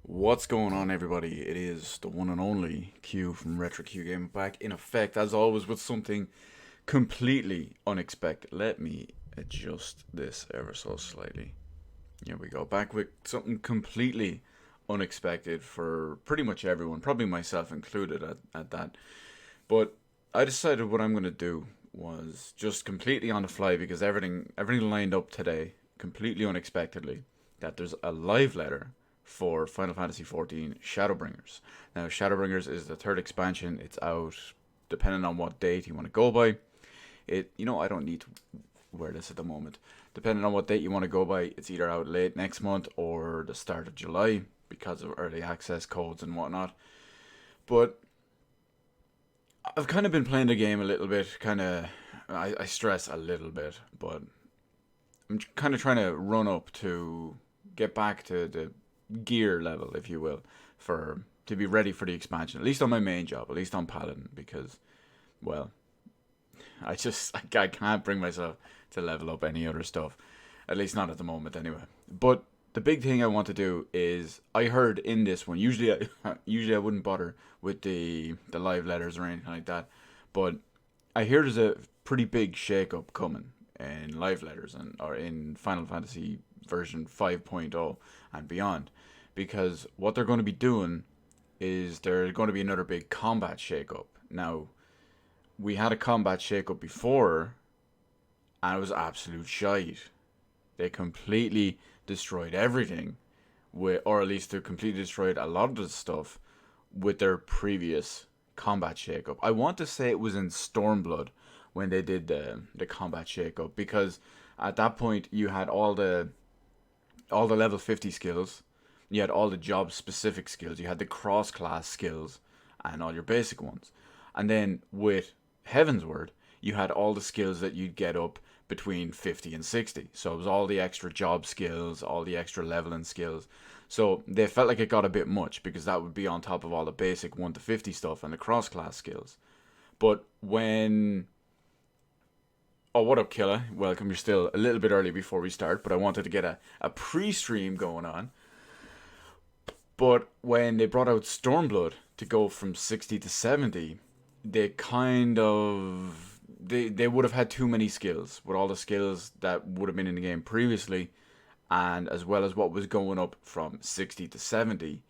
What's going on, everybody? It is the one and only Q from Retro Q Game, back in effect as always with something completely unexpected. Let me adjust this ever so slightly. Here we go, back with something completely unexpected for pretty much everyone, probably myself included at that. But I decided what I'm going to do was just completely on the fly, because everything lined up today completely unexpectedly, that there's a live letter for Final Fantasy XIV Shadowbringers. Now, Shadowbringers is the third expansion. It's out depending on what date you want to go by. I don't need to wear this at the moment. Depending on what date you want to go by, it's either out late next month or the start of July because of early access codes and whatnot. But I've kind of been playing the game a little bit, I stress a little bit, but I'm kind of trying to run up to get back to the gear level, if you will, for to be ready for the expansion. At least on my main job, at least on Paladin, because, well, I can't bring myself to level up any other stuff, at least not at the moment, anyway. But the big thing I want to do is, I heard in this one, usually I wouldn't bother with the live letters or anything like that, but I hear there's a pretty big shake-up coming in live letters or in Final Fantasy version 5.0 and beyond, because what they're going to be doing is there's going to be another big combat shake-up. Now, we had a combat shake-up before, and it was absolute shite. They completely destroyed everything, or at least they completely destroyed a lot of the stuff with their previous combat shake-up. I want to say it was in Stormblood when they did the combat shake-up, because at that point you had all the level 50 skills, you had all the job specific skills, you had the cross class skills, and all your basic ones. And then with Heavensward, you had all the skills that you'd get up between 50 and 60. So it was all the extra job skills, all the extra leveling skills. So they felt like it got a bit much, because that would be on top of all the basic 1 to 50 stuff and the cross class skills. But when... Oh, what up, Killa? Welcome. You're still a little bit early before we start, but I wanted to get a pre-stream going on. But when they brought out Stormblood to go from 60 to 70, they they would have had too many skills, with all the skills that would have been in the game previously, and as well as what was going up from 60 to 70,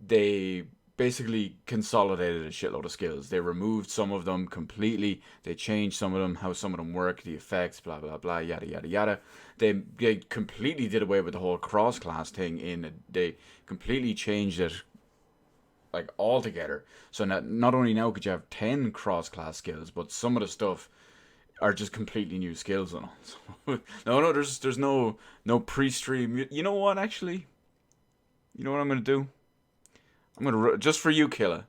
they basically consolidated a shitload of skills. They removed some of them completely. They changed some of them, how some of them work, the effects, blah blah blah, yada yada yada. They completely did away with the whole cross class thing. They completely changed it, like, altogether. So not only now could you have 10 cross class skills, but some of the stuff are just completely new skills and all. So, no, there's no pre-stream. You know what? Actually, you know what I'm gonna do? I'm gonna just for you, Killa,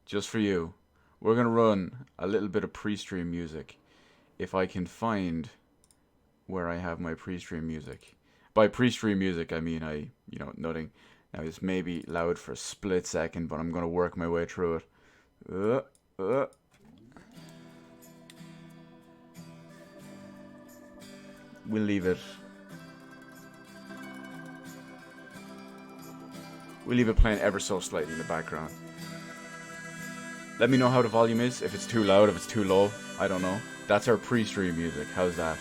just for you. We're gonna run a little bit of pre-stream music, if I can find where I have my pre-stream music. By pre-stream music, I mean nothing. Now this may be loud for a split second, but I'm gonna work my way through it. We'll leave it. We leave it playing ever so slightly in the background. Let me know how the volume is, if it's too loud, if it's too low. I don't know. That's our pre-stream music. How's that?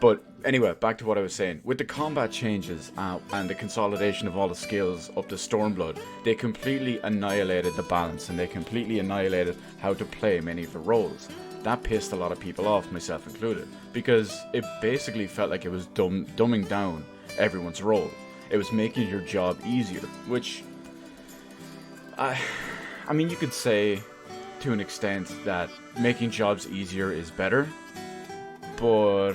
But anyway, back to what I was saying. With the combat changes and the consolidation of all the skills up to Stormblood, they completely annihilated the balance, and they completely annihilated how to play many of the roles. That pissed a lot of people off, myself included, because it basically felt like it was dumbing down everyone's role. It was making your job easier, which, I mean, you could say to an extent that making jobs easier is better, but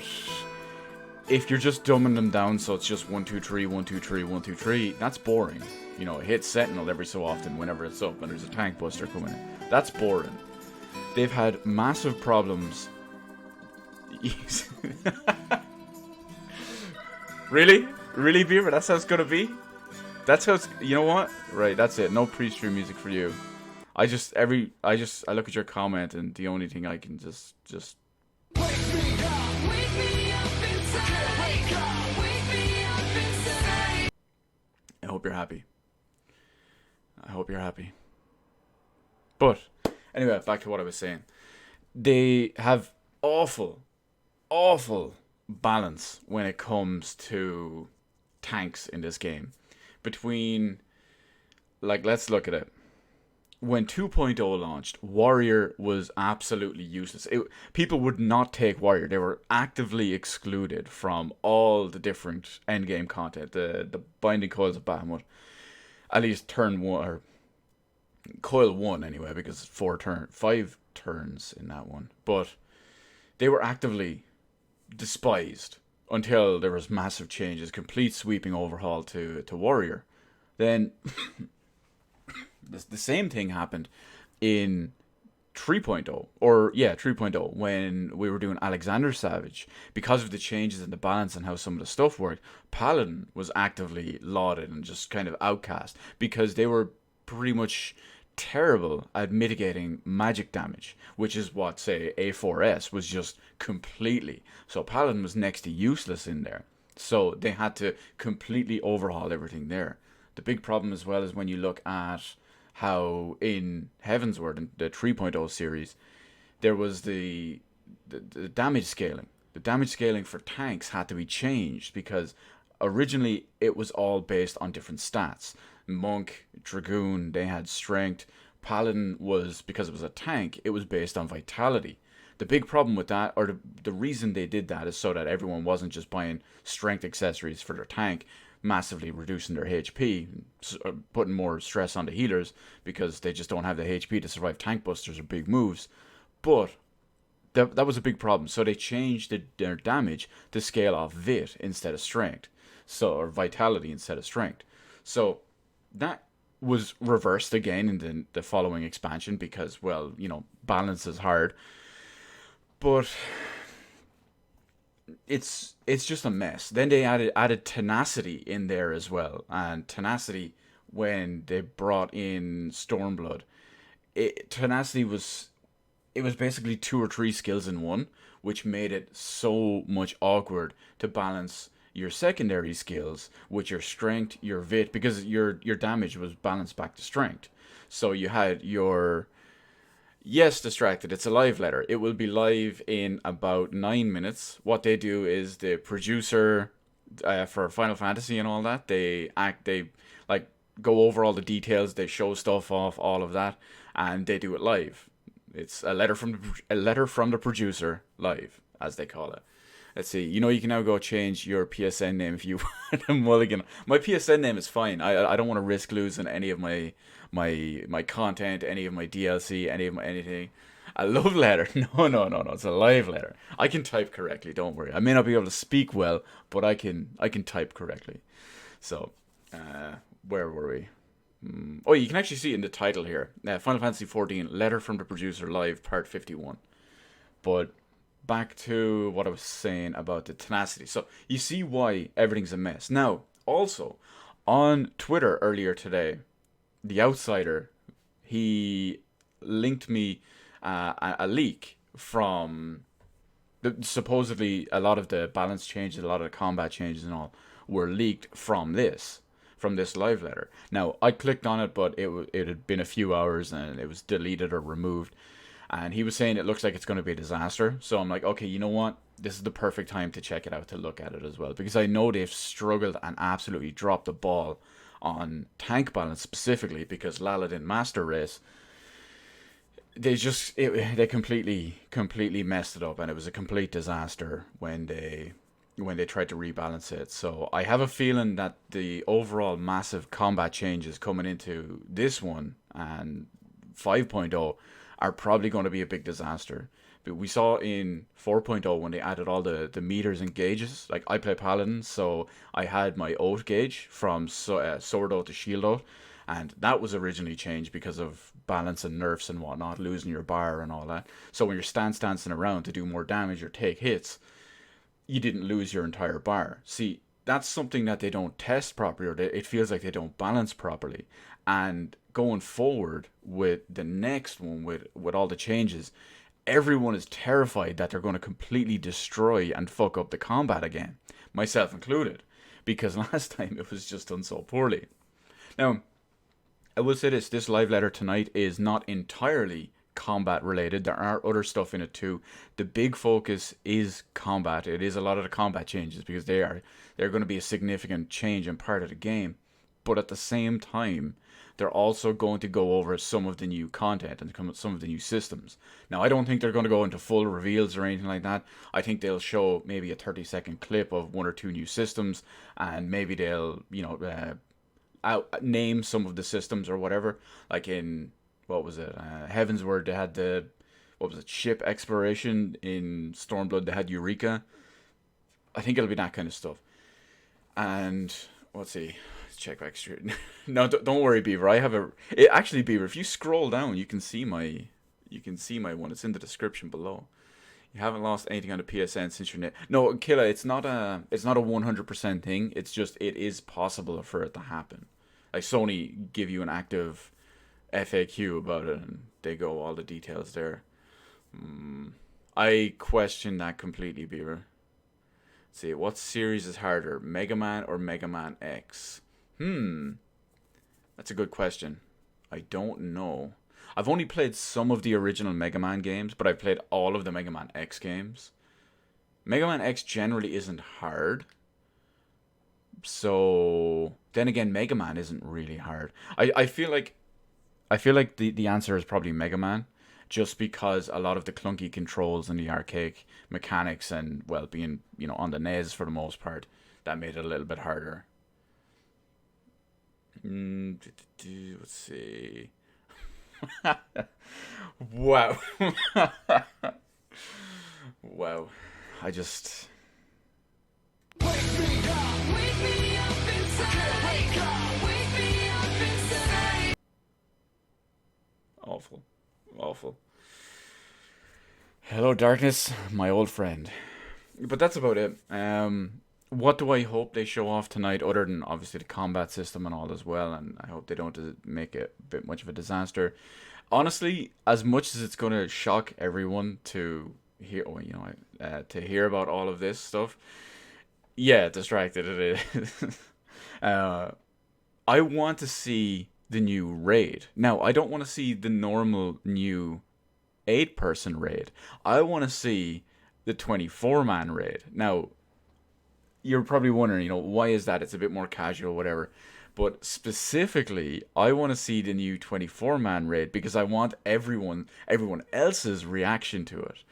if you're just dumbing them down so it's just 1 2 3 1 2 3 1 2 3, that's boring. Hit Sentinel every so often whenever it's up and there's a tank buster coming in. That's boring. They've had massive problems. Really? Really, Beaver? That's how it's gonna be? That's how it's... You know what? Right, that's it. No pre-stream music for you. I look at your comment, and the only thing I can just... Wake me up, wake me up inside. Wake me up inside. I hope you're happy. I hope you're happy. But anyway, back to what I was saying. They have awful, awful balance when it comes to tanks in this game. Between, like, let's look at it. When 2.0 launched, Warrior was absolutely useless. People would not take Warrior. They were actively excluded from all the different endgame content. The Binding Coils of Bahamut, at least turn one, or Coil 1 anyway, because 5 turns in that one. But they were actively despised until there was massive changes, complete sweeping overhaul to Warrior. Then the same thing happened in 3.0, or yeah, 3.0, when we were doing Alexander Savage. Because of the changes in the balance and how some of the stuff worked, Paladin was actively lauded and just kind of outcast because they were pretty much terrible at mitigating magic damage, which is what, say, A4S was just completely. So Paladin was next to useless in there. So they had to completely overhaul everything there. The big problem as well is when you look at how in Heavensward, in the 3.0 series, there was the damage scaling. The damage scaling for tanks had to be changed because originally it was all based on different stats. Monk, Dragoon, they had strength. Paladin was, because it was a tank, it was based on vitality. The big problem with that, or the reason they did that, is so that everyone wasn't just buying strength accessories for their tank, massively reducing their HP, putting more stress on the healers because they just don't have the HP to survive tank busters or big moves. But that was a big problem. So they changed their damage to scale off Vit instead of strength, or vitality instead of strength. So that was reversed again in the following expansion because, well, balance is hard. But it's just a mess. Then they added tenacity in there as well, and tenacity, when they brought in Stormblood, tenacity was basically 2 or 3 skills in one, which made it so much awkward to balance your secondary skills with your strength, your vit, because your damage was balanced back to strength. So you had your, yes, distracted. It's a live letter. It will be live in about 9 minutes. What they do is the producer, for Final Fantasy and all that, they like go over all the details. They show stuff off, all of that, and they do it live. It's a letter from the producer live, as they call it. Let's see. You can now go change your PSN name if you want a mulligan. My PSN name is fine. I don't want to risk losing any of my content, any of my DLC, any of my anything. A love letter? No. It's a live letter. I can type correctly. Don't worry. I may not be able to speak well, but I can type correctly. So, where were we? Oh, you can actually see it in the title here. Final Fantasy XIV Letter from the Producer Live Part 51. But back to what I was saying about the tenacity. So you see why everything's a mess. Now, also, on Twitter earlier today, The Outsider, he linked me a leak from supposedly a lot of the balance changes, a lot of the combat changes and all were leaked from this live letter. Now, I clicked on it, but it had been a few hours and it was deleted or removed. And he was saying it looks like it's going to be a disaster. So I'm like, okay, you know what? This is the perfect time to check it out, to look at it as well. Because I know they've struggled and absolutely dropped the ball on tank balance specifically, because Laladin Master Race, they completely messed it up, and it was a complete disaster when they tried to rebalance it. So I have a feeling that the overall massive combat changes coming into this one and 5.0 are probably going to be a big disaster. But we saw in 4.0 when they added all the meters and gauges. Like, I play Paladin, so I had my oath gauge from sword oath to shield oath, and that was originally changed because of balance and nerfs and whatnot, losing your bar and all that. So when you're stancing around to do more damage or take hits, you didn't lose your entire bar. See, that's something that they don't test properly, or it feels like they don't balance properly. And going forward with the next one, with all the changes, everyone is terrified that they're going to completely destroy and fuck up the combat again, myself included, because last time it was just done so poorly. Now, I will say this live letter tonight is not entirely combat related. There are other stuff in it too. The big focus is combat. It is a lot of the combat changes because they're going to be a significant change and part of the game. But at the same time, they're also going to go over some of the new content and some of the new systems. Now, I don't think they're going to go into full reveals or anything like that. I think they'll show maybe a 30-second clip of one or two new systems, and maybe they'll, name some of the systems or whatever. Like in, what was it, Heavensward, they had the, what was it, ship exploration. In Stormblood, they had Eureka. I think it'll be that kind of stuff. And, let's see, let's check back straight. No, don't worry, Beaver. Actually, Beaver, if you scroll down, you can see my one. It's in the description below. You haven't lost anything on the PSN since your net. No, Killa, it's not a 100% thing. It's just, it is possible for it to happen. Like, Sony give you an active FAQ about it, and they go all the details there. I question that completely, Beaver. Let's see, what series is harder, Mega Man or Mega Man X? That's a good question. I don't know. I've only played some of the original Mega Man games, but I've played all of the Mega Man X games. Mega Man X generally isn't hard. So, then again, Mega Man isn't really hard. I feel like the answer is probably Mega Man, just because a lot of the clunky controls and the archaic mechanics and, well, being, on the NES for the most part, that made it a little bit harder. Let's see. Wow. Wow. I just... Wake me up inside. Wake up, wake me up inside. Awful. Hello, darkness, my old friend. But that's about it. What do I hope they show off tonight, other than obviously the combat system and all as well, and I hope they don't make it a bit much of a disaster. Honestly, as much as it's going to shock everyone to hear, to hear about all of this stuff, yeah, distracted it is. I want to see the new raid. Now, I don't want to see the normal new 8-person raid. I want to see the 24-man raid. Now, you're probably wondering, why is that? It's a bit more casual, whatever. But specifically, I want to see the new 24-man raid because I want everyone else's reaction to it.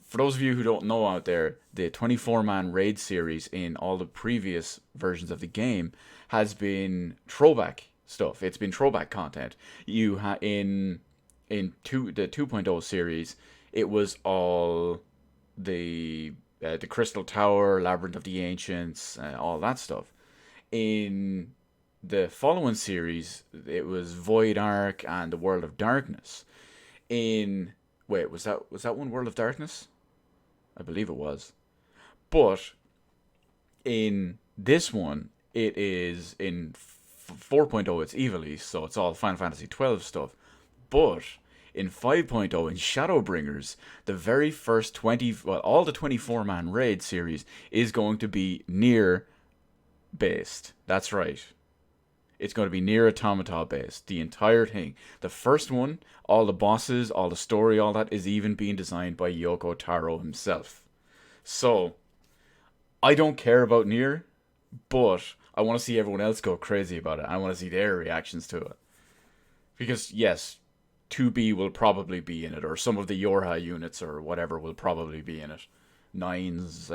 For those of you who don't know out there, the 24-man raid series in all the previous versions of the game has been throwback stuff. It's been throwback content. You in the 2.0 series, it was all the Crystal Tower, Labyrinth of the Ancients, all that stuff. In the following series, it was Void Ark and the World of Darkness. Was that one World of Darkness? I believe it was. But in this one, it is in 4.0, it's Evil East, so it's all Final Fantasy XII stuff. But in 5.0, in Shadowbringers, the very first all the 24-man raid series is going to be Nier based. That's right. It's going to be Nier Automata based. The entire thing. The first one, all the bosses, all the story, all that is even being designed by Yoko Taro himself. So, I don't care about Nier, but I want to see everyone else go crazy about it. I want to see their reactions to it. Because, yes, 2B will probably be in it, or some of the Yorha units or whatever will probably be in it. Nines,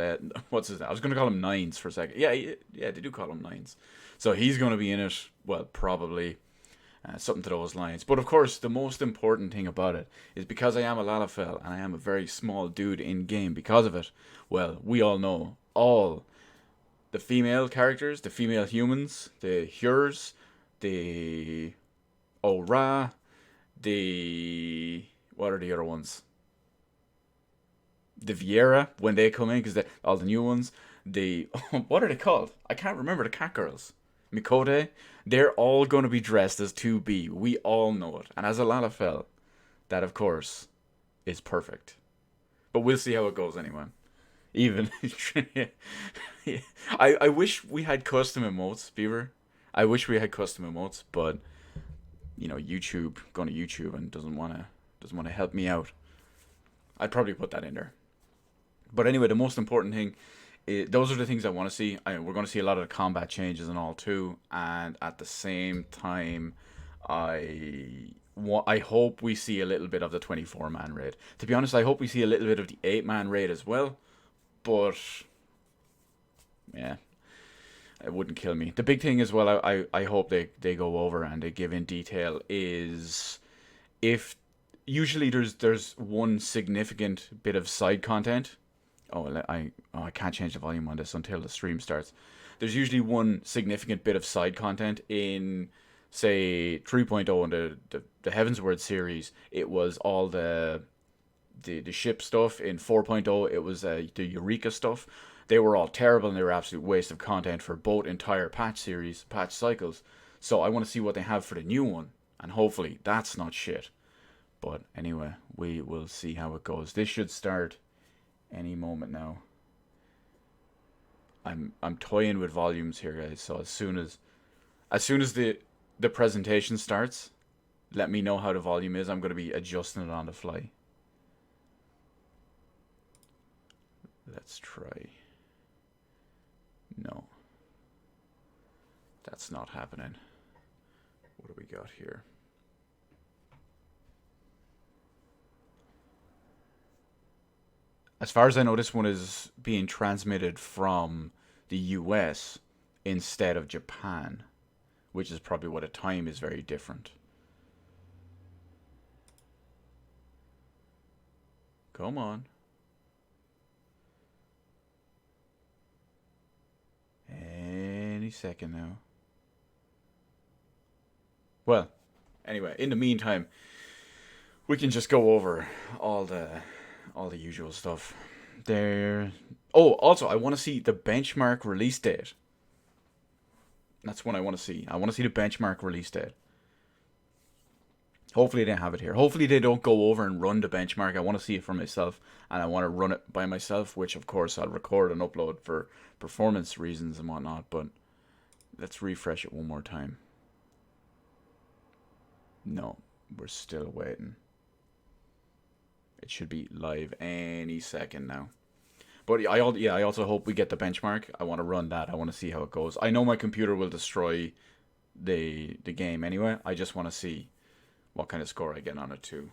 what's his name? I was going to call him Nines for a second. Yeah, they do call him Nines. So he's going to be in it, well, probably something to those lines. But of course, the most important thing about it is because I am a Lalafell and I am a very small dude in game because of it, well, we all know all the female characters, the female humans, the Hurs, the Ora, what are the other ones? The Viera, when they come in, because all the new ones, what are they called? I can't remember the cat girls. Mikote, they're all going to be dressed as 2B. We all know it. And as a Lalafell, that of course is perfect. But we'll see how it goes anyway. Even I wish we had custom emotes, Beaver. I wish we had custom emotes, but YouTube, going to YouTube and doesn't want to help me out. I'd probably put that in there. But anyway, the most important thing, those are the things I want to see. We're going to see a lot of the combat changes and all too, and at the same time, I hope we see a little bit of the 24-man raid. To be honest, I hope we see a little bit of the 8-man raid as well. But yeah, it wouldn't kill me. The big thing as well, I hope they go over and they give in detail is if usually there's one significant bit of side content. I can't change the volume on this until the stream starts. There's usually one significant bit of side content in, say, 3.0 and the Heavensward series. It was all the ship stuff. In 4.0, it was the Eureka stuff. They were all terrible and they were absolute waste of content for both entire patch cycles. So I want to see what they have for the new one, and hopefully that's not shit. But anyway, we will see how it goes. This should start any moment now. I'm toying with volumes here, guys. So as soon as the presentation starts, let me know how the volume is. I'm going to be adjusting it on the fly. Let's try. No. That's not happening. What do we got here? As far as I know, this one is being transmitted from the US instead of Japan, which is probably why the time is very different. Come on. Any second now. Well, anyway, in the meantime, we can just go over all the usual stuff. There. Oh, also, I want to see the benchmark release date. That's what I want to see. I want to see the benchmark release date. Hopefully they have it here. Hopefully they don't go over and run the benchmark. I want to see it for myself, and I want to run it by myself, which of course I'll record and upload for performance reasons and whatnot. But let's refresh it one more time. No, we're still waiting. It should be live any second now. But I also hope we get the benchmark. I want to run that. I want to see how it goes. I know my computer will destroy the game anyway. I just want to see what kind of score I get on it too.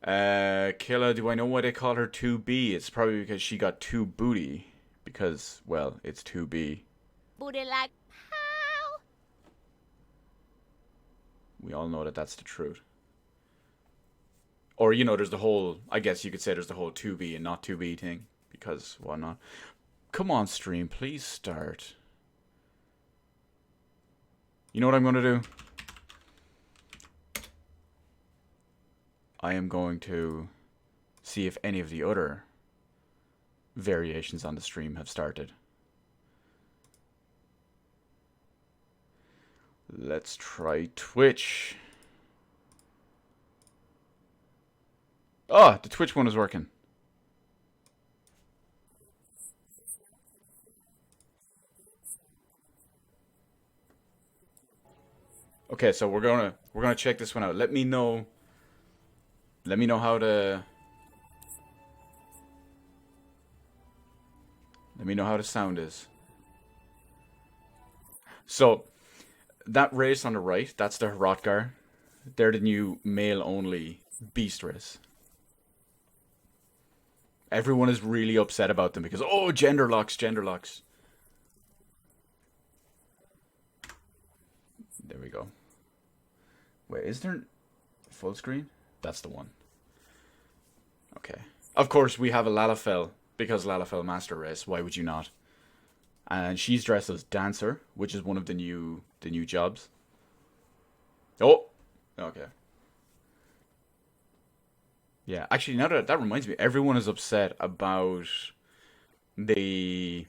Killa, do I know why they call her 2B? It's probably because she got 2 booty. Because, well, it's 2B. Booty like pow. We all know that that's the truth. Or, there's the whole, I guess you could say there's the whole 2B and not 2B thing. Because, why not? Come on, stream, please start. You know what I'm going to do? I am going to see if any of the other variations on the stream have started. Let's try Twitch. Oh, the Twitch one is working. Okay, so we're gonna check this one out. Let me know how the sound is. So that race on the right, that's the Hrothgar. They're the new male-only beast race. Everyone is really upset about them because, oh, gender locks. There we go. Wait, is there full screen? That's the one. Okay. Of course, we have a Lalafell because Lalafell Master Race. Why would you not? And she's dressed as Dancer, which is one of the new jobs. Oh, okay. Yeah, actually, now that reminds me, everyone is upset about the.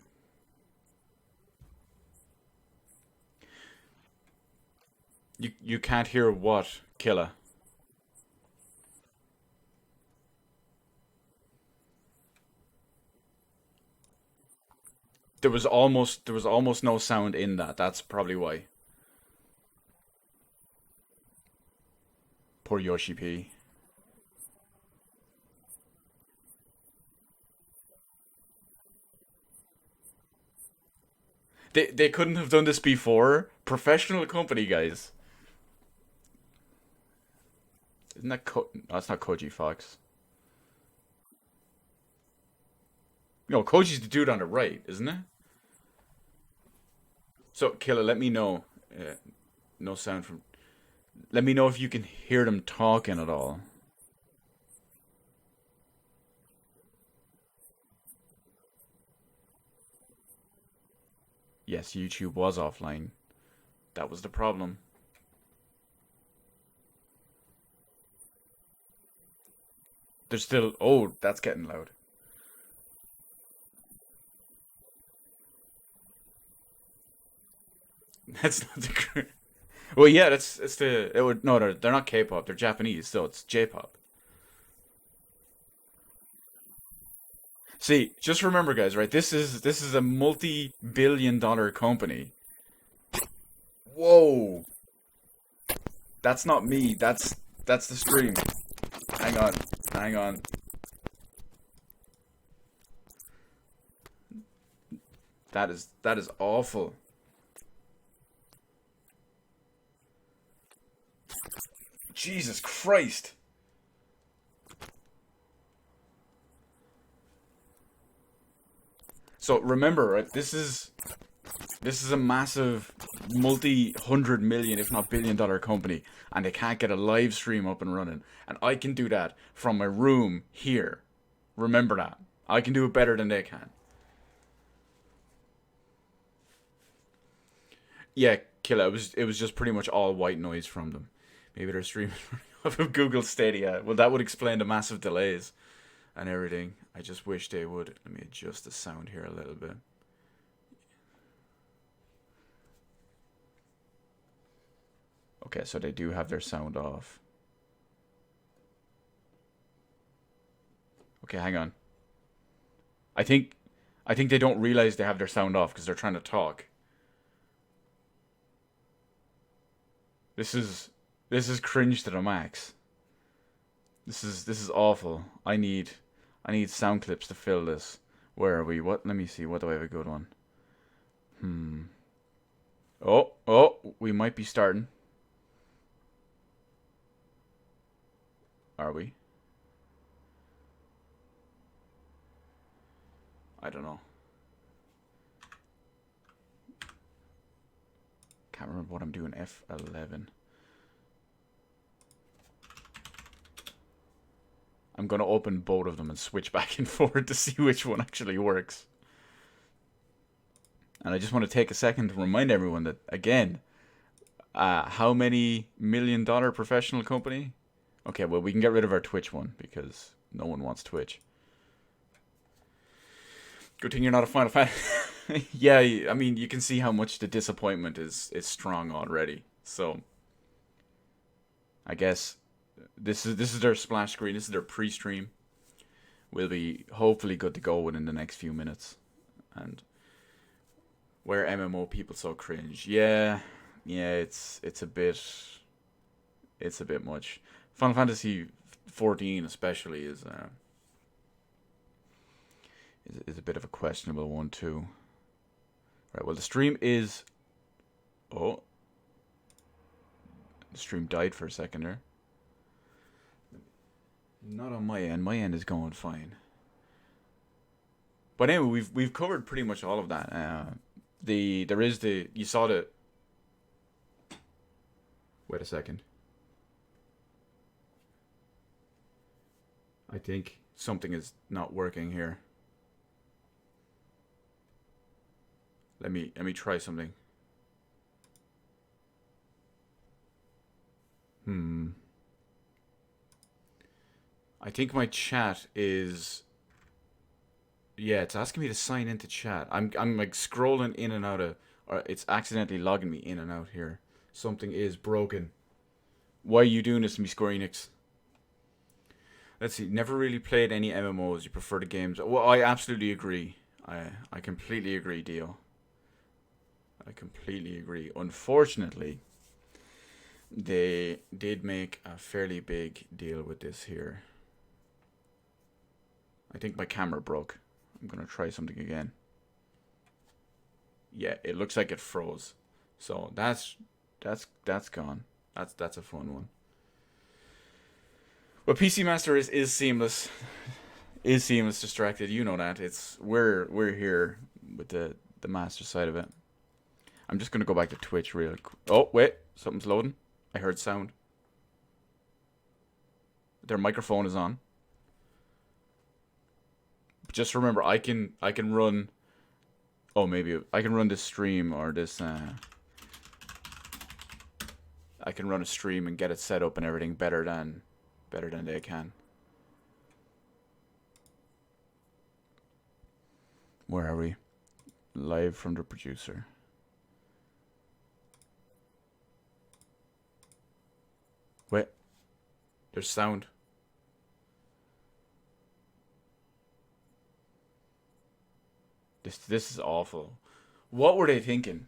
You can't hear what, Killa? There was almost no sound in that. That's probably why. Poor Yoshi-P. They couldn't have done this before. Professional company, guys. Isn't that that's not Koji Fox. No, Koji's the dude on the right, isn't it? So, Killer, let me know. No sound from. Let me know if you can hear them talking at all. Yes, YouTube was offline. That was the problem. There's still. Oh, that's getting loud. That's not the. Well, yeah, that's it's the. It would no, they're not K-pop. They're Japanese, so it's J-pop. See, just remember, guys, right? This is a multi-billion-dollar company. Whoa, that's not me. That's the stream. Hang on, hang on. That is awful. Jesus Christ. So remember, right? This is a massive multi-hundred million, if not billion-dollar company, and they can't get a live stream up and running. And I can do that from my room here. Remember that. I can do it better than they can. Yeah, kill it. It was just pretty much all white noise from them. Maybe they're streaming off of Google Stadia. Well, that would explain the massive delays and everything. I just wish they would. Let me adjust the sound here a little bit. Okay, so they do have their sound off. Okay, hang on. I think I think they don't realize they have their sound off because they're trying to talk. This is this is cringe to the max. This is awful. I need sound clips to fill this. Where are we? What? Let me see. What do I have a good one? Hmm. Oh, we might be starting. Are we? I don't know. Can't remember what I'm doing. F11. I'm gonna open both of them and switch back and forth to see which one actually works. And I just want to take a second to remind everyone that again, how many $1 million professional company? Okay, well we can get rid of our Twitch one because no one wants Twitch. Good thing you're not a Final Fan. Yeah, I mean you can see how much the disappointment is strong already. So I guess this is their splash screen. This is their pre-stream. We'll be hopefully good to go within the next few minutes. And where MMO people so cringe. Yeah, yeah, it's a bit much. Final Fantasy 14 especially is a bit of a questionable one too. Right, well the stream is oh, the stream died for a second there. Not on my end. My end is going fine. But anyway, we've covered pretty much all of that. There is the you saw the. Wait a second. I think something is not working here. Let me try something. Hmm. I think my chat is yeah, it's asking me to sign into chat. I'm like scrolling in and out of or it's accidentally logging me in and out here. Something is broken. Why are you doing this to me, Square Enix? Let's see. Never really played any MMOs. You prefer the games? Well, I absolutely agree. I completely agree, Dio. I completely agree. Unfortunately, they did make a fairly big deal with this here. I think my camera broke. I'm gonna try something again. Yeah, it looks like it froze. So that's gone. That's a fun one. But PC Master is seamless. Is seamless distracted. You know that. It's we're here with the master side of it. I'm just gonna go back to Twitch real quick. Oh wait, something's loading. I heard sound. Their microphone is on. Just remember, I can run. Oh, maybe I can run this stream or this. I can run a stream and get it set up and everything better than they can. Where are we? Live from the producer. Wait. There's sound. This is awful. What were they thinking?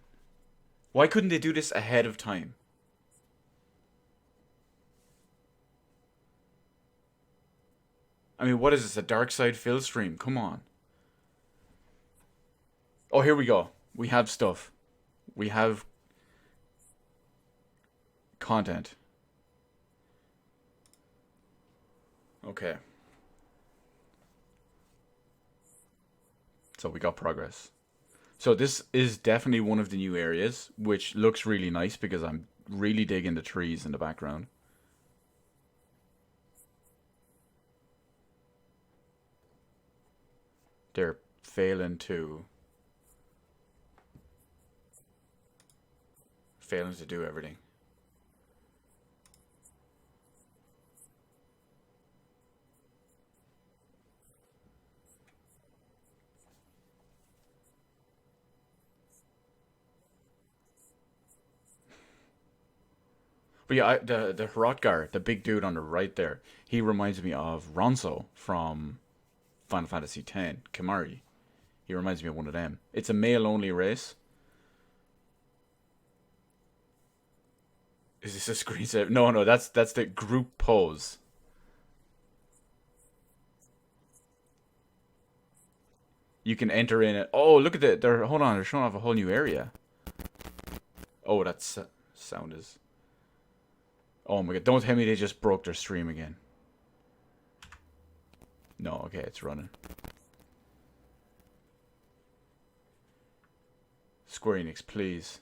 Why couldn't they do this ahead of time? I mean, what is this? A Dark Side Phil stream? Come on. Oh, here we go. We have stuff. We have content. Okay. So we got progress. So this is definitely one of the new areas, which looks really nice because I'm really digging the trees in the background. They're failing to do everything. But yeah, the Hrothgar, the big dude on the right there, he reminds me of Ronso from Final Fantasy X, Kimari. He reminds me of one of them. It's a male-only race. Is this a screensaver? No, that's the group pose. You can enter in it. Oh, look at that. Hold on, they're showing off a whole new area. Oh, that's sound is. Oh my god, don't tell me they just broke their stream again. No, okay, it's running. Square Enix, please.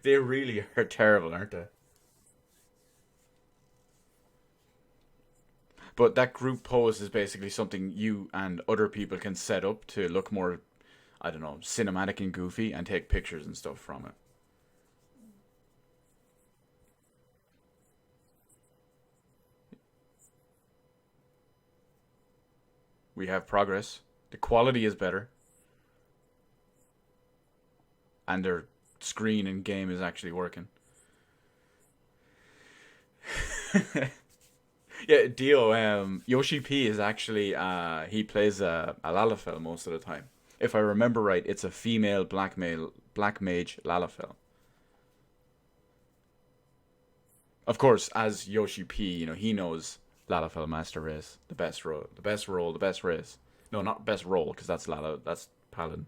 They really are terrible, aren't they? But that group pose is basically something you and other people can set up to look more, I don't know, cinematic and goofy and take pictures and stuff from it. We have progress. The quality is better. And their screen and game is actually working. Yeah, Dio, Yoshi-P is actually, he plays a Lalafell most of the time. If I remember right, it's a female black mage Lalafell. Of course, as Yoshi-P, he knows Lalafell Master Race, the best role, the best race. No, not best role, because that's Paladin.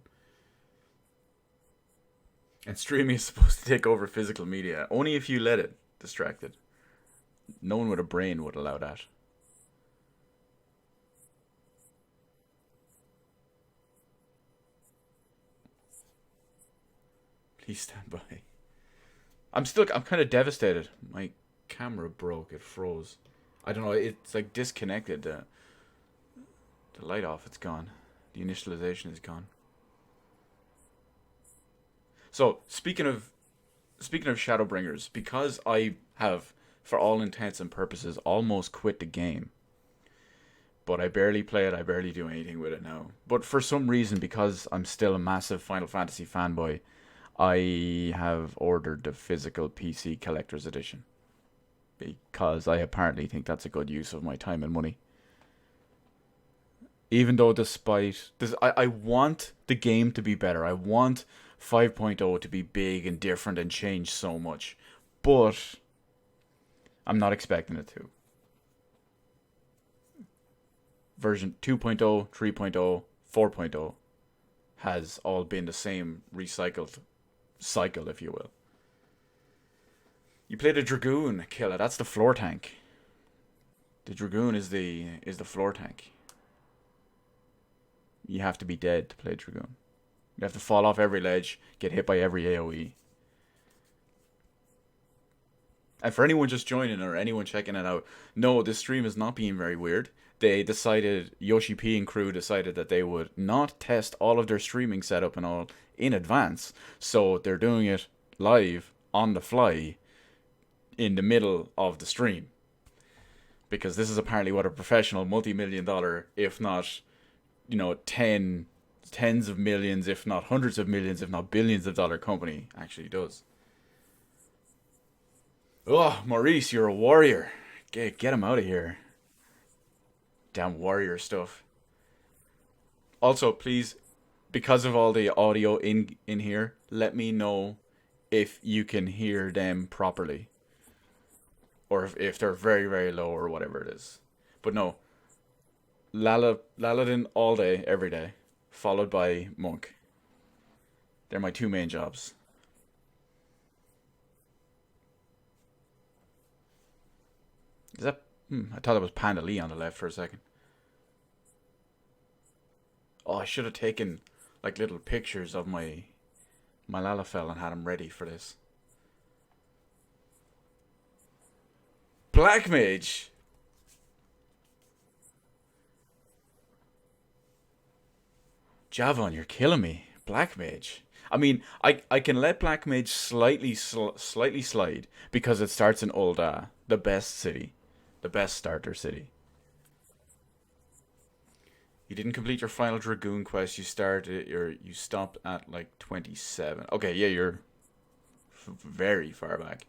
And streaming is supposed to take over physical media, only if you let it, distracted. No one with a brain would allow that. Please stand by. I'm kind of devastated. My camera broke. It froze. I don't know. It's like disconnected. The light off. It's gone. The initialization is gone. So speaking of Shadowbringers, because I have, for all intents and purposes, almost quit the game. But I barely play it. I barely do anything with it now. But for some reason, because I'm still a massive Final Fantasy fanboy, I have ordered the physical PC collector's edition. Because I apparently think that's a good use of my time and money. Even though despite this, I want the game to be better. I want 5.0 to be big and different and change so much. But I'm not expecting it to. Version 2.0, 3.0, 4.0 has all been the same recycled cycle, if you will. You play the Dragoon killer. That's the floor tank. The Dragoon is the floor tank. You have to be dead to play Dragoon. You have to fall off every ledge, get hit by every AoE. And for anyone just joining or anyone checking it out, no, this stream is not being very weird. They decided, Yoshi-P and crew decided that they would not test all of their streaming setup and all in advance. So they're doing it live on the fly in the middle of the stream. Because this is apparently what a professional multi-million dollar, if not, tens of millions, if not hundreds of millions, if not billions of dollar company actually does. Oh, Maurice, you're a warrior. Get him out of here. Damn warrior stuff. Also, please, because of all the audio in here, let me know if you can hear them properly. Or if they're very, very low or whatever it is. But no, Laladin all day, every day, followed by Monk. They're my two main jobs. Is that? I thought it was Panda Lee on the left for a second. Oh, I should have taken like little pictures of my Lalafell and had him ready for this. Black Mage. Javon, you're killing me. Black Mage. I mean, I can let Black Mage slightly slide because it starts in Ul'dah, the best city, the best starter city. You didn't complete your final Dragoon quest. You stopped at like 27. Okay, yeah, you're very far back.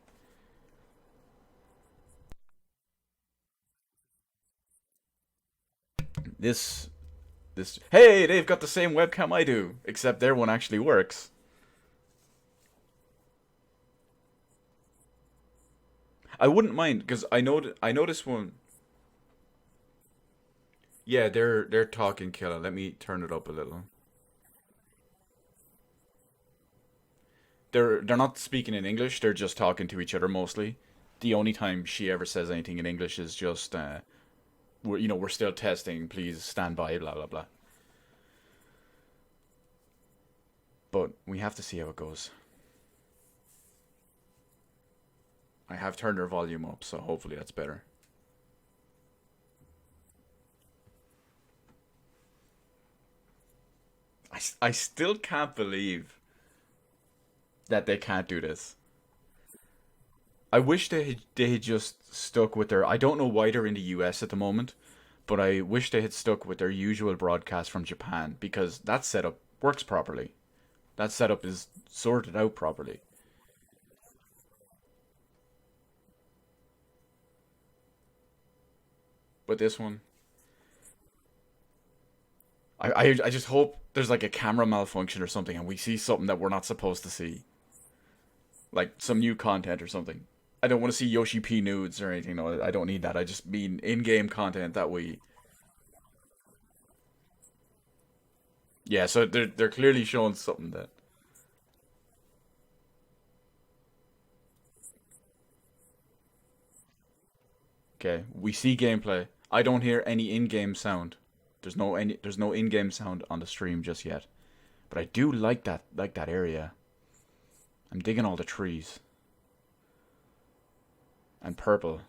This this Hey, they've got the same webcam I do, except their one actually works. I wouldn't mind because I know this one. Yeah, they're talking killer. Let me turn it up a little. They're not speaking in English. They're just talking to each other mostly. The only time she ever says anything in English is just we're still testing. Please stand by. Blah blah blah. But we have to see how it goes. I have turned her volume up, so hopefully that's better. I still can't believe that they can't do this. I wish they had just stuck with their. I don't know why they're in the US at the moment, but I wish they had stuck with their usual broadcast from Japan because that setup works properly. That setup is sorted out properly. But this one, I just hope there's like a camera malfunction or something, and we see something that we're not supposed to see, like some new content or something. I don't want to see Yoshi-P nudes or anything. No, I don't need that. I just mean in-game content that we. Yeah, so they're clearly showing something that. Okay, we see gameplay. I don't hear any in-game sound. There's no in-game sound on the stream just yet. But I do like that area. I'm digging all the trees and purple.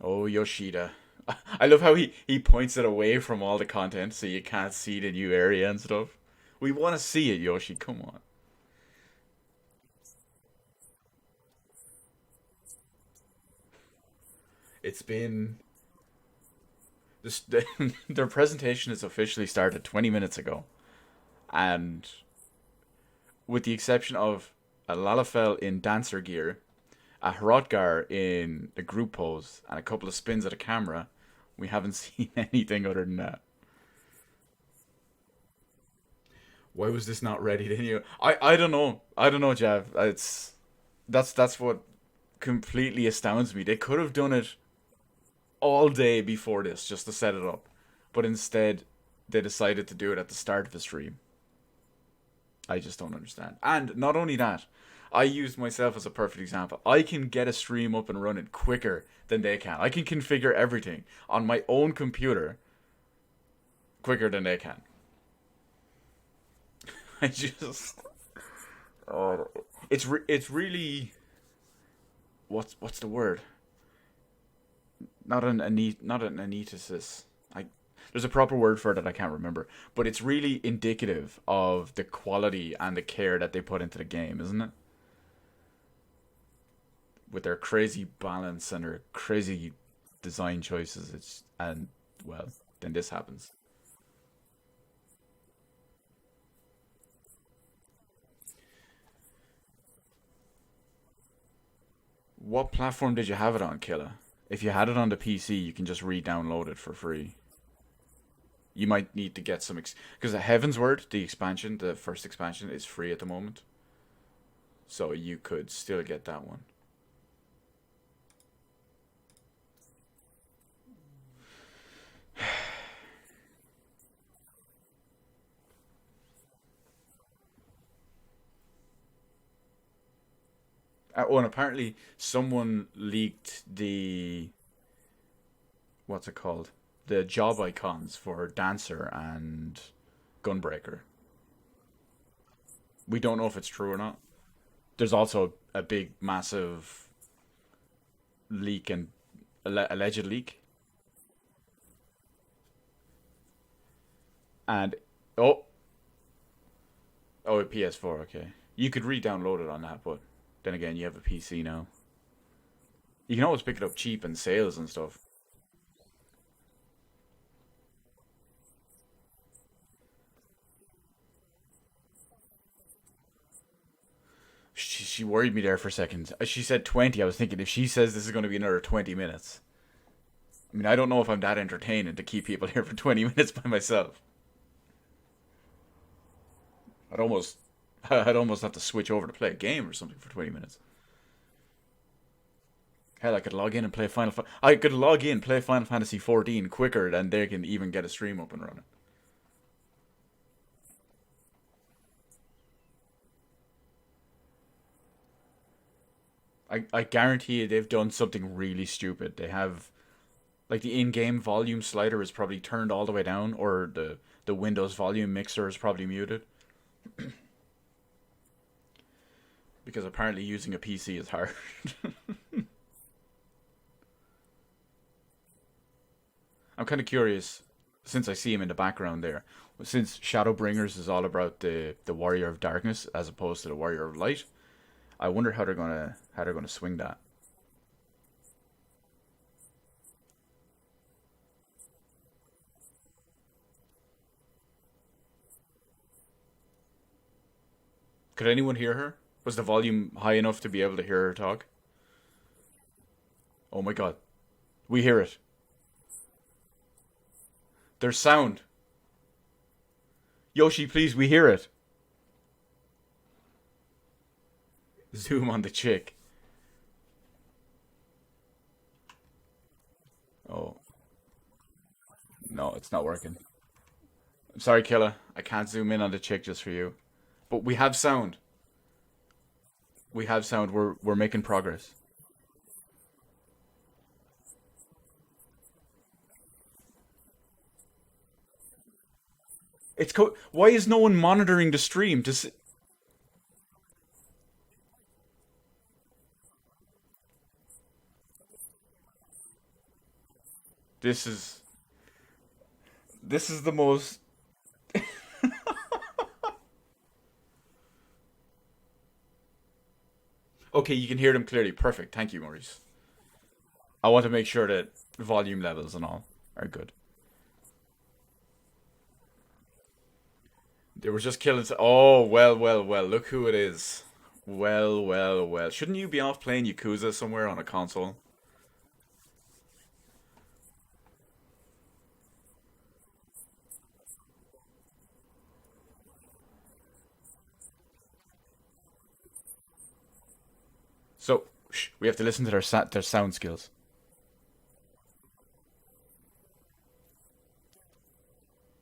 Oh, Yoshida. I love how he points it away from all the content so you can't see the new area and stuff. We want to see it, Yoshi. Come on. It's been this their presentation is officially started 20 minutes ago, and with the exception of a Lalafell in dancer gear, a Hrothgar in the group pose, and a couple of spins at a camera, we haven't seen anything other than that. Why was this not ready to you? I don't know. I don't know, Jav. That's what completely astounds me. They could have done it all day before this just to set it up, but instead they decided to do it at the start of the stream. I just don't understand. And not only that, I used myself as a perfect example. I can get a stream up and running quicker than they can. I can configure everything on my own computer quicker than they can. I just, oh, it's really, what's the word? Not an antithesis. I There's a proper word for it that I can't remember, but it's really indicative of the quality and the care that they put into the game, isn't it? With their crazy balance and their crazy design choices, it's and well, then this happens. What platform did you have it on, Killer? If you had it on the PC, you can just re-download it for free. You might need to get some because the Heaven's Word, the expansion, the first expansion, is free at the moment, so you could still get that one. Oh, and apparently someone leaked the what's it called? The job icons for Dancer and Gunbreaker. We don't know if it's true or not. There's also a big, massive leak and alleged leak, and oh, oh, a PS4. Okay, you could re-download it on that, but then again, you have a PC now. You can always pick it up cheap in sales and stuff. She worried me there for a second. She said 20. I was thinking if she says this is going to be another 20 minutes. I mean, I don't know if I'm that entertaining to keep people here for 20 minutes by myself. I'd almost, I'd almost have to switch over to play a game or something for 20 minutes. Hell, I could log in and play I could log in, play Final Fantasy 14 quicker than they can even get a stream up and running. I guarantee you they've done something really stupid. They have like the in-game volume slider is probably turned all the way down, or the Windows volume mixer is probably muted because apparently using a PC is hard. I'm kind of curious since I see him in the background there. Since Shadowbringers is all about the Warrior of Darkness as opposed to the Warrior of Light, I wonder how they're gonna swing that. Could anyone hear her? Was the volume high enough to be able to hear her talk? Oh my god. We hear it. There's sound. Yoshi, please, we hear it. Zoom on the chick. Oh, no, it's not working. I'm sorry, Killa. I can't zoom in on the chick just for you. But we have sound. We have sound. We're making progress. Why is no one monitoring the stream to see? This is this is the most. Okay, you can hear them clearly. Perfect. Thank you, Maurice. I want to make sure that volume levels and all are good. They were just killing. Oh, well, well, well. Look who it is. Well, well, well. Shouldn't you be off playing Yakuza somewhere on a console? So, shh, we have to listen to their sound skills.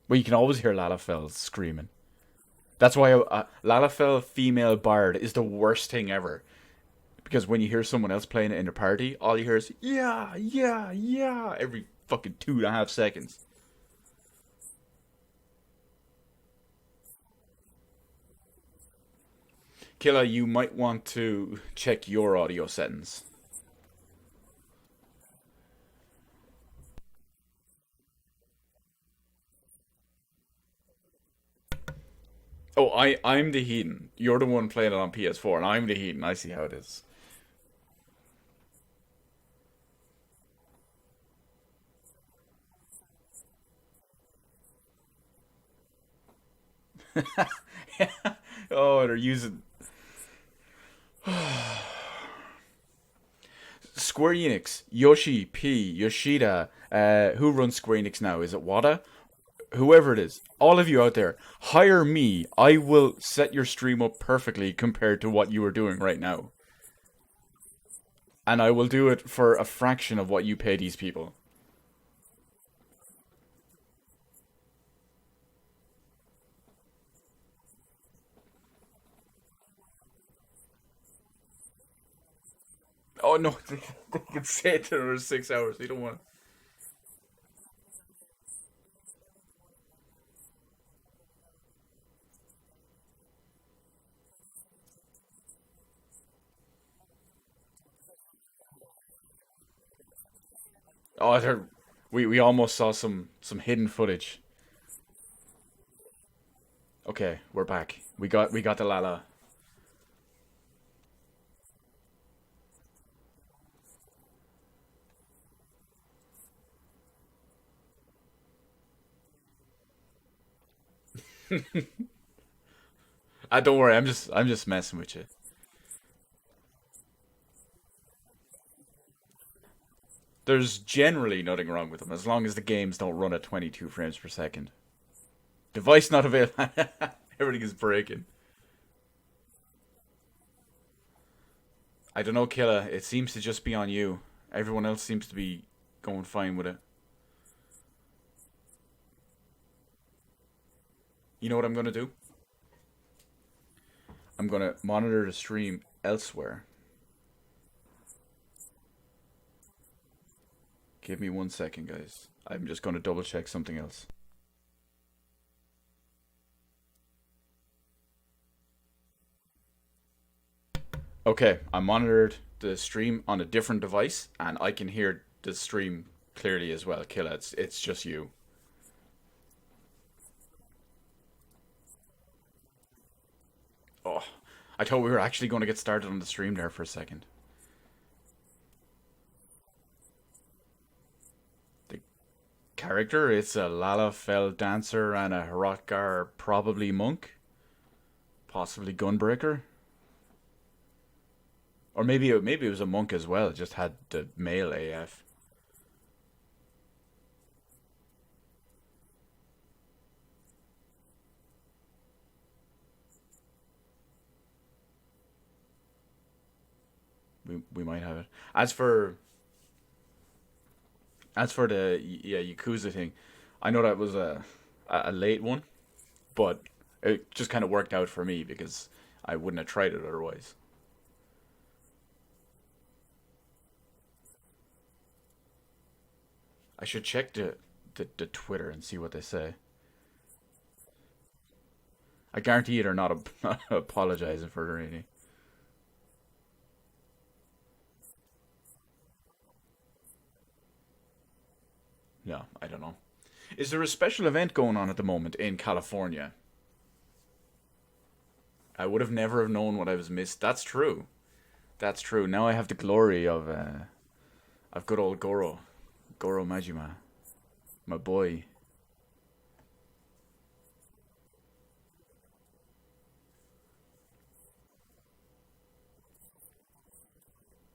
Well, you can always hear Lalafell screaming. That's why Lalafell female bard is the worst thing ever. Because when you hear someone else playing it in a party, all you hear is yeah, yeah, yeah every fucking 2.5 seconds. Killa, you might want to check your audio settings. Oh, I'm the heathen. You're the one playing it on PS4, and I'm the heathen. I see how it is. Oh, they're using Square Enix, Yoshi-P, Yoshida. Who runs Square Enix now? Is it Wada? Whoever it is, all of you out there, hire me. I will set your stream up perfectly compared to what you are doing right now. And I will do it for a fraction of what you pay these people. Oh no, they can say it in 6 hours. They don't want. Oh, we almost saw some hidden footage. Okay, we're back. We got the Lala. Don't worry. I'm just messing with you. There's generally nothing wrong with them as long as the games don't run at 22 frames per second. Device not available. Everything is breaking. I don't know, Killa. It seems to just be on you. Everyone else seems to be going fine with it. You know what I'm gonna do? I'm gonna monitor the stream elsewhere. Give me 1 second, guys. I'm just gonna double check something else. Okay, I monitored the stream on a different device, and I can hear the stream clearly as well. Killa, it's just you. Oh, I thought we were actually going to get started on the stream there for a second. The character, it's a Lalafell dancer and a Hrothgar, probably monk, possibly gunbreaker, or maybe it was a monk as well. It just had the male AF. We might have it. As for as for the yeah Yakuza thing, I know that was a late one, but it just kind of worked out for me because I wouldn't have tried it otherwise. I should check the Twitter and see what they say. I guarantee you they're not, not apologizing for anything. Yeah, I don't know. Is there a special event going on at the moment in California? I would have never have known what I was missed. That's true. That's true. Now I have the glory of good old Goro Majima, my boy.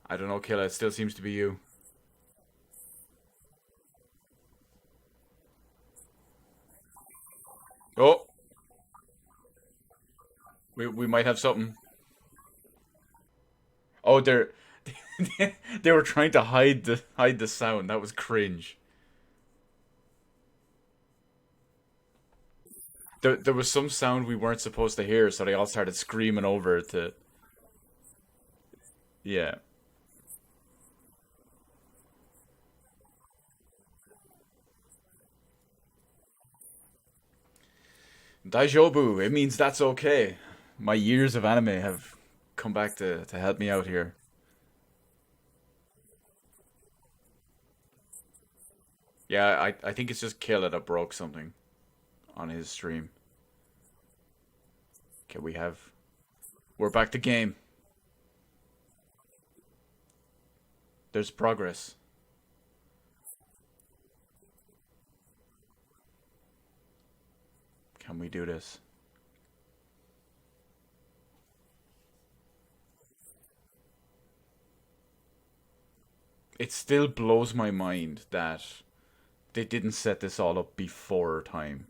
I don't know, Killa. It still seems to be you. Oh, we might have something. Oh, they were trying to hide the sound. That was cringe. There was some sound we weren't supposed to hear, so they all started screaming over it to yeah. Daijobu, it means that's okay. My years of anime have come back to help me out here. Yeah, I think it's just Killa that broke something on his stream. Okay, we're back to game. There's progress. Can we do this? It still blows my mind that they didn't set this all up before time.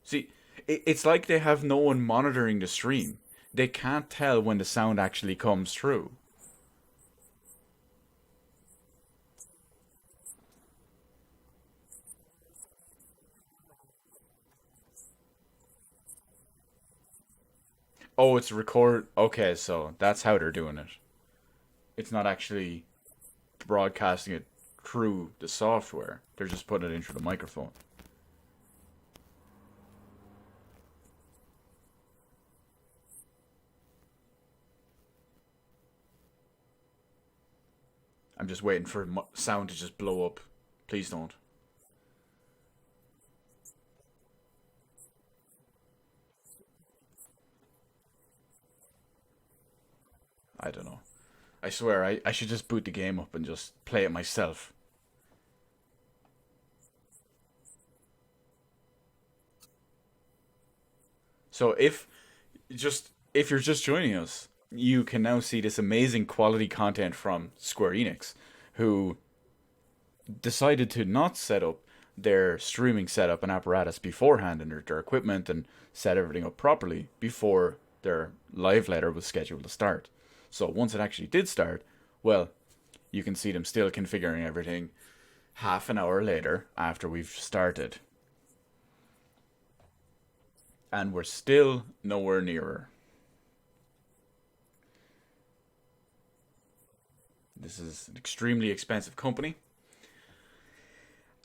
See, it's like they have no one monitoring the stream. They can't tell when the sound actually comes through. Oh, it's record. Okay, so that's how they're doing it. It's not actually broadcasting it through the software. They're just putting it into the microphone. I'm just waiting for sound to just blow up. Please don't. I don't know. I swear, I should just boot the game up and just play it myself. So if you're just joining us, you can now see this amazing quality content from Square Enix, who decided to not set up their streaming setup and apparatus beforehand and their equipment and set everything up properly before their live letter was scheduled to start. So once it actually did start, well, you can see them still configuring everything half an hour later after we've started. And we're still nowhere nearer. This is an extremely expensive company.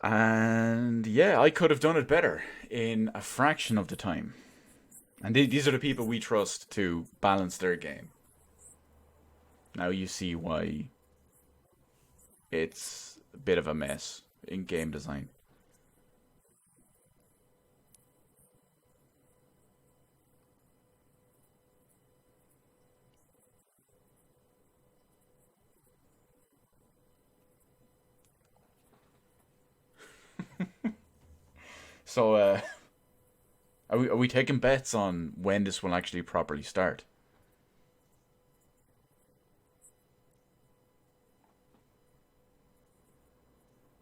And yeah, I could have done it better in a fraction of the time. And these are the people we trust to balance their game. Now you see why it's a bit of a mess in game design. So, are we taking bets on when this will actually properly start?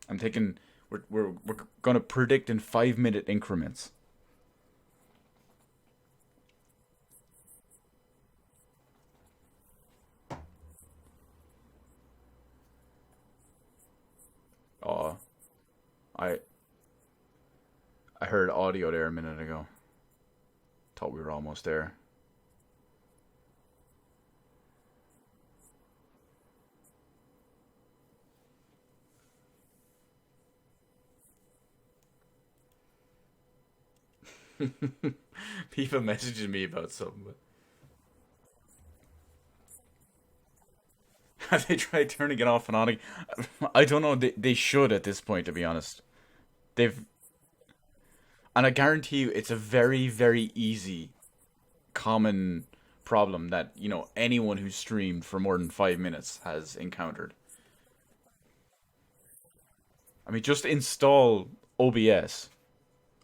I'm taking we're gonna predict in 5 minute increments. Oh, I I heard audio there a minute ago. Thought we were almost there. People messaging me about something. Have they tried turning it off and on? I don't know. They should at this point, to be honest. They've and I guarantee you, it's a very very easy, common problem that anyone who's streamed for more than 5 minutes has encountered. I mean, just install OBS.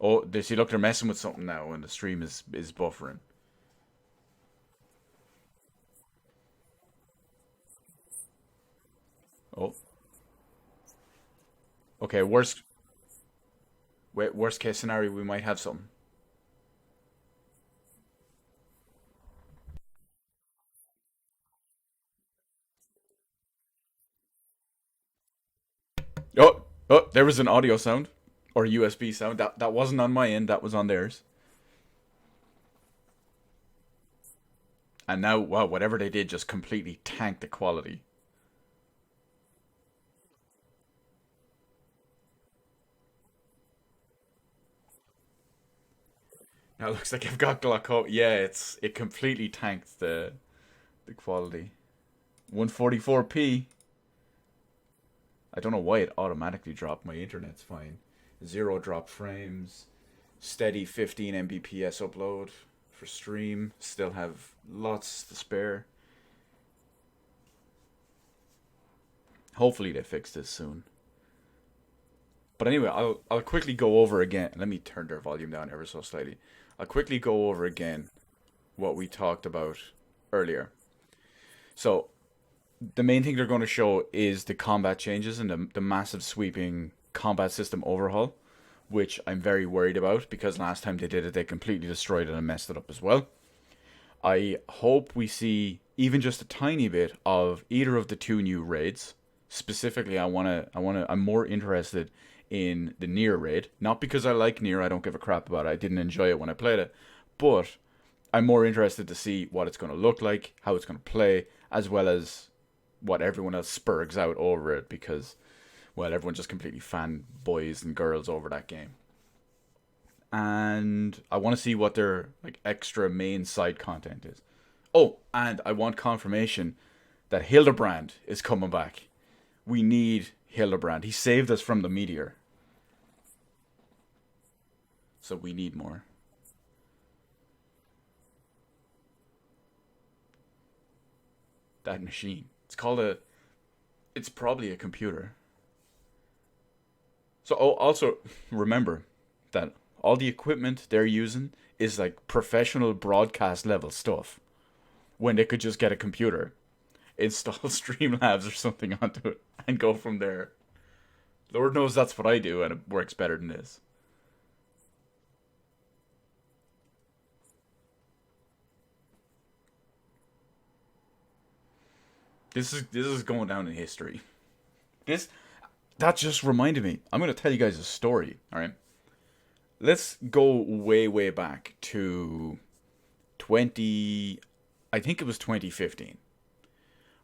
Oh, they see. Look, they're messing with something now, and the stream is buffering. Okay, worst case scenario, we might have something. Oh, oh, there was an audio sound or USB sound. That wasn't on my end. That was on theirs. And now, wow, whatever they did just completely tanked the quality. Now it looks like I've got glaucoma. Yeah, it completely tanked the quality. 144p. I don't know why it automatically dropped. My internet's fine. Zero drop frames. Steady 15 Mbps upload for stream. Still have lots to spare. Hopefully they fix this soon. But anyway, I'll quickly go over again. Let me turn their volume down ever so slightly. I'll quickly go over again what we talked about earlier. So the main thing they're going to show is the combat changes and the massive sweeping combat system overhaul, which I'm very worried about because last time they did it, they completely destroyed it and messed it up as well. I hope we see even just a tiny bit of either of the two new raids. Specifically, I'm more interested in the Nier raid. Not because I like Nier, I don't give a crap about it. I didn't enjoy it when I played it. But I'm more interested to see what it's going to look like, how it's going to play, as well as what everyone else spurgs out over it because, well, everyone just completely fanboys and girls over that game. And I want to see what their like extra main side content is. Oh, and I want confirmation that Hildebrand is coming back. We need Hildebrand. He saved us from the meteor. So we need more. That machine. It's probably a computer. So also remember that all the equipment they're using is like professional broadcast level stuff. When they could just get a computer, install Streamlabs or something onto it, and go from there. Lord knows that's what I do, and it works better than this. This is going down in history. This that just reminded me. I'm gonna tell you guys a story. All right, let's go way back to 20. I think it was 2015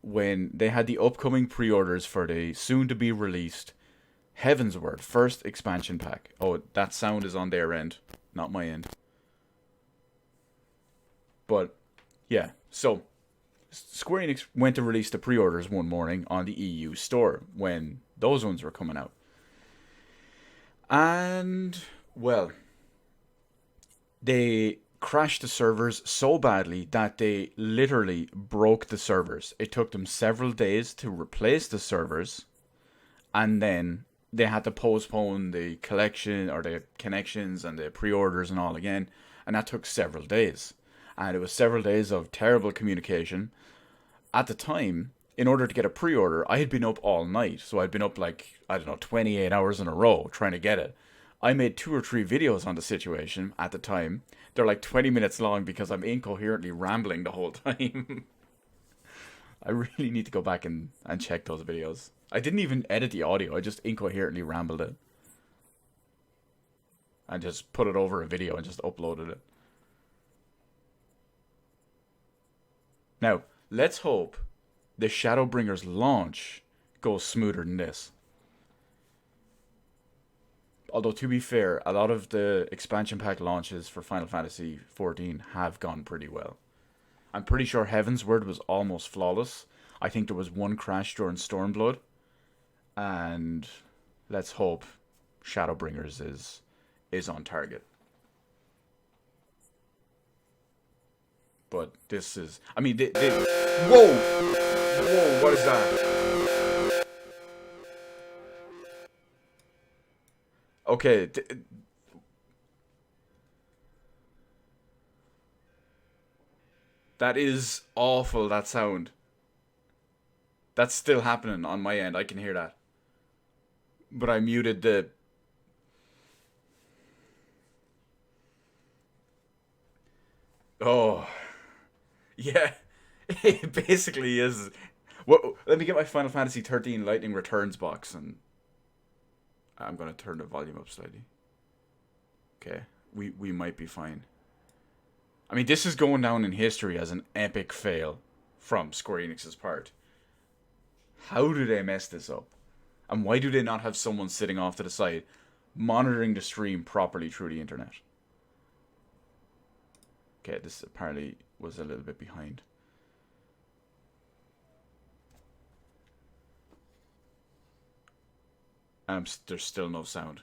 when they had the upcoming pre-orders for the soon-to-be released Heavensward first expansion pack. Oh, that sound is on their end, not my end. But yeah, so Square Enix went to release the pre-orders one morning on the EU store when those ones were coming out. And well, they crashed the servers so badly that they literally broke the servers. It took them several days to replace the servers, and then they had to postpone the collection or the connections and the pre-orders and all again, and that took several days. And it was several days of terrible communication. At the time, in order to get a pre-order, I had been up all night, so I'd been up like I don't know 28 hours in a row trying to get it. I made two or three videos on the situation at the time. They're like 20 minutes long because I'm incoherently rambling the whole time. I really need to go back and check those videos. I didn't even edit the audio, I just incoherently rambled it. And just put it over a video and just uploaded it. Now, let's hope the Shadowbringers launch goes smoother than this. Although, to be fair, a lot of the expansion pack launches for Final Fantasy XIV have gone pretty well. I'm pretty sure Heavensward was almost flawless. I think there was one crash during Stormblood. And let's hope Shadowbringers is on target. But this is, I mean, whoa, whoa, what is that? Okay, that is awful. That sound. That's still happening on my end. I can hear that. But I muted the... Oh. Yeah. It basically is... Well, let me get my Final Fantasy XIII Lightning Returns box, and I'm going to turn the volume up slightly. Okay. We might be fine. I mean, this is going down in history as an epic fail from Square Enix's part. How do they mess this up? And why do they not have someone sitting off to the side monitoring the stream properly through the internet? Okay, this apparently was a little bit behind. There's still no sound.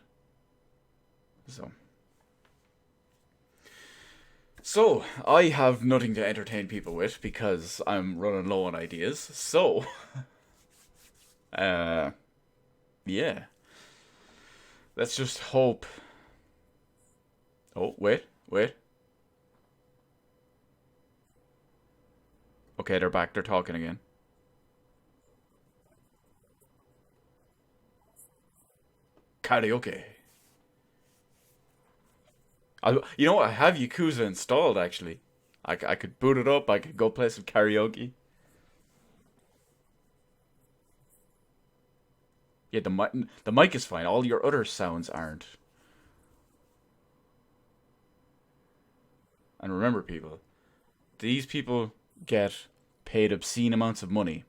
So, I have nothing to entertain people with because I'm running low on ideas. So, yeah. Let's just hope. Oh, wait. Okay, they're back. They're talking again. Karaoke. You know what? I have Yakuza installed, actually. I could boot it up. I could go play some karaoke. Yeah, the mic is fine. All your other sounds aren't. And remember, people, these people get paid obscene amounts of money.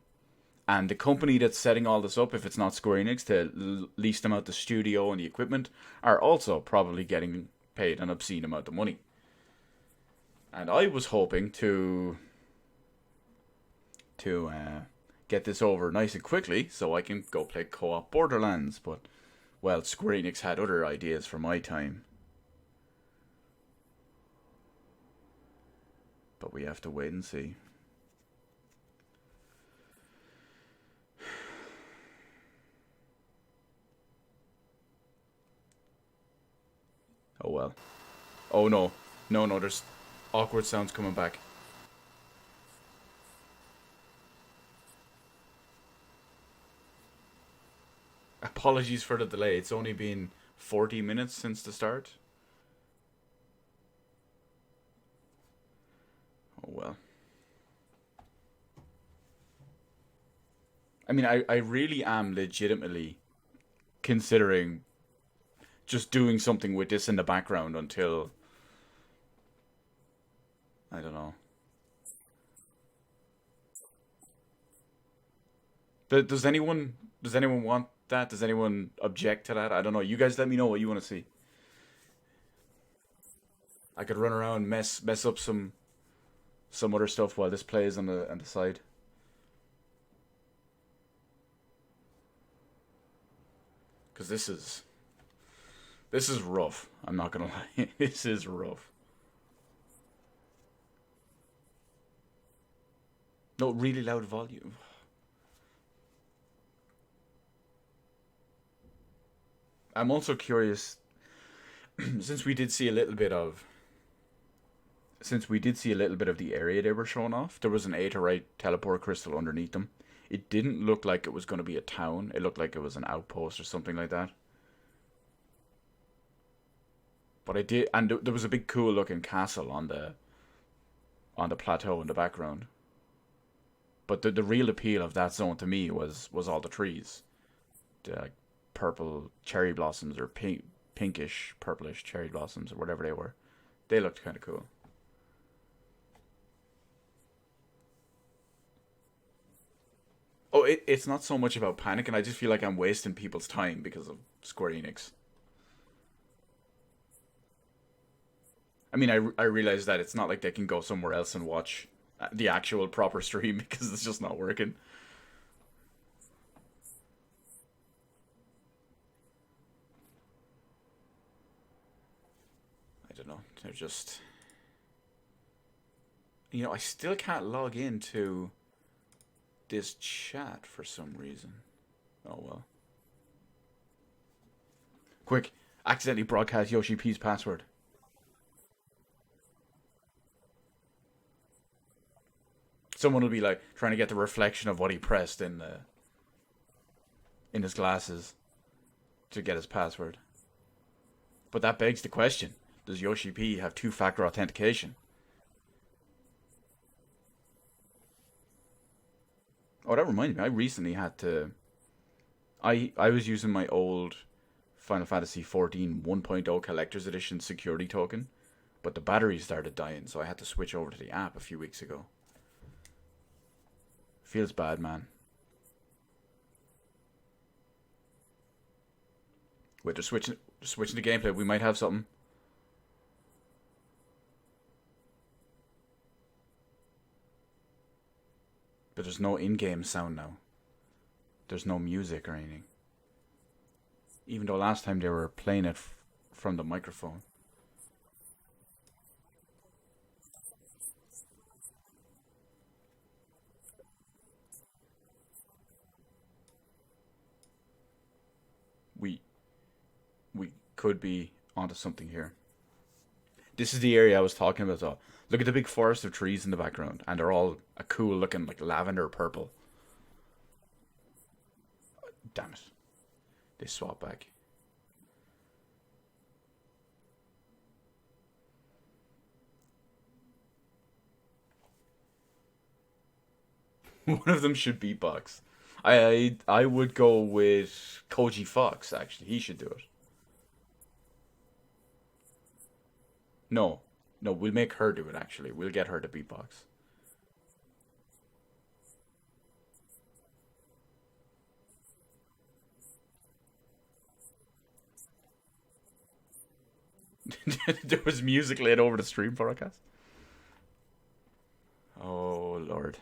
And the company that's setting all this up, if it's not Square Enix, to lease them out the studio and the equipment, are also probably getting paid an obscene amount of money. And I was hoping to get this over nice and quickly so I can go play co-op Borderlands, but, well, Square Enix had other ideas for my time. But we have to wait and see. Oh well. Oh no. No, there's awkward sounds coming back. Apologies for the delay. It's only been 40 minutes since the start. Oh well. I mean, I really am legitimately considering just doing something with this in the background until, I don't know. Does anyone want that? Does anyone object to that? I don't know. You guys let me know what you want to see. I could run around mess up some other stuff while this plays on the side. Cuz this is rough. I'm not going to lie. This is rough. No, really loud volume. I'm also curious since we did see a little bit of since we did see a little bit of the area they were showing off, there was an Aetheryte teleport crystal underneath them. It didn't look like it was going to be a town. It looked like it was an outpost or something like that. But I did, and there was a big cool looking castle on the plateau in the background. But the real appeal of that zone to me was all the trees, the like, purple cherry blossoms or pinkish purplish cherry blossoms or whatever they were. They looked kind of cool. Oh, it's not so much about panic, and I just feel like I'm wasting people's time because of Square Enix. I mean, I realize that it's not like they can go somewhere else and watch the actual proper stream because it's just not working. I don't know. They're just, I still can't log into this chat for some reason. Oh well. Quick, accidentally broadcast Yoshi-P's password. Someone will be like trying to get the reflection of what he pressed in his glasses. to get his password. But that begs the question: does Yoshi-P have two-factor authentication? Oh, that reminds me. I recently had to. I was using my old Final Fantasy XIV 1.0 Collector's Edition security token, but the battery started dying, so I had to switch over to the app a few weeks ago. Feels bad, man. Wait, they're switching the gameplay. We might have something. But there's no in-game sound now. There's no music or anything. Even though last time they were playing it from the microphone. We we could be onto something here. This is the area I was talking about though. Look at the big forest of trees in the background, and they're all a cool looking like lavender purple. Damn it. They swap back. One of them should beatbox. I would go with Koji Fox actually. He should do it. No. No, we'll make her do it actually. We'll get her to beatbox. There was music laid over the stream broadcast. Oh lord.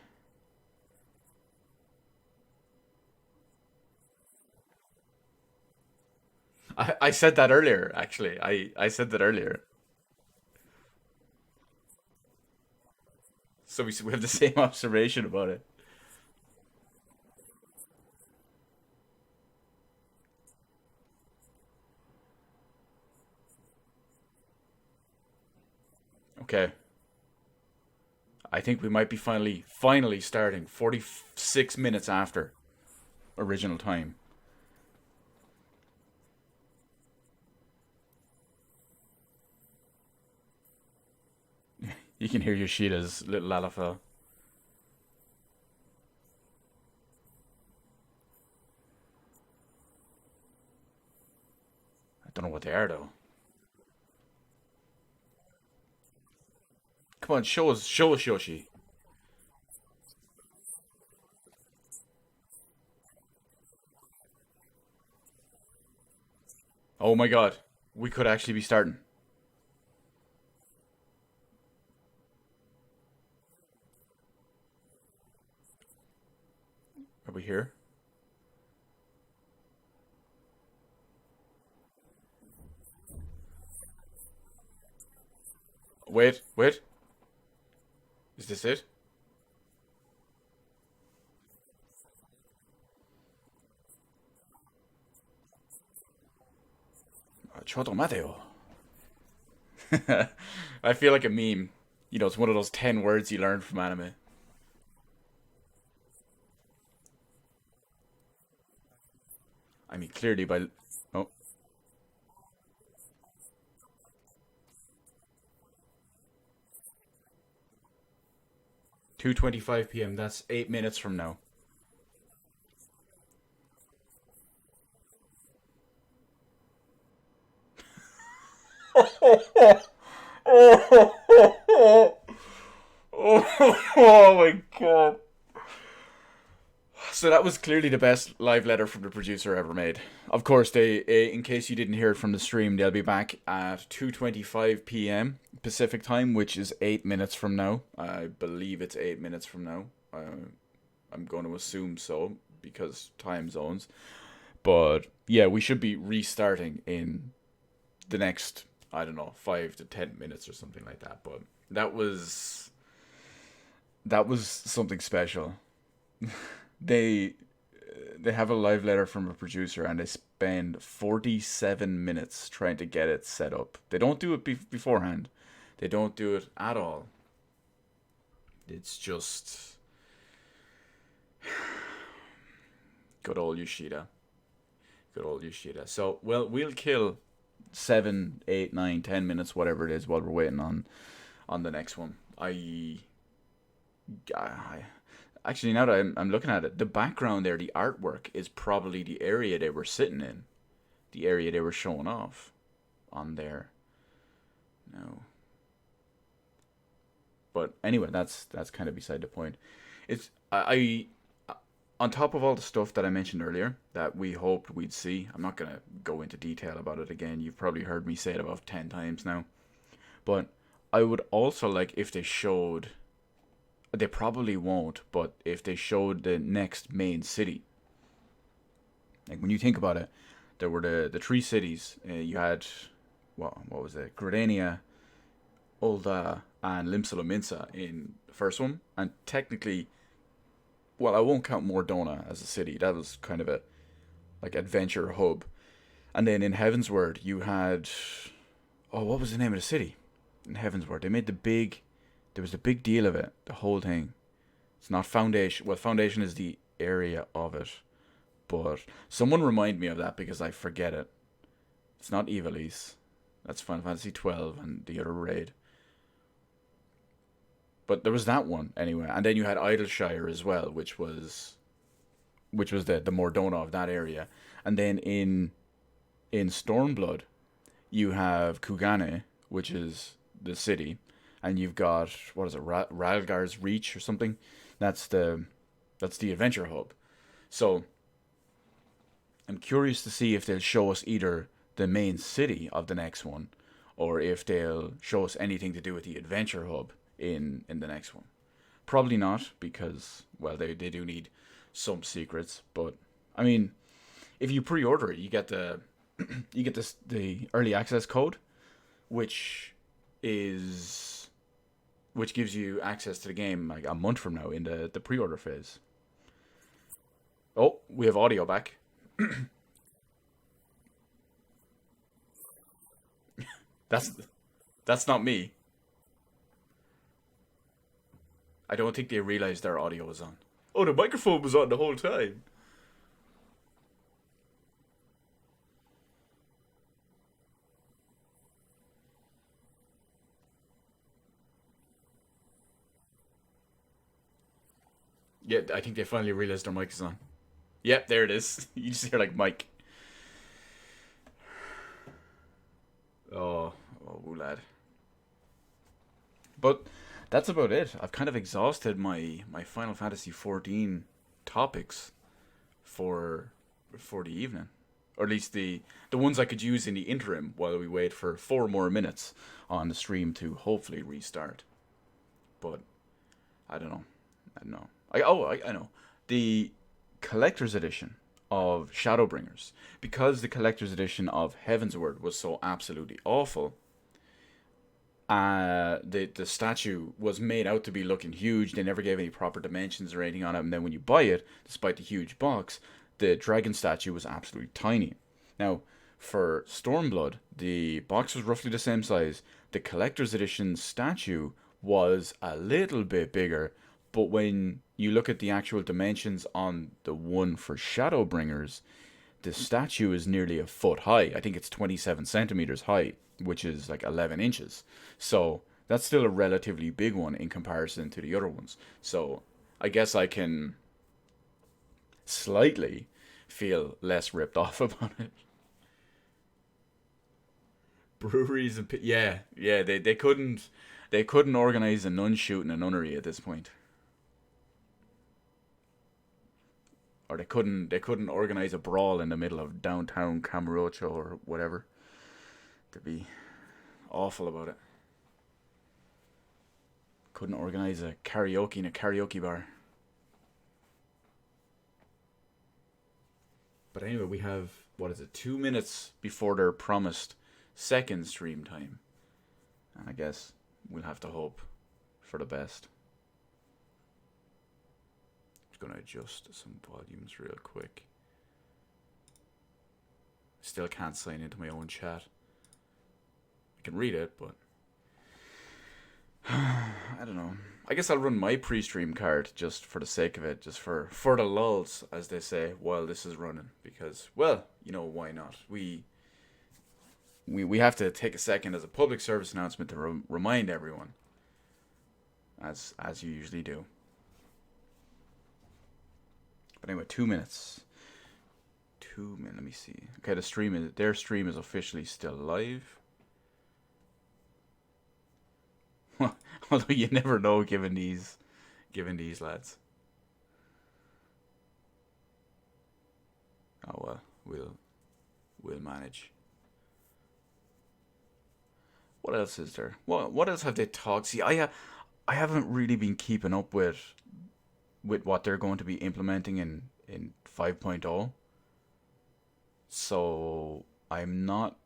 I said that earlier, actually. I said that earlier. So we have the same observation about it. Okay. I think we might be finally starting 46 minutes after original time. You can hear Yoshida's little Lalafell. I don't know what they are though. Come on, show us Yoshi. Oh my god. We could actually be starting. Are we here? Wait, wait. Is this it? Choto Mateo. I feel like a meme. You know, it's one of those 10 words you learn from anime. I mean, clearly by. Oh, 2:25 p.m. That's 8 minutes from now. Oh my god. So that was clearly the best live letter from the producer ever made. Of course, in case you didn't hear it from the stream, they'll be back at 2:25 p.m. Pacific time, which is 8 minutes from now. I believe it's 8 minutes from now. I'm going to assume so because time zones. But yeah, we should be restarting in the next, I don't know, 5 to 10 minutes or something like that. But that was that was something special. They they have a live letter from a producer and they spend 47 minutes trying to get it set up. They don't do it beforehand. They don't do it at all. It's just good old Yoshida. Good old Yoshida. So, well, we'll kill 7, 8, 9, 10 minutes, whatever it is, while we're waiting on the next one. I actually, now that I'm looking at it, the background there, the artwork is probably the area they were sitting in, the area they were showing off on there. No, but anyway, that's kind of beside the point. It's on top of all the stuff that I mentioned earlier that we hoped we'd see. I'm not gonna go into detail about it again. You've probably heard me say it about 10 times now. But I would also like if they showed. They probably won't, but if they showed the next main city, like when you think about it, there were the three cities. You had, well, what was it? Gridania, Ul'dah, and Limsa in the first one, and technically, well, I won't count Mordona as a city. That was kind of a like adventure hub. And then in Heavensward, you had, oh, what was the name of the city? In Heavensward, they made the big. There was a big deal of it, the whole thing. It's not Foundation. Well, Foundation is the area of it. But someone remind me of that because I forget it. It's not Ivalice. That's Final Fantasy XII and the other raid. But there was that one anyway. And then you had Idleshire as well, which was the Mordona of that area. And then in Stormblood, you have Kugane, which is the city, and you've got what is it, Ralgar's Reach or something. That's the adventure hub. So I'm curious to see if they'll show us either the main city of the next one, or if they'll show us anything to do with the adventure hub in the next one. Probably not, because well they do need some secrets. But I mean, if you pre-order it, you get the the early access code, which gives you access to the game like a month from now in the pre-order phase. Oh, we have audio back. that's that's not me. I don't think they realized their audio was on. Oh, the microphone was on the whole time. Yeah, I think they finally realized their mic is on. Yep, there it is. You just hear like mic. Oh, oh, lad. But that's about it. I've kind of exhausted my Final Fantasy XIV topics for the evening, or at least the ones I could use in the interim while we wait for 4 more minutes on the stream to hopefully restart. But I don't know. I don't know. I know the collector's edition of Shadowbringers, because the collector's edition of Heavensward was so absolutely awful. The statue was made out to be looking huge. They never gave any proper dimensions or anything on it. And then when you buy it, despite the huge box, the dragon statue was absolutely tiny. Now, for Stormblood, the box was roughly the same size. The collector's edition statue was a little bit bigger, but when you look at the actual dimensions on the one for Shadowbringers, the statue is nearly a foot high. I think it's 27 centimeters high, which is like 11 inches. So that's still a relatively big one in comparison to the other ones. So I guess I can slightly feel less ripped off about it. Breweries and yeah, they couldn't organize a nun shoot in a nunnery at this point. Or they couldn't organize a brawl in the middle of downtown Camarocho or whatever. They'd be awful about it. Couldn't organize a karaoke in a karaoke bar. But anyway, we have, what is it, 2 minutes before their promised second stream time. And I guess we'll have to hope for the best. Just gonna adjust some volumes real quick. Still can't sign into my own chat. I can read it, but I don't know. I guess I'll run my pre-stream card just for the sake of it, just for the lulls, as they say, while this is running. Because, well, why not? We have to take a second as a public service announcement to remind everyone, as you usually do. But anyway, 2 minutes. 2 minutes. Let me see. Okay, their stream is officially still live. Although you never know, given these lads. Oh well, we'll manage. What else is there? What else have they talked? See, I haven't really been keeping up with what they're going to be implementing in 5.0. So I'm not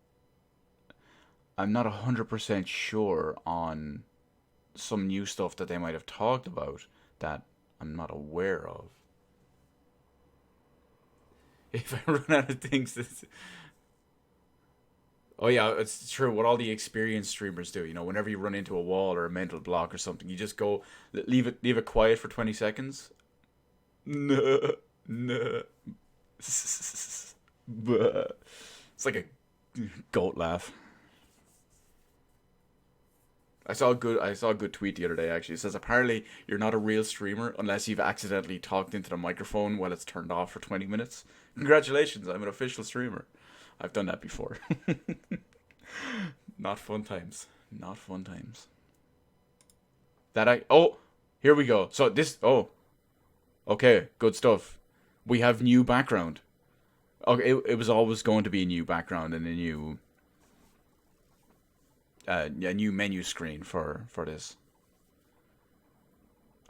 100% sure on some new stuff that they might have talked about that I'm not aware of. If I run out of things, oh yeah, it's true. What all the experienced streamers do, whenever you run into a wall or a mental block or something, you just go leave it quiet for 20 seconds. No, no. It's like a goat laugh. I saw a good tweet the other day actually. It says apparently you're not a real streamer unless you've accidentally talked into the microphone while it's turned off for 20 minutes. Congratulations, I'm an official streamer. I've done that before. Not fun times. Not fun times. Here we go. So okay, good stuff. We have new background. Okay, it was always going to be a new background and a new menu screen for this.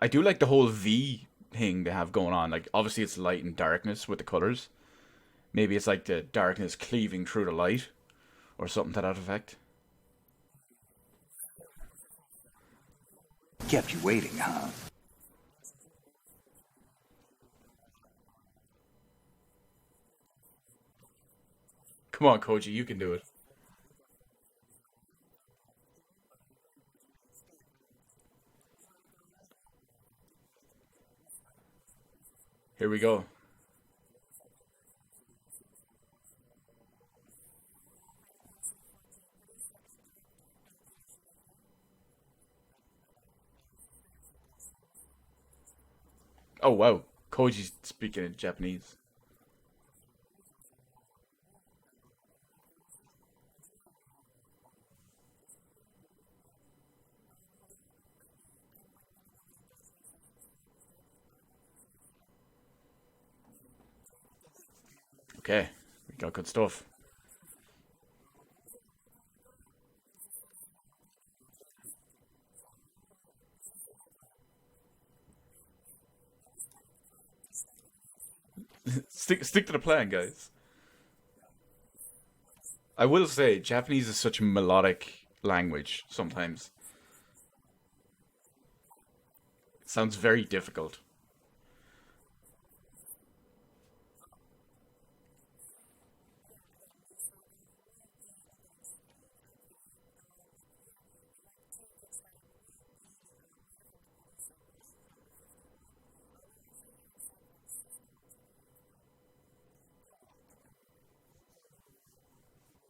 I do like the whole V thing they have going on. Like obviously it's light and darkness with the colors. Maybe it's like the darkness cleaving through the light or something to that effect. Kept you waiting, huh? Come on, Koji, you can do it. Here we go. Oh wow, Koji's speaking in Japanese. Okay, we got good stuff. Stick to the plan, guys. I will say, Japanese is such a melodic language sometimes. It sounds very difficult.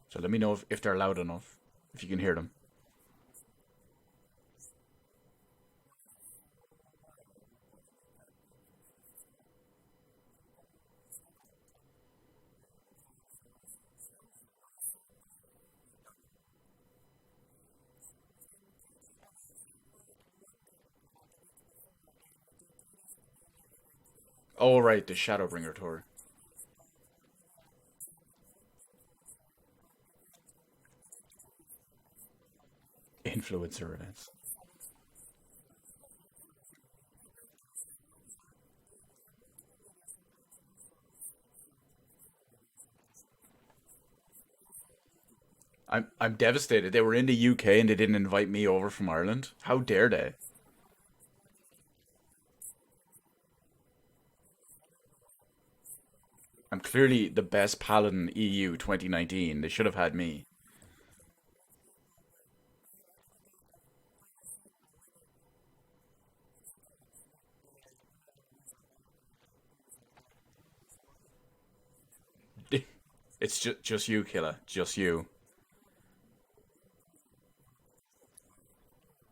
So let me know if they're loud enough, if you can hear them. Oh, right, the Shadowbringer tour. Influencer events. I'm devastated. They were in the UK and they didn't invite me over from Ireland. How dare they? I'm clearly the best paladin EU 2019. They should have had me. It's just you, killer. Just you.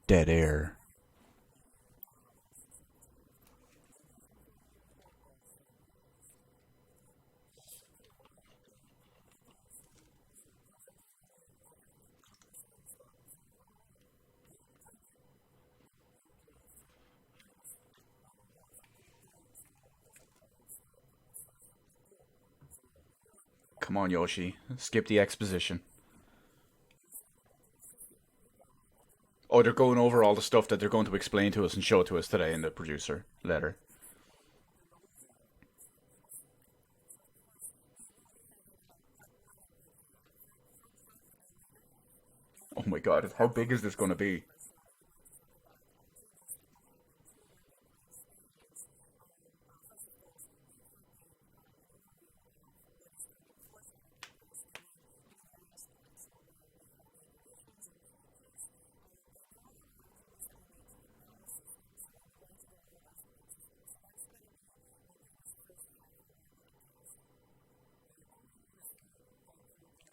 Dead air. Come on, Yoshi. Skip the exposition. Oh, they're going over all the stuff that they're going to explain to us and show to us today in the producer letter. Oh my god, how big is this going to be?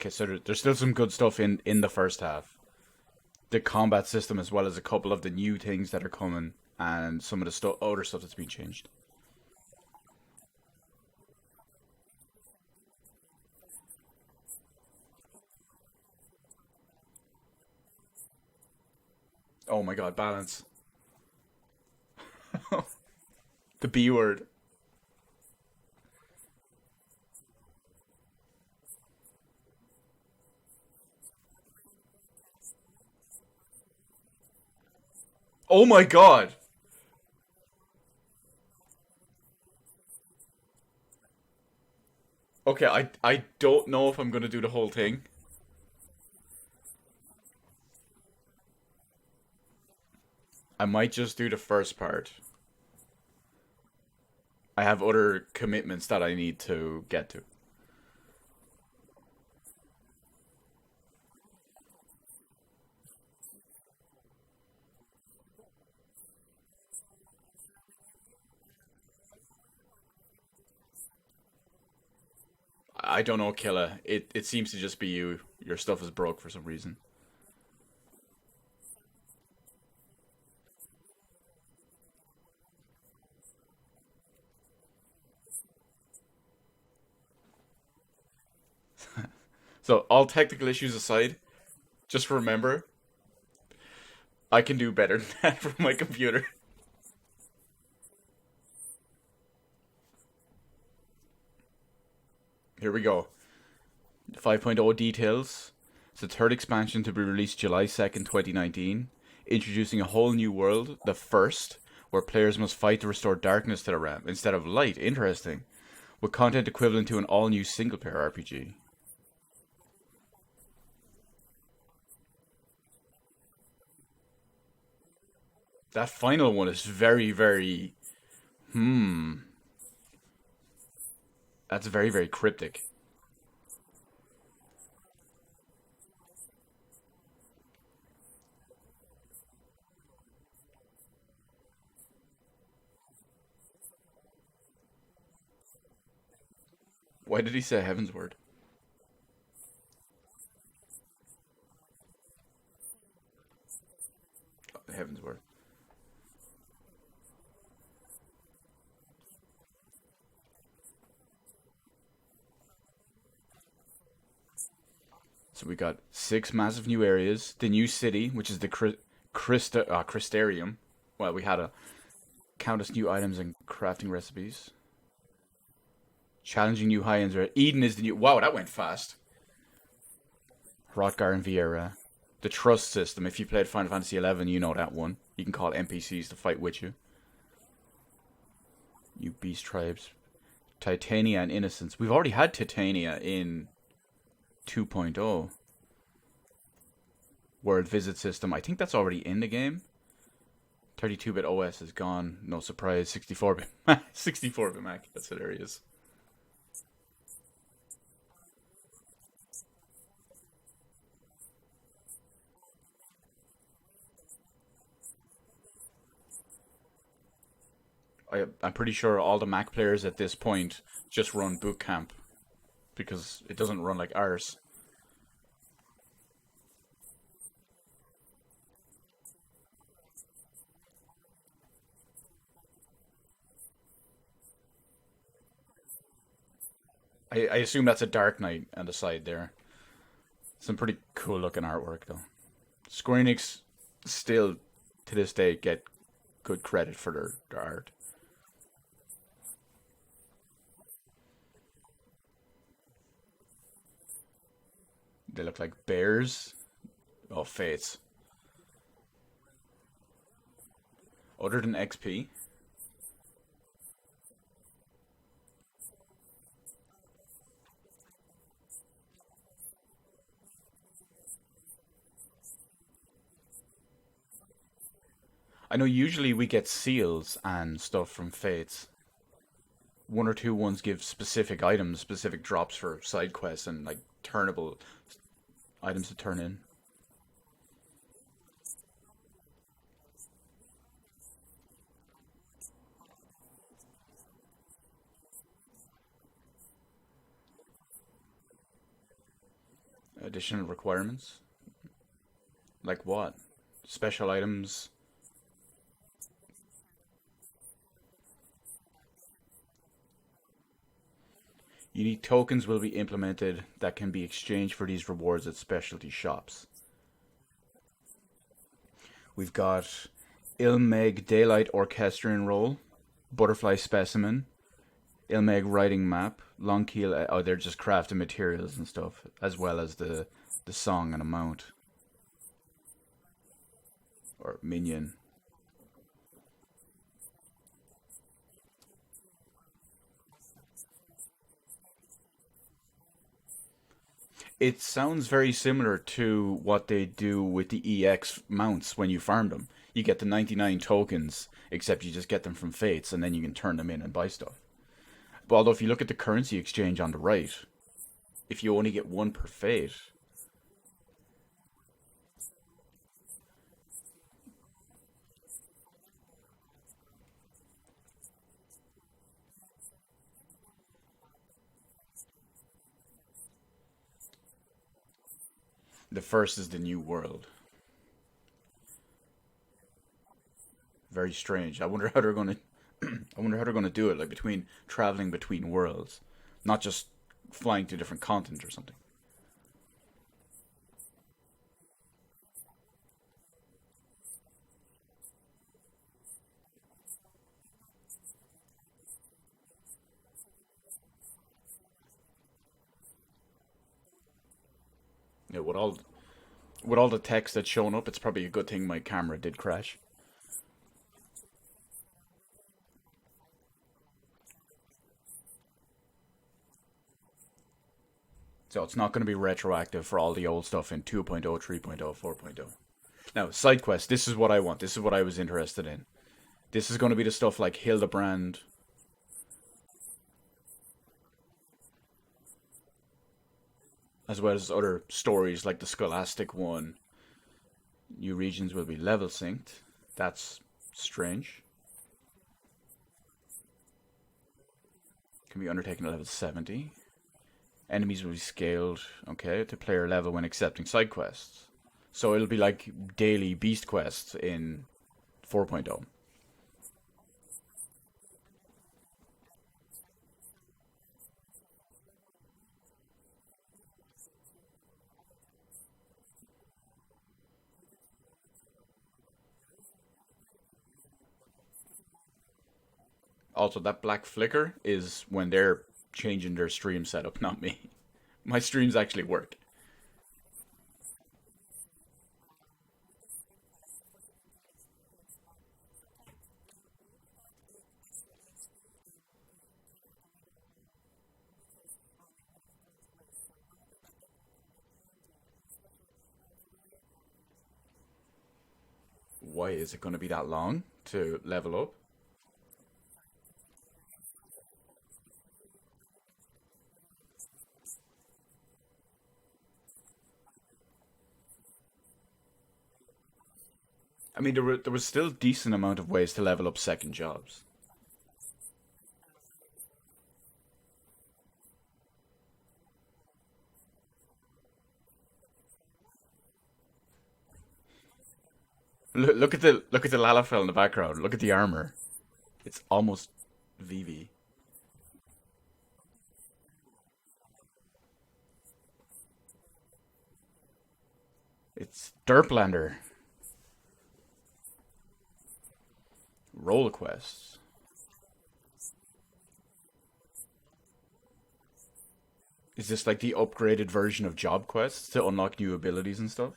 Okay, so there's still some good stuff in the first half. The combat system, as well as a couple of the new things that are coming, and some of the other stuff that's been changed. Oh my god, balance. The B word. Oh my god. Okay, I don't know if I'm gonna do the whole thing. I might just do the first part. I have other commitments that I need to get to. I don't know, Killa. It seems to just be you. Your stuff is broke for some reason. So all technical issues aside, just remember I can do better than that from my computer. Here we go. 5.0 details. It's the third expansion to be released July 2nd, 2019, introducing a whole new world, the first, where players must fight to restore darkness to the realm instead of light. Interesting. With content equivalent to an all new single player RPG. That final one is very, very. Hmm. That's very, very cryptic. Why did he say Heaven's Word? Oh, Heaven's Word. So we got six massive new areas. The new city, which is the Crystarium. Well, we had a countless new items and crafting recipes. Challenging new high ends. Eden is the new. Wow, that went fast. Hrothgar and Viera. The trust system. If you played Final Fantasy XI, you know that one. You can call NPCs to fight with you. New beast tribes. Titania and Innocence. We've already had Titania in 2.0. World visit system. I think that's already in the game. 32-bit OS is gone. No surprise. 64-bit 64-bit Mac. That's hilarious. I'm pretty sure all the Mac players at this point just run boot camp because it doesn't run like ours. I assume that's a Dark Knight on the side there. Some pretty cool looking artwork though. Square Enix still to this day get good credit for their art. They look like bears. Oh, fates. Other than XP, I know usually we get seals and stuff from fates. One or two ones give specific items, specific drops for side quests, and like turnable items to turn in. Additional requirements? Like what? Special items? Unique tokens will be implemented that can be exchanged for these rewards at specialty shops. We've got Ilmeg Daylight Orchestrion Roll, Butterfly Specimen, Ilmeg Writing Map, Longkeel. Oh, they're just crafting materials and stuff, as well as the song and amount or minion. It sounds very similar to what they do with the EX mounts when you farm them. You get the 99 tokens, except you just get them from Fates, and then you can turn them in and buy stuff. But although if you look at the currency exchange on the right, if you only get one per Fate, the first is the new world. Very strange. I wonder how they're gonna. I wonder how they're gonna do it, like between traveling between worlds, not just flying to different continents or something. Yeah, with all the text that's shown up, it's probably a good thing my camera did crash. So it's not going to be retroactive for all the old stuff in 2.0, 3.0, 4.0. Now, side quest. This is what I want. This is what I was interested in. This is going to be the stuff like Hildebrand, as well as other stories like the Scholastic one. New regions will be level synced. That's strange. Can be undertaken at level 70. Enemies will be scaled, okay, to player level when accepting side quests. So it'll be like daily beast quests in 4.0. Also, that black flicker is when they're changing their stream setup, not me. My streams actually work. Why is it going to be that long to level up? I mean, there was still decent amount of ways to level up second jobs. Look at the Lalafell in the background. Look at the armor. It's almost VV. It's Derplander. Roll quests. Is this like the upgraded version of job quests to unlock new abilities and stuff?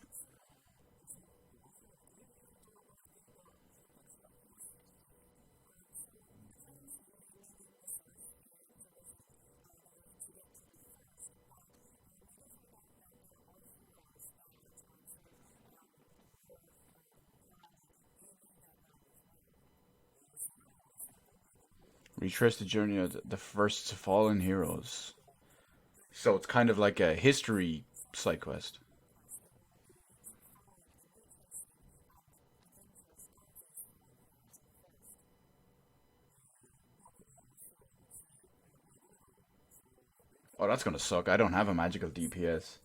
Retrace the journey of the first fallen heroes. So it's kind of like a history side quest. Oh, that's gonna suck. I don't have a magical DPS.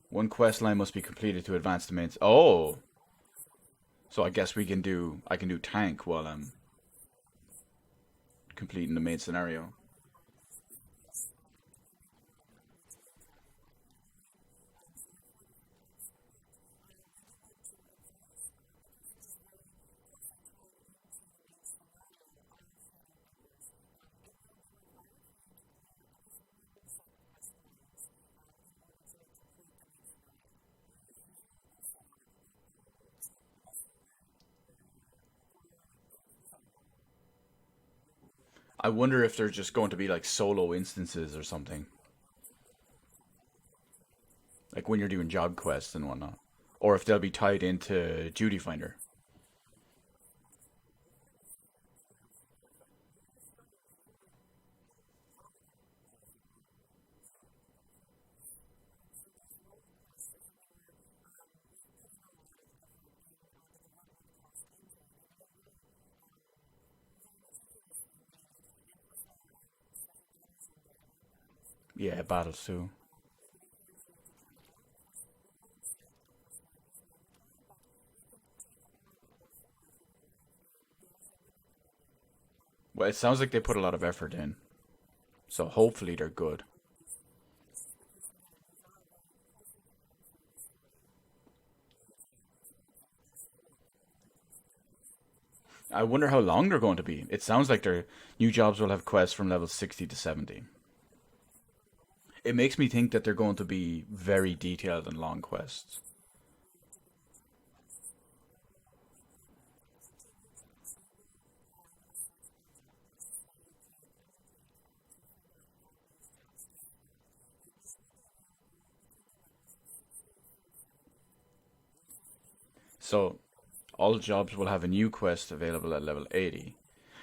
One quest line must be completed to advance the main. Oh, so I guess we can do. I can do tank while I'm completing the main scenario. I wonder if they're just going to be like solo instances or something, like when you're doing job quests and whatnot, or if they'll be tied into Duty Finder. Yeah, battles too. Well, it sounds like they put a lot of effort in, so hopefully they're good. I wonder how long they're going to be. It sounds like their new jobs will have quests from level 60 to 70. It makes me think that they're going to be very detailed and long quests. So, all jobs will have a new quest available at level 80.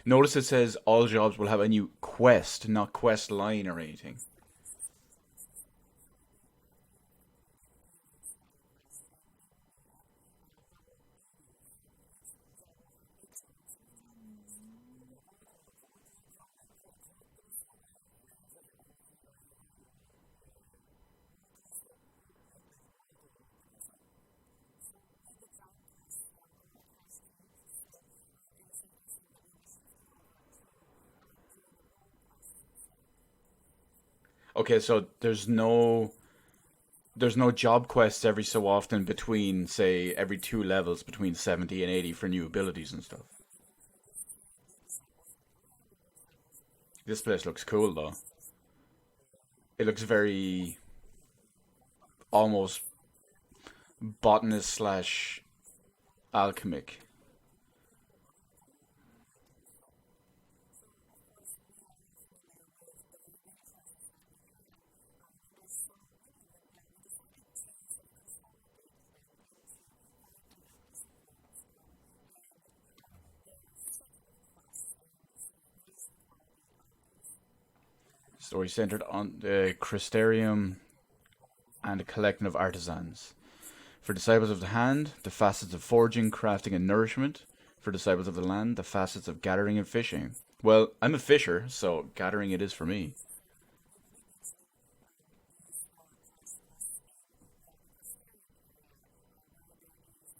Notice it says all jobs will have a new quest, not quest line or anything. Okay, so there's no job quests every so often between, say, every two levels between 70 and 80 for new abilities and stuff. This place looks cool though. It looks very almost botanist slash alchemic. Story centered on the Crystarium and a collection of artisans. For disciples of the hand, the facets of forging, crafting, and nourishment. For disciples of the land, the facets of gathering and fishing. Well, I'm a fisher, so gathering it is for me.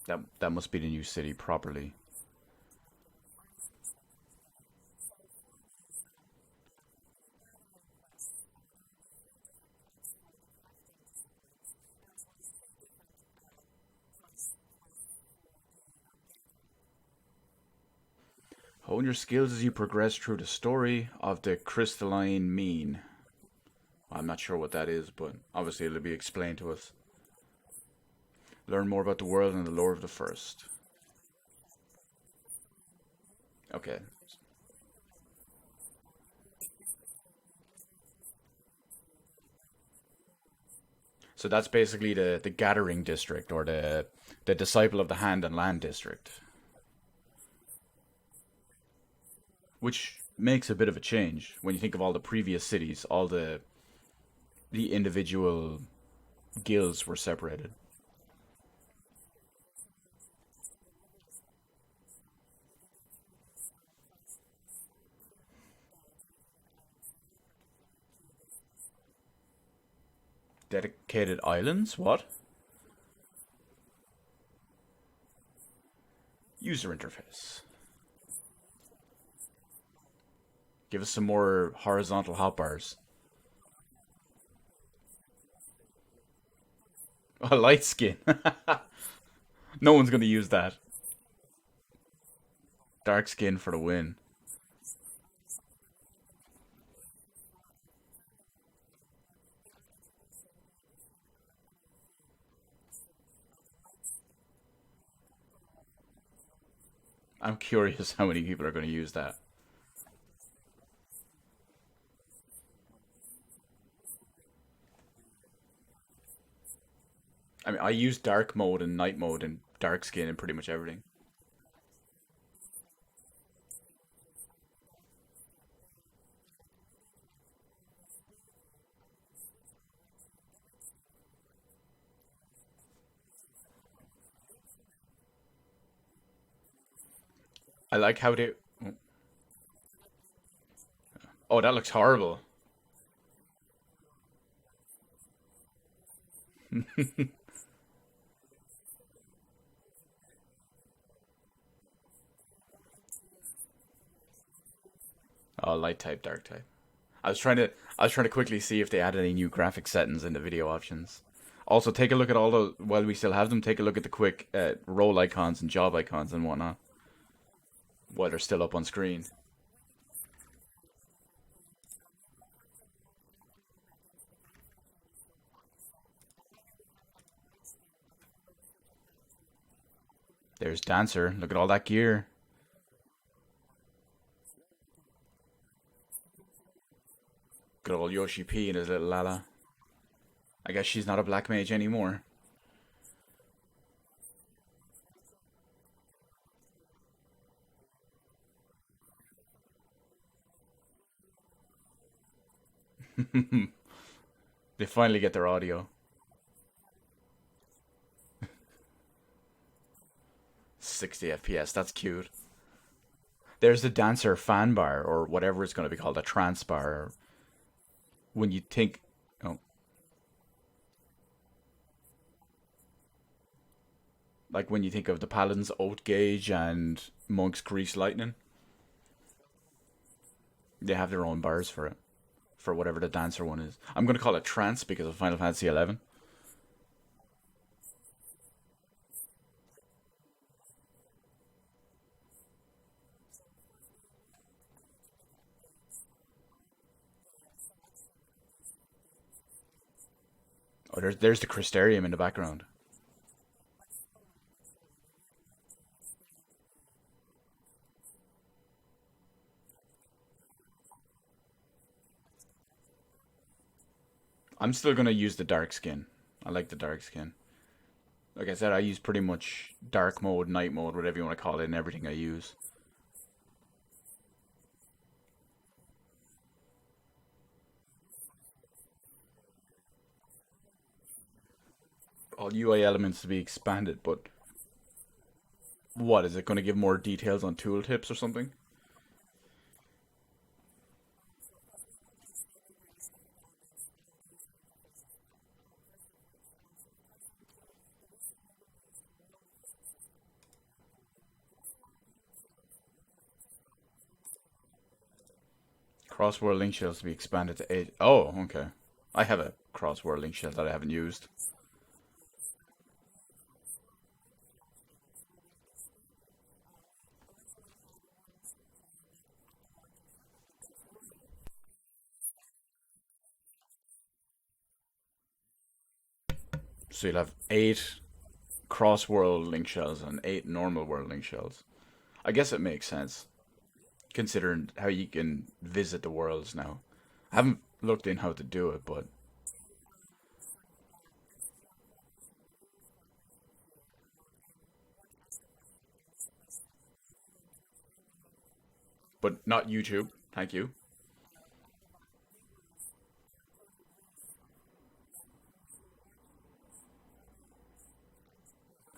That must be the new city properly. Hone your skills as you progress through the story of the crystalline mean. I'm not sure what that is, but obviously it'll be explained to us. Learn more about the world and the lore of the first. Okay. So that's basically the gathering district, or the disciple of the hand and land district. Which makes a bit of a change when you think of all the previous cities, all the individual guilds were separated. Dedicated islands? What? User interface. Give us some more horizontal hotbars. A light skin. No one's gonna use that. Dark skin for the win. I'm curious how many people are gonna use that. I mean, I use dark mode and night mode and dark skin and pretty much everything. I like how they. Oh, that looks horrible. Oh, light type, dark type. I was trying to quickly see if they added any new graphic settings in the video options. Also, take a look at all the while we still have them. Take a look at the quick role icons and job icons and whatnot while they're still up on screen. There's Dancer. Look at all that gear. Good old Yoshi-P and his little Lala. I guess she's not a black mage anymore. They finally get their audio. 60 FPS, that's cute. There's the Dancer fan bar, or whatever it's going to be called, a trance bar. When you think. Oh, like when you think of the Paladin's Oath Gauge and Monk's Grease Lightning, they have their own bars for it. For whatever the Dancer one is. I'm going to call it Trance because of Final Fantasy XI. Oh, there's the Crystarium in the background. I'm still gonna use the dark skin. I like the dark skin. Like I said, I use pretty much dark mode, night mode, whatever you want to call it, in everything I use. All UI elements to be expanded, but what is it going to give more details on tooltips or something? Crossword link shells to be expanded to 8. Oh, okay. I have a crossword link shell that I haven't used. So you'll have 8 cross-world link shells and 8 normal world link shells. I guess it makes sense, considering how you can visit the worlds now. I haven't looked in how to do it, but not YouTube. Thank you.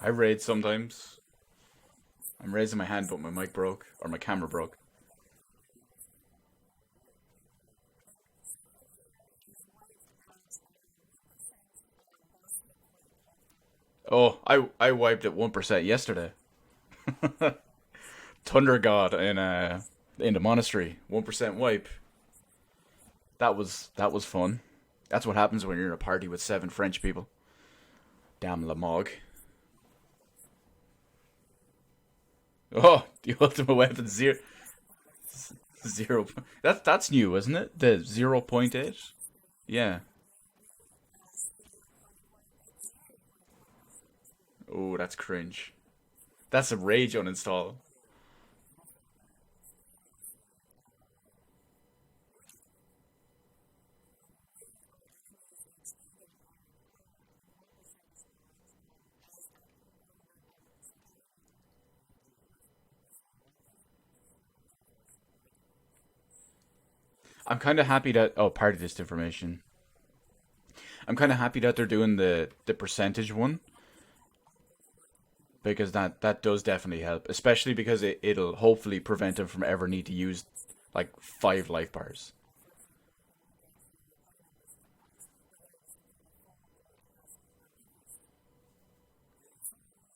I raid sometimes. I'm raising my hand, but my mic broke or my camera broke. Oh, I wiped at 1% yesterday. Thunder God in the monastery, 1% wipe. That was fun. That's what happens when you're in a party with 7 French people. Damn Lamog. Oh, the ultimate weapon zero. That's new, isn't it? The 0.8. Yeah. Oh, that's cringe. That's a rage uninstall. I'm kind of happy that party list information. I'm kind of happy that they're doing the percentage one because that does definitely help, especially because it'll hopefully prevent them from ever need to use like 5 life bars.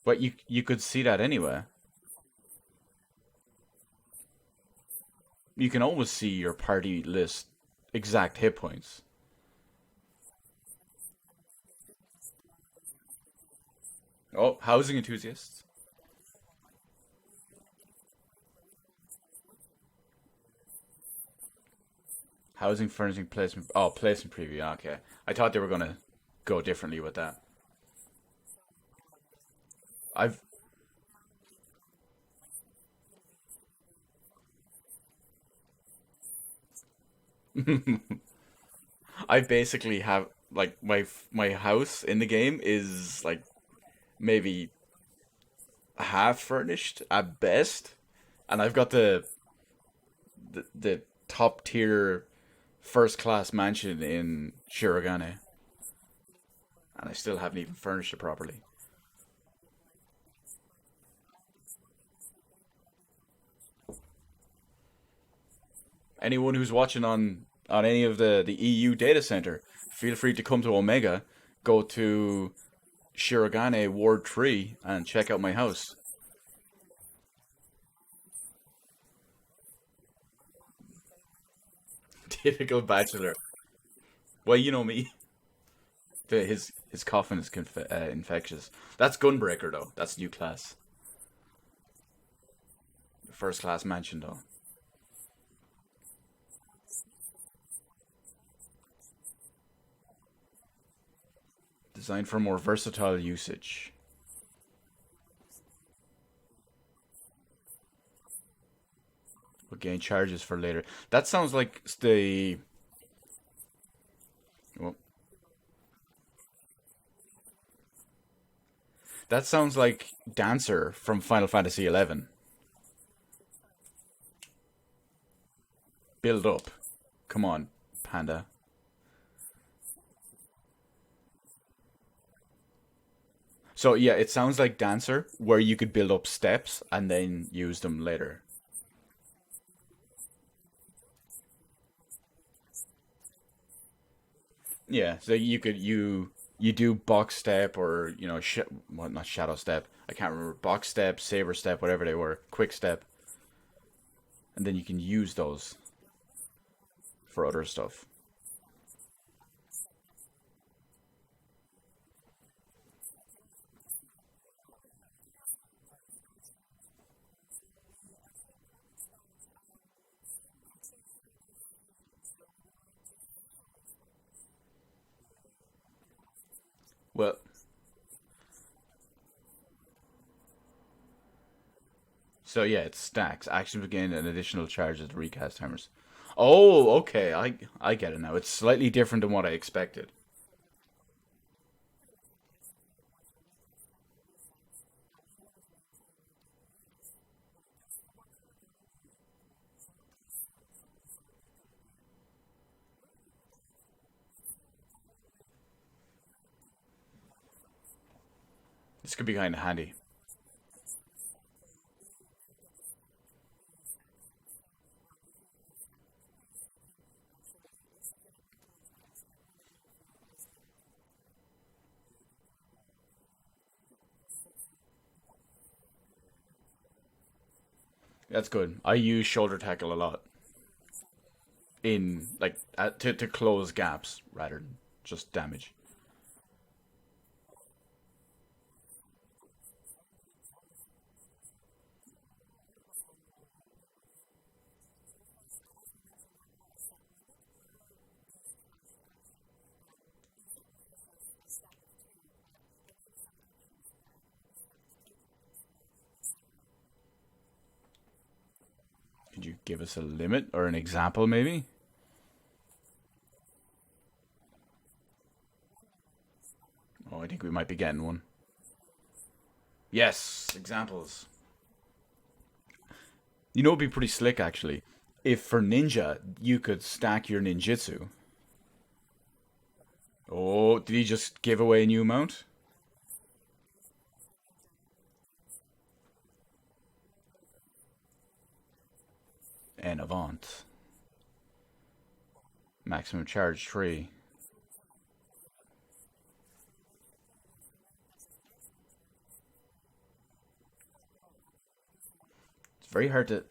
But you could see that anyway. You can always see your party list exact hit points. Oh, housing enthusiasts. Housing, furnishing, placement. Oh, placement preview. Okay. I thought they were gonna go differently with that. I've I basically have like my house in the game is like maybe half furnished at best, and I've got the top tier first class mansion in Shirogane, and I still haven't even furnished it properly. Anyone who's watching on any of the EU data center, feel free to come to Omega, go to Shirogane Ward 3 and check out my house. Typical bachelor. Well, you know me. His coffin is infectious. That's Gunbreaker though. That's new class. First class mansion though. Designed for more versatile usage. Will gain charges for later. That sounds like the well, that sounds like Dancer from Final Fantasy XI. Build up. Come on, Panda. So yeah, it sounds like Dancer, where you could build up steps and then use them later. Yeah, so you do box step or well, not shadow step. I can't remember box step, saber step, whatever they were, quick step, and then you can use those. for other stuff. Well, so yeah, it stacks. Actions begin an additional charge at the recast timers. Oh, okay. I get it now. It's slightly different than what I expected. This could be kind of handy. That's good. I use shoulder tackle a lot in like to close gaps rather than just damage. Could you give us a limit or an example, maybe? Oh, I think we might be getting one. Yes, examples. You know, it'd be pretty slick actually. If for ninja you could stack your ninjutsu. Oh, did he just give away a new mount? And Avant. Maximum charge 3. It's very hard to.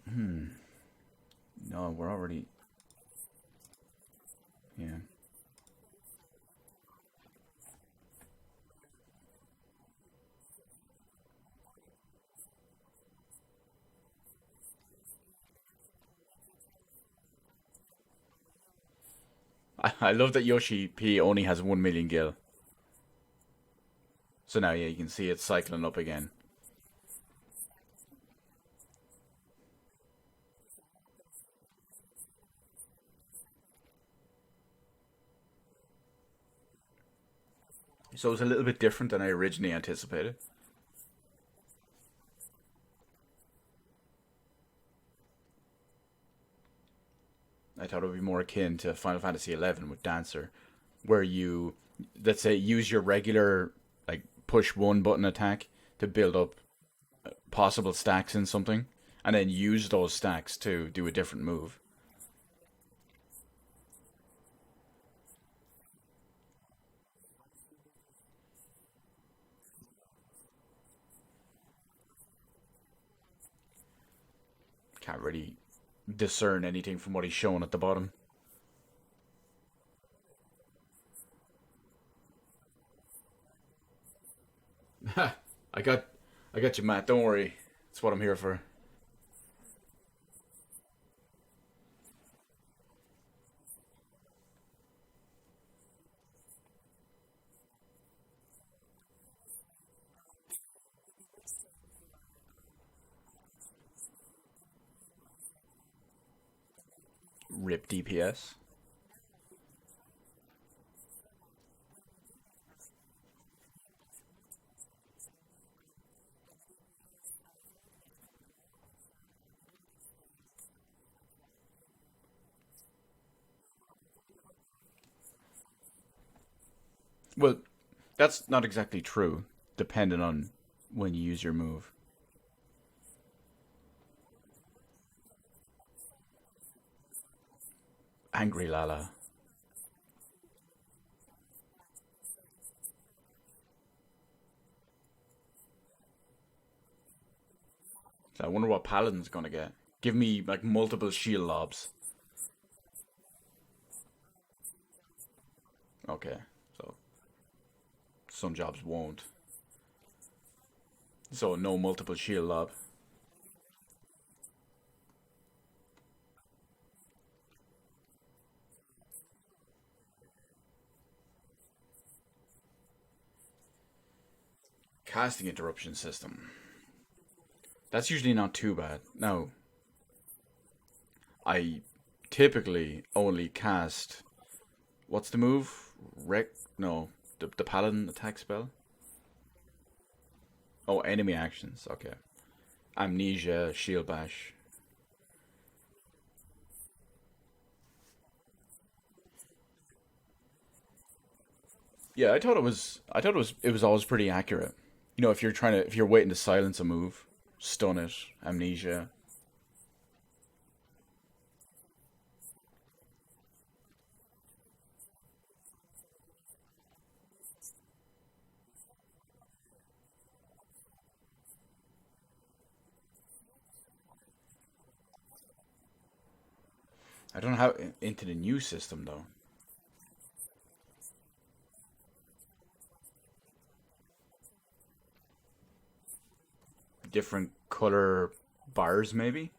No, we're already. Yeah. I love that Yoshi-P only has 1 million gil. So now, yeah, you can see it cycling up again. So it's a little bit different than I originally anticipated. I thought it would be more akin to Final Fantasy XI with Dancer, where you, let's say, use your regular, like, push one button attack to build up possible stacks in something, and then use those stacks to do a different move. Can't really discern anything from what he's showing at the bottom. I got, I got you, Matt. Don't worry. That's what I'm here for. Rip DPS. Well, that's not exactly true, depending on when you use your move. Angry Lala. So I wonder what Paladin's gonna get. Give me like multiple shield lobs. Okay, so some jobs won't. So no multiple shield lob. Casting interruption system. That's usually not too bad. Now, I typically only cast. What's the move? Rec. No, the paladin attack spell. Oh, enemy actions. Okay. Amnesia, shield bash. Yeah, I thought it was. I thought it was always pretty accurate. You know, if you're waiting to silence a move, stun it, amnesia. I don't know how into the new system though. Different color bars, maybe.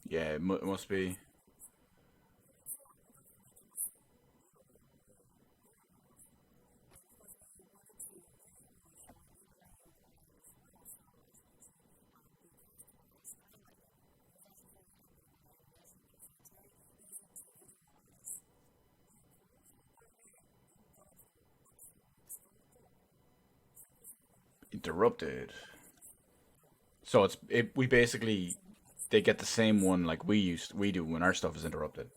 Yeah, it must be interrupted. So we basically they get the same one like we do when our stuff is interrupted.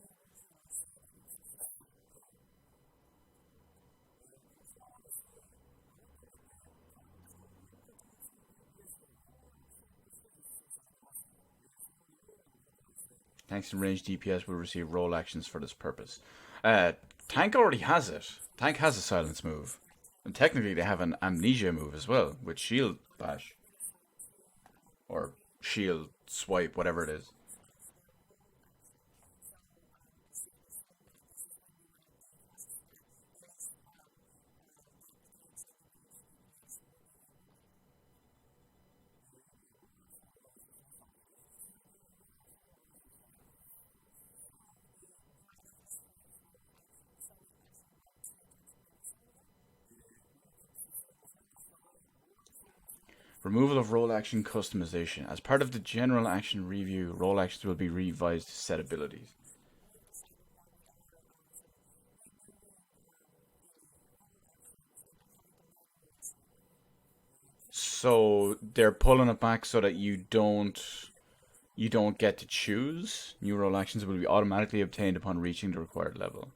Tanks in range DPS will receive roll actions for this purpose. Uh, Tank already has it. Tank has a silence move, and technically they have an amnesia move as well with shield bash or shield swipe, whatever it is. Removal of roll action customization. As part of the general action review, roll actions will be revised to set abilities. So they're pulling it back so that you don't get to choose. New roll actions will be automatically obtained upon reaching the required level.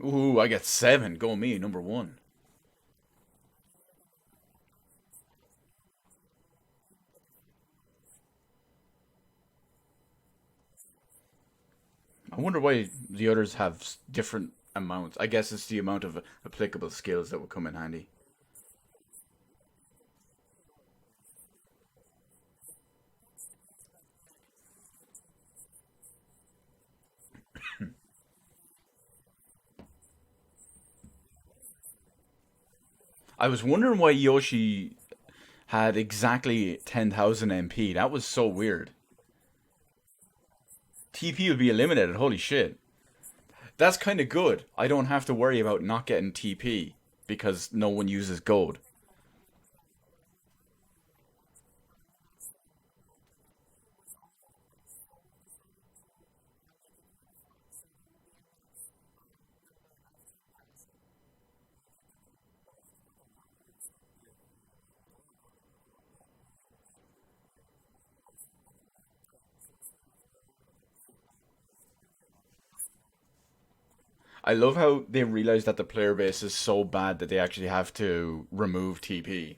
Ooh, I got 7. Go me, number 1. I wonder why the others have different amounts. I guess it's the amount of applicable skills that would come in handy. I was wondering why Yoshi had exactly 10,000 MP. That was so weird. TP would be eliminated. Holy shit. That's kind of good. I don't have to worry about not getting TP because no one uses gold. I love how they realize that the player base is so bad that they actually have to remove TP.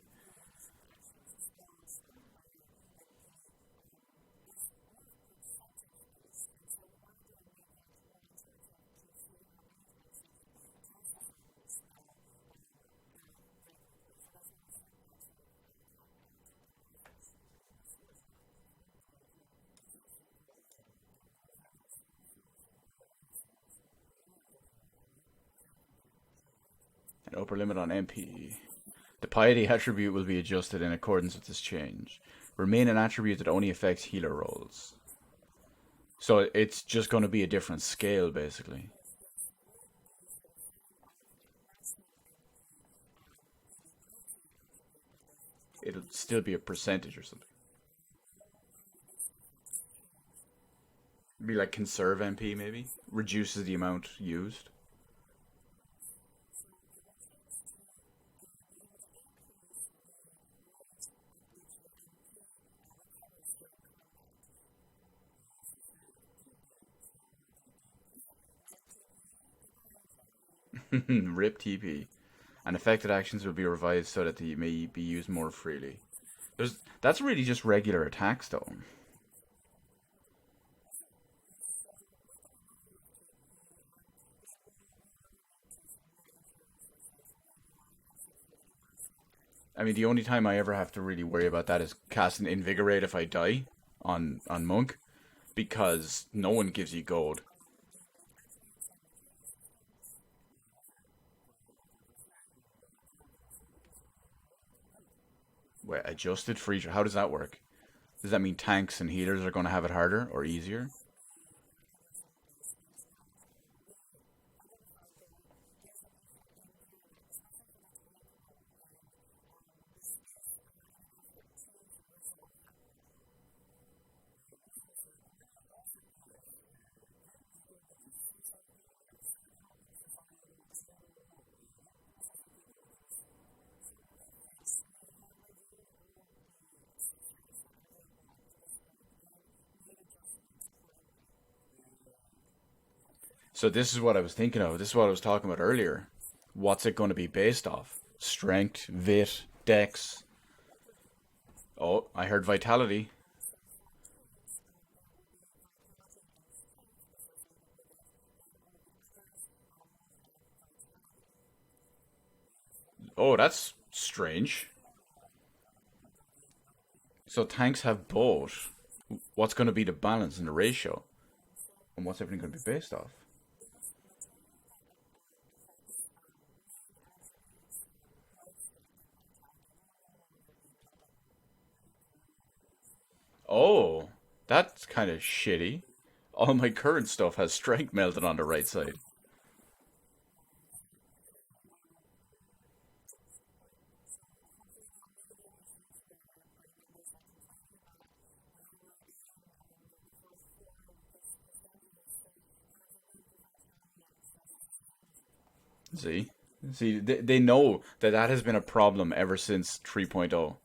An upper limit on MP. The piety attribute will be adjusted in accordance with this change. Remain an attribute that only affects healer rolls. So it's just going to be a different scale, basically. It'll still be a percentage or something. Be like conserve MP, maybe? Reduces the amount used. Rip TP. And affected actions will be revised so that they may be used more freely. That's really just regular attacks, though. I mean, the only time I ever have to really worry about that is casting Invigorate if I die on Monk, because no one gives you gold. Wait, adjusted free. How does that work? Does that mean tanks and healers are going to have it harder or easier? So this is what I was thinking of. This is what I was talking about earlier. What's it going to be based off? Strength, Vit, Dex. Oh, I heard Vitality. Oh, that's strange. So tanks have both. What's going to be the balance and the ratio? And what's everything going to be based off? Oh, that's kind of shitty. All my current stuff has strength melted on the right side. See? See, they know that that has been a problem ever since 3.0.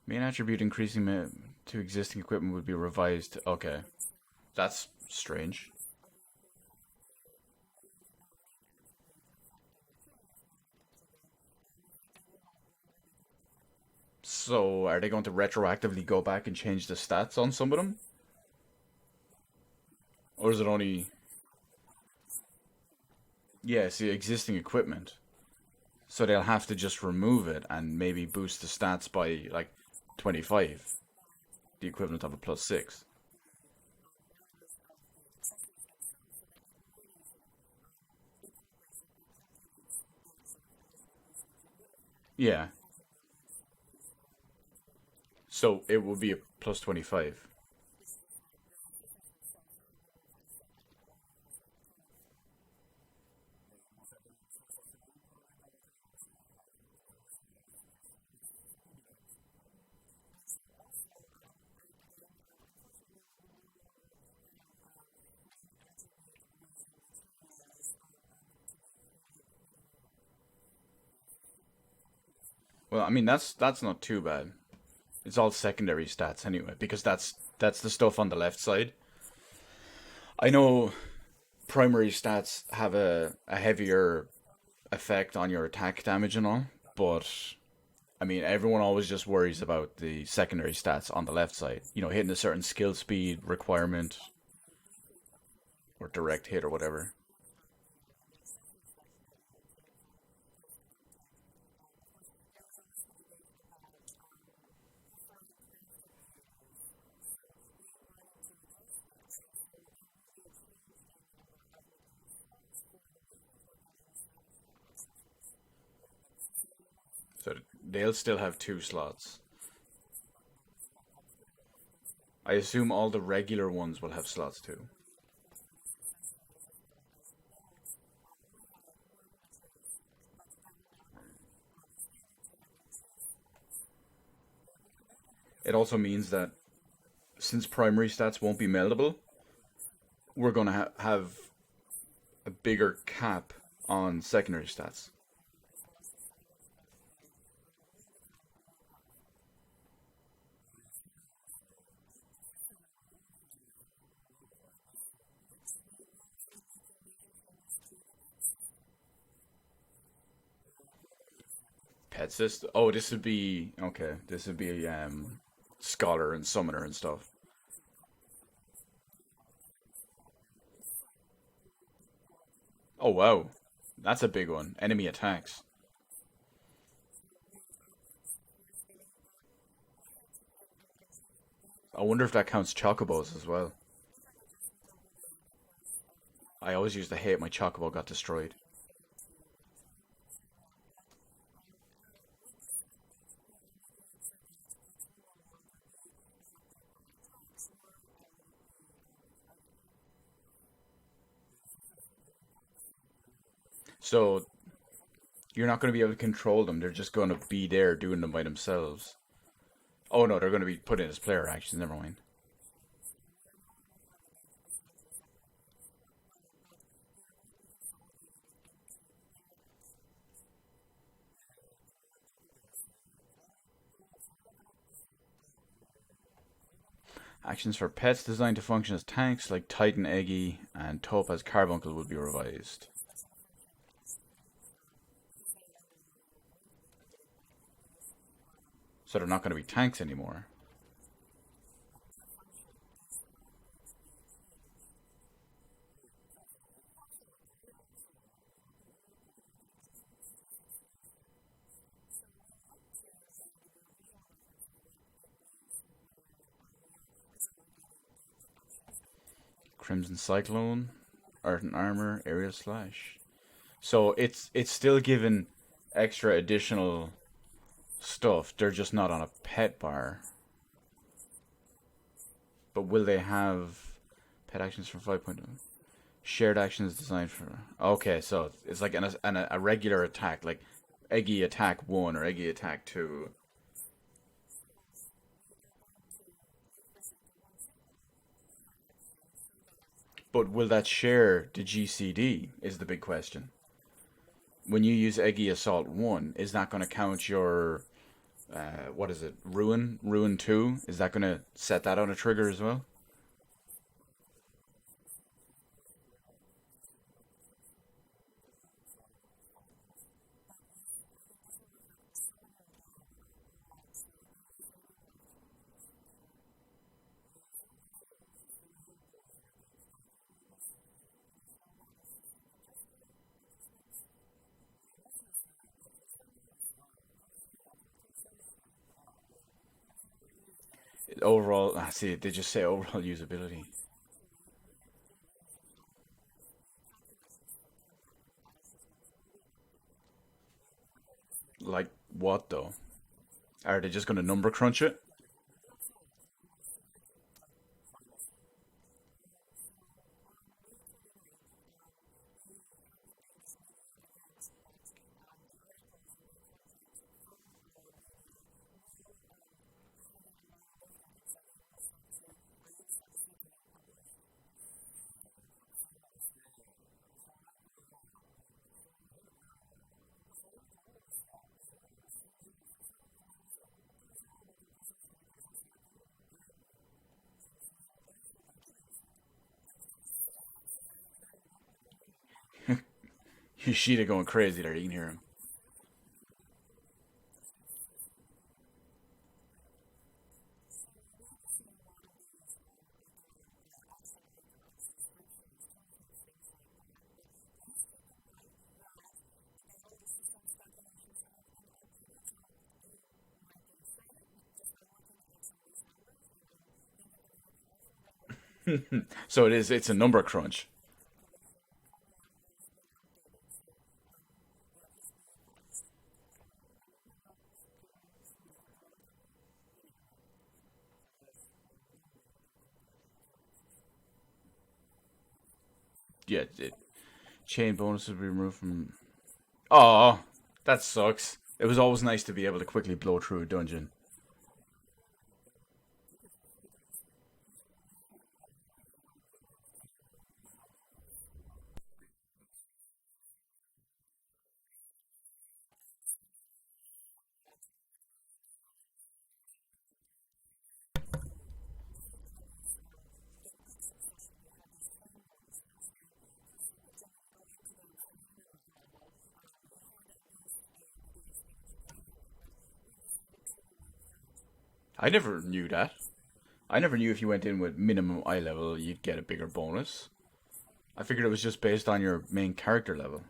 Main attribute increasing to existing equipment would be revised. Okay, that's strange. So, are they going to retroactively go back and change the stats on some of them? Or is it only. Yeah, see, existing equipment. So they'll have to just remove it and maybe boost the stats by like 25, the equivalent of a plus 6. Yeah, so it will be a plus 25. Well, I mean that's not too bad. It's all secondary stats anyway, because that's the stuff on the left side. I know primary stats have a heavier effect on your attack damage and all, but I mean everyone always just worries about the secondary stats on the left side. You know, hitting a certain skill speed requirement or direct hit or whatever. So they'll still have two slots. I assume all the regular ones will have slots too. It also means that since primary stats won't be meldable, we're going to have a bigger cap on secondary stats. Persist. Oh, this would be okay. This would be scholar and summoner and stuff. Oh wow, that's a big one. Enemy attacks. I wonder if that counts chocobos as well. I always used to hate my chocobo got destroyed. So you're not going to be able to control them. They're just going to be there doing them by themselves. Oh no, they're going to be put in as player actions. Never mind. Actions for pets designed to function as tanks like Titan Eggy and Topaz Carbuncle would be revised. So they're not going to be tanks anymore. Crimson Cyclone, Art and Armor, Aerial Slash. So it's still given extra additional stuff. They're just not on a pet bar. But will they have pet actions from 5.0? Shared actions designed for. Okay, so it's like a regular attack, like Eggy Attack 1 or Eggy Attack 2. But will that share the GCD? Is the big question. When you use Eggy Assault 1, is that going to count your. What is it? Ruin? Ruin 2? Is that going to set that on a trigger as well? Overall, I see, they just say overall usability. Like, what though? Are they just going to number crunch it? Yoshida going crazy there. You can hear him. So it is. It's a number crunch. Yeah. Chain bonuses will be removed from. Oh, that sucks. It was always nice to be able to quickly blow through a dungeon. I never knew that. I never knew if you went in with minimum eye level, you'd get a bigger bonus. I figured it was just based on your main character level.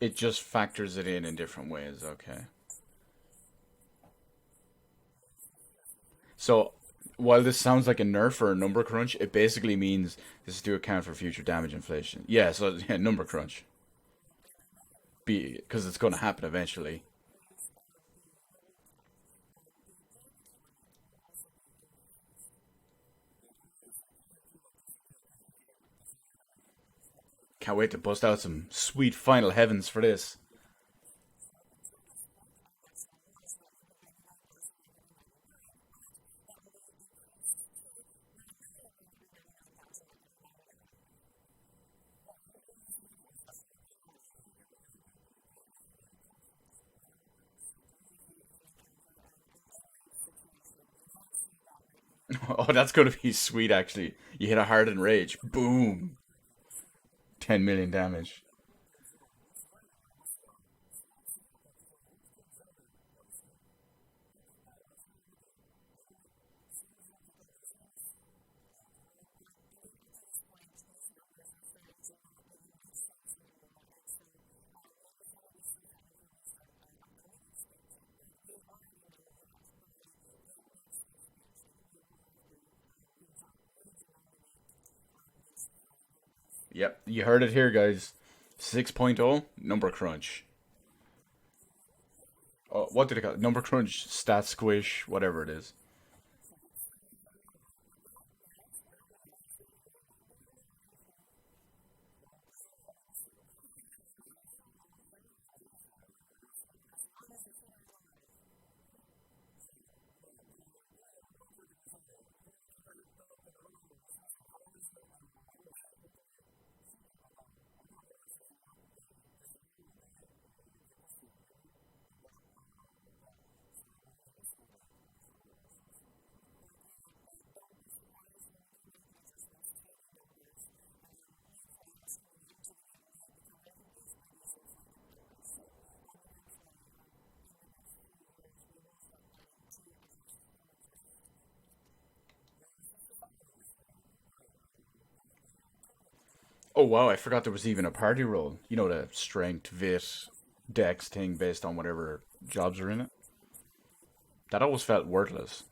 It just factors it in different ways. Okay. So while this sounds like a nerf or a number crunch, it basically means this is to account for future damage inflation. Yeah. So yeah, number crunch. Because it's going to happen eventually. Can't wait to bust out some sweet final heavens for this. Oh, that's going to be sweet, actually. You hit a hardened rage. Boom. 10 million damage. Yep, you heard it here, guys. 6.0, number crunch. Oh, what did it call it? Number crunch, stat squish, whatever it is. Oh wow, I forgot there was even a party roll. You know, the strength, vit, dex thing based on whatever jobs are in it. That always felt worthless.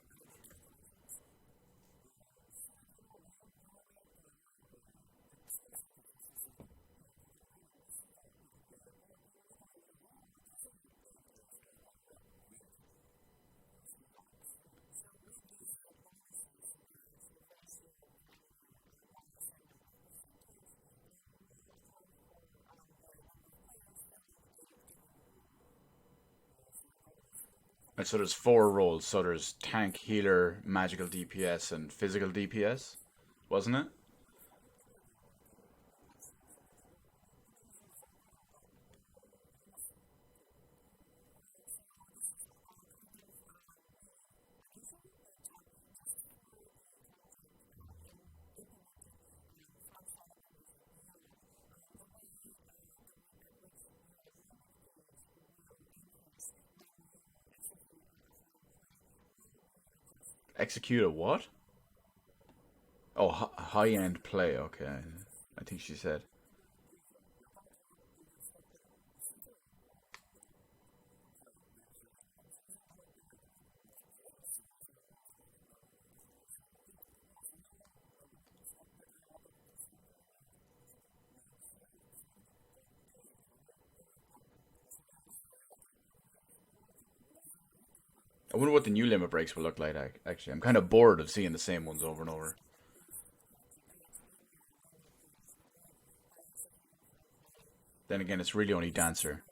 And so there's four roles. So there's tank, healer, magical DPS, and physical DPS, wasn't it? Execute a what? Oh, high end play. Okay, I think she said. I wonder what the new limit breaks will look like. Actually, I'm kind of bored of seeing the same ones over and over. Then again, it's really only dancer.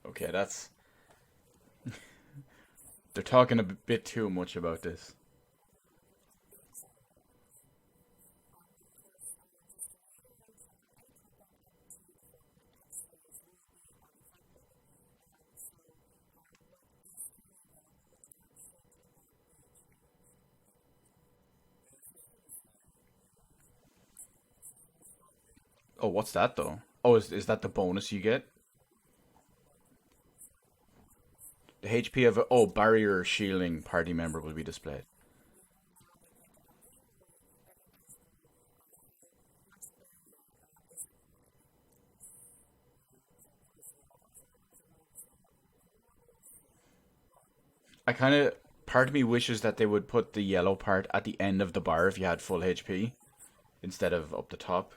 Okay, that's they're talking a bit too much about this. Oh, what's that though? Oh, is that the bonus you get? The HP of a barrier shielding party member will be displayed. I kind of part of me wishes that they would put the yellow part at the end of the bar if you had full HP instead of up the top.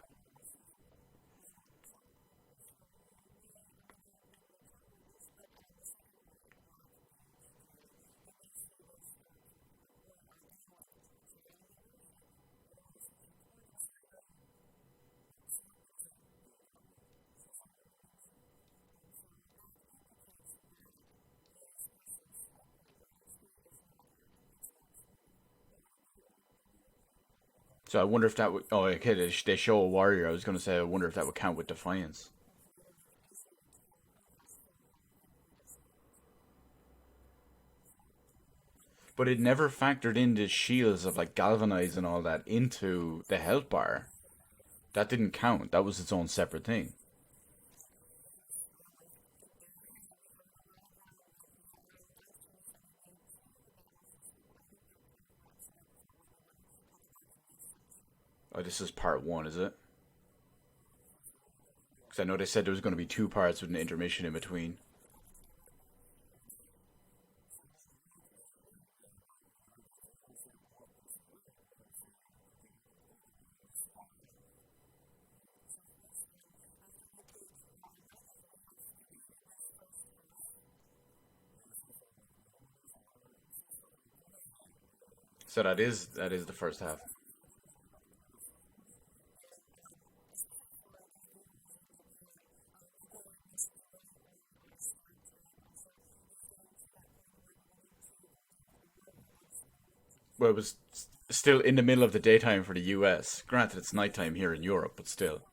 So I wonder if that would. Oh, okay. They show a warrior. I was gonna say I wonder if that would count with defiance. But it never factored in the shields of like galvanize and all that into the health bar. That didn't count. That was its own separate thing. Oh, this is part one, is it? Because I know they said there was going to be two parts with an intermission in between. So that is the first half. Well, it was still in the middle of the daytime for the US. Granted, it's nighttime here in Europe, but still.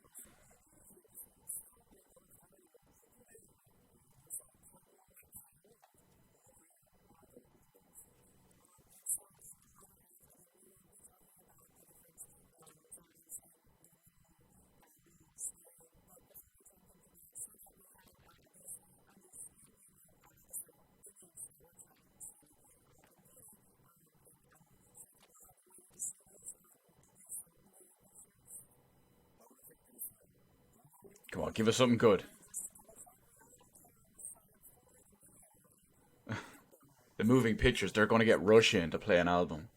Come on, give us something good. The moving pictures, they're going to get Rush in to play an album.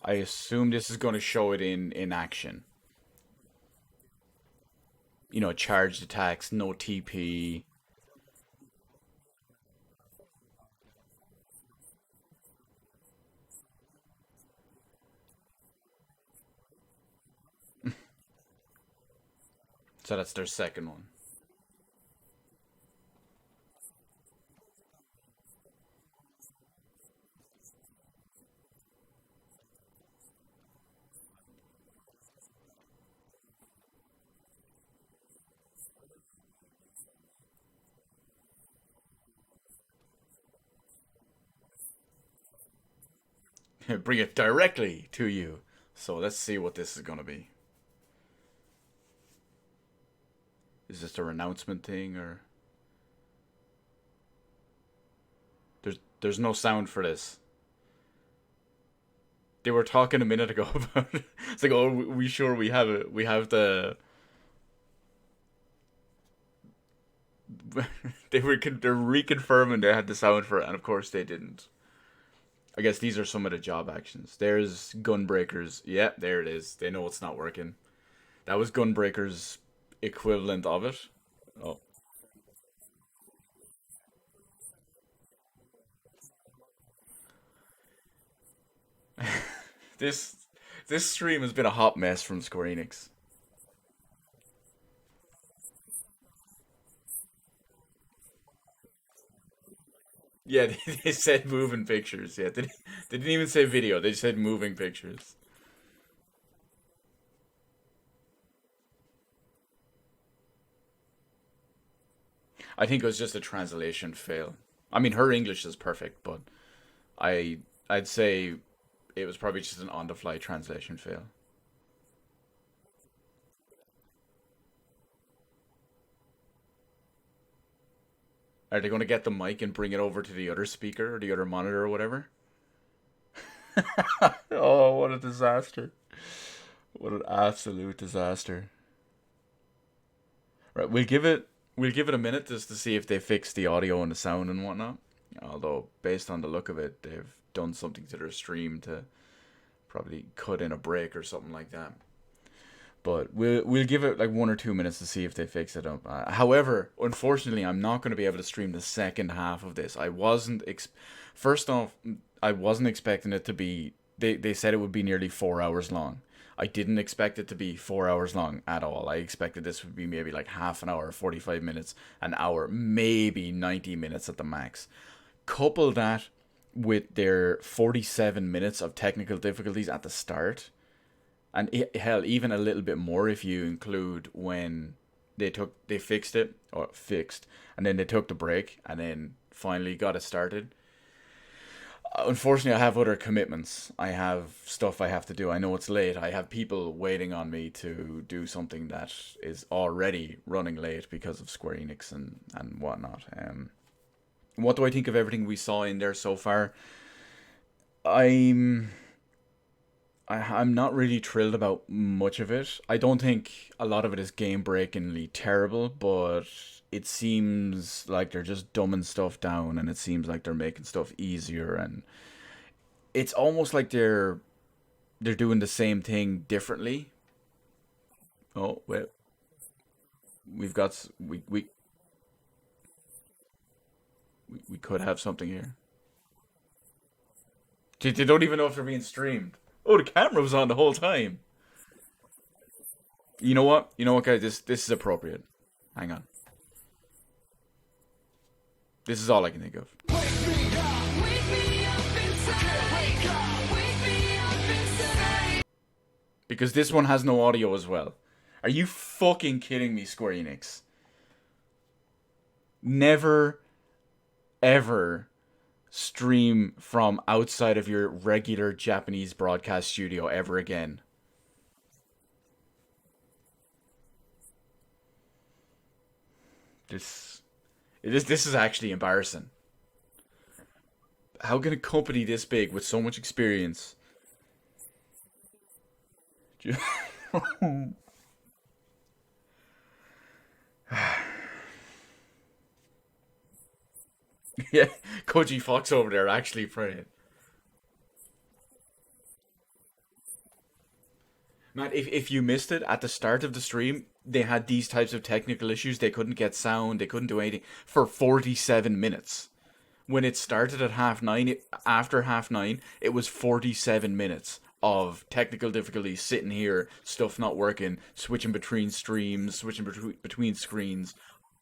I assume this is going to show it in action. You know, charged attacks, no TP. So that's their second one. Bring it directly to you. So let's see what this is going to be. Is this a renouncement thing or there's no sound for this. They were talking a minute ago about it. It's like, oh, we sure we have it. We have the. They're reconfirming they had the sound for it, and of course they didn't. I guess these are some of the job actions. There's Gunbreakers. Yeah, there it is. They know it's not working. That was Gunbreakers' equivalent of it. Oh, this this stream has been a hot mess from Square Enix. Yeah, they said moving pictures. Yeah, they didn't even say video. They said moving pictures. I think it was just a translation fail. I mean, her English is perfect, but I I'd say it was probably just an on-the-fly translation fail. Are they going to get the mic and bring it over to the other speaker or the other monitor or whatever? Oh, what a disaster. What an absolute disaster. Right, we'll give it a minute just to see if they fix the audio and the sound and whatnot. Although, based on the look of it, they've done something to their stream to probably cut in a break or something like that. But we'll give it like 1 or 2 minutes to see if they fix it up. However, unfortunately, I'm not going to be able to stream the second half of this. First off, I wasn't expecting it to be. They said it would be nearly 4 hours long. I didn't expect it to be 4 hours long at all. I expected this would be maybe like half an hour, 45 minutes, an hour, maybe 90 minutes at the max. Couple that with their 47 minutes of technical difficulties at the start, and hell, even a little bit more if you include when they fixed it or fixed, and then they took the break and then finally got it started. Unfortunately, I have other commitments. I have stuff I have to do. I know it's late. I have people waiting on me to do something that is already running late because of Square Enix and whatnot. What do I think of everything we saw in there so far? I'm I'm not really thrilled about much of it. I don't think a lot of it is game breakingly terrible, but it seems like they're just dumbing stuff down, and it seems like they're making stuff easier, and it's almost like they're doing the same thing differently. Oh, wait, we've got we could have something here. They don't even know if they're being streamed. Oh, the camera was on the whole time. You know what? You know what, guys? This is appropriate. Hang on. This is all I can think of. Because this one has no audio as well. Are you fucking kidding me, Square Enix? Never, ever stream from outside of your regular Japanese broadcast studio ever again. This is actually embarrassing. How can a company this big with so much experience? Yeah, Koji Fox over there actually praying. Man, if you missed it at the start of the stream, they had these types of technical issues. They couldn't get sound, they couldn't do anything for 47 minutes. When it started at half nine, after half nine, it was 47 minutes of technical difficulties sitting here, stuff not working, switching between streams, switching between screens,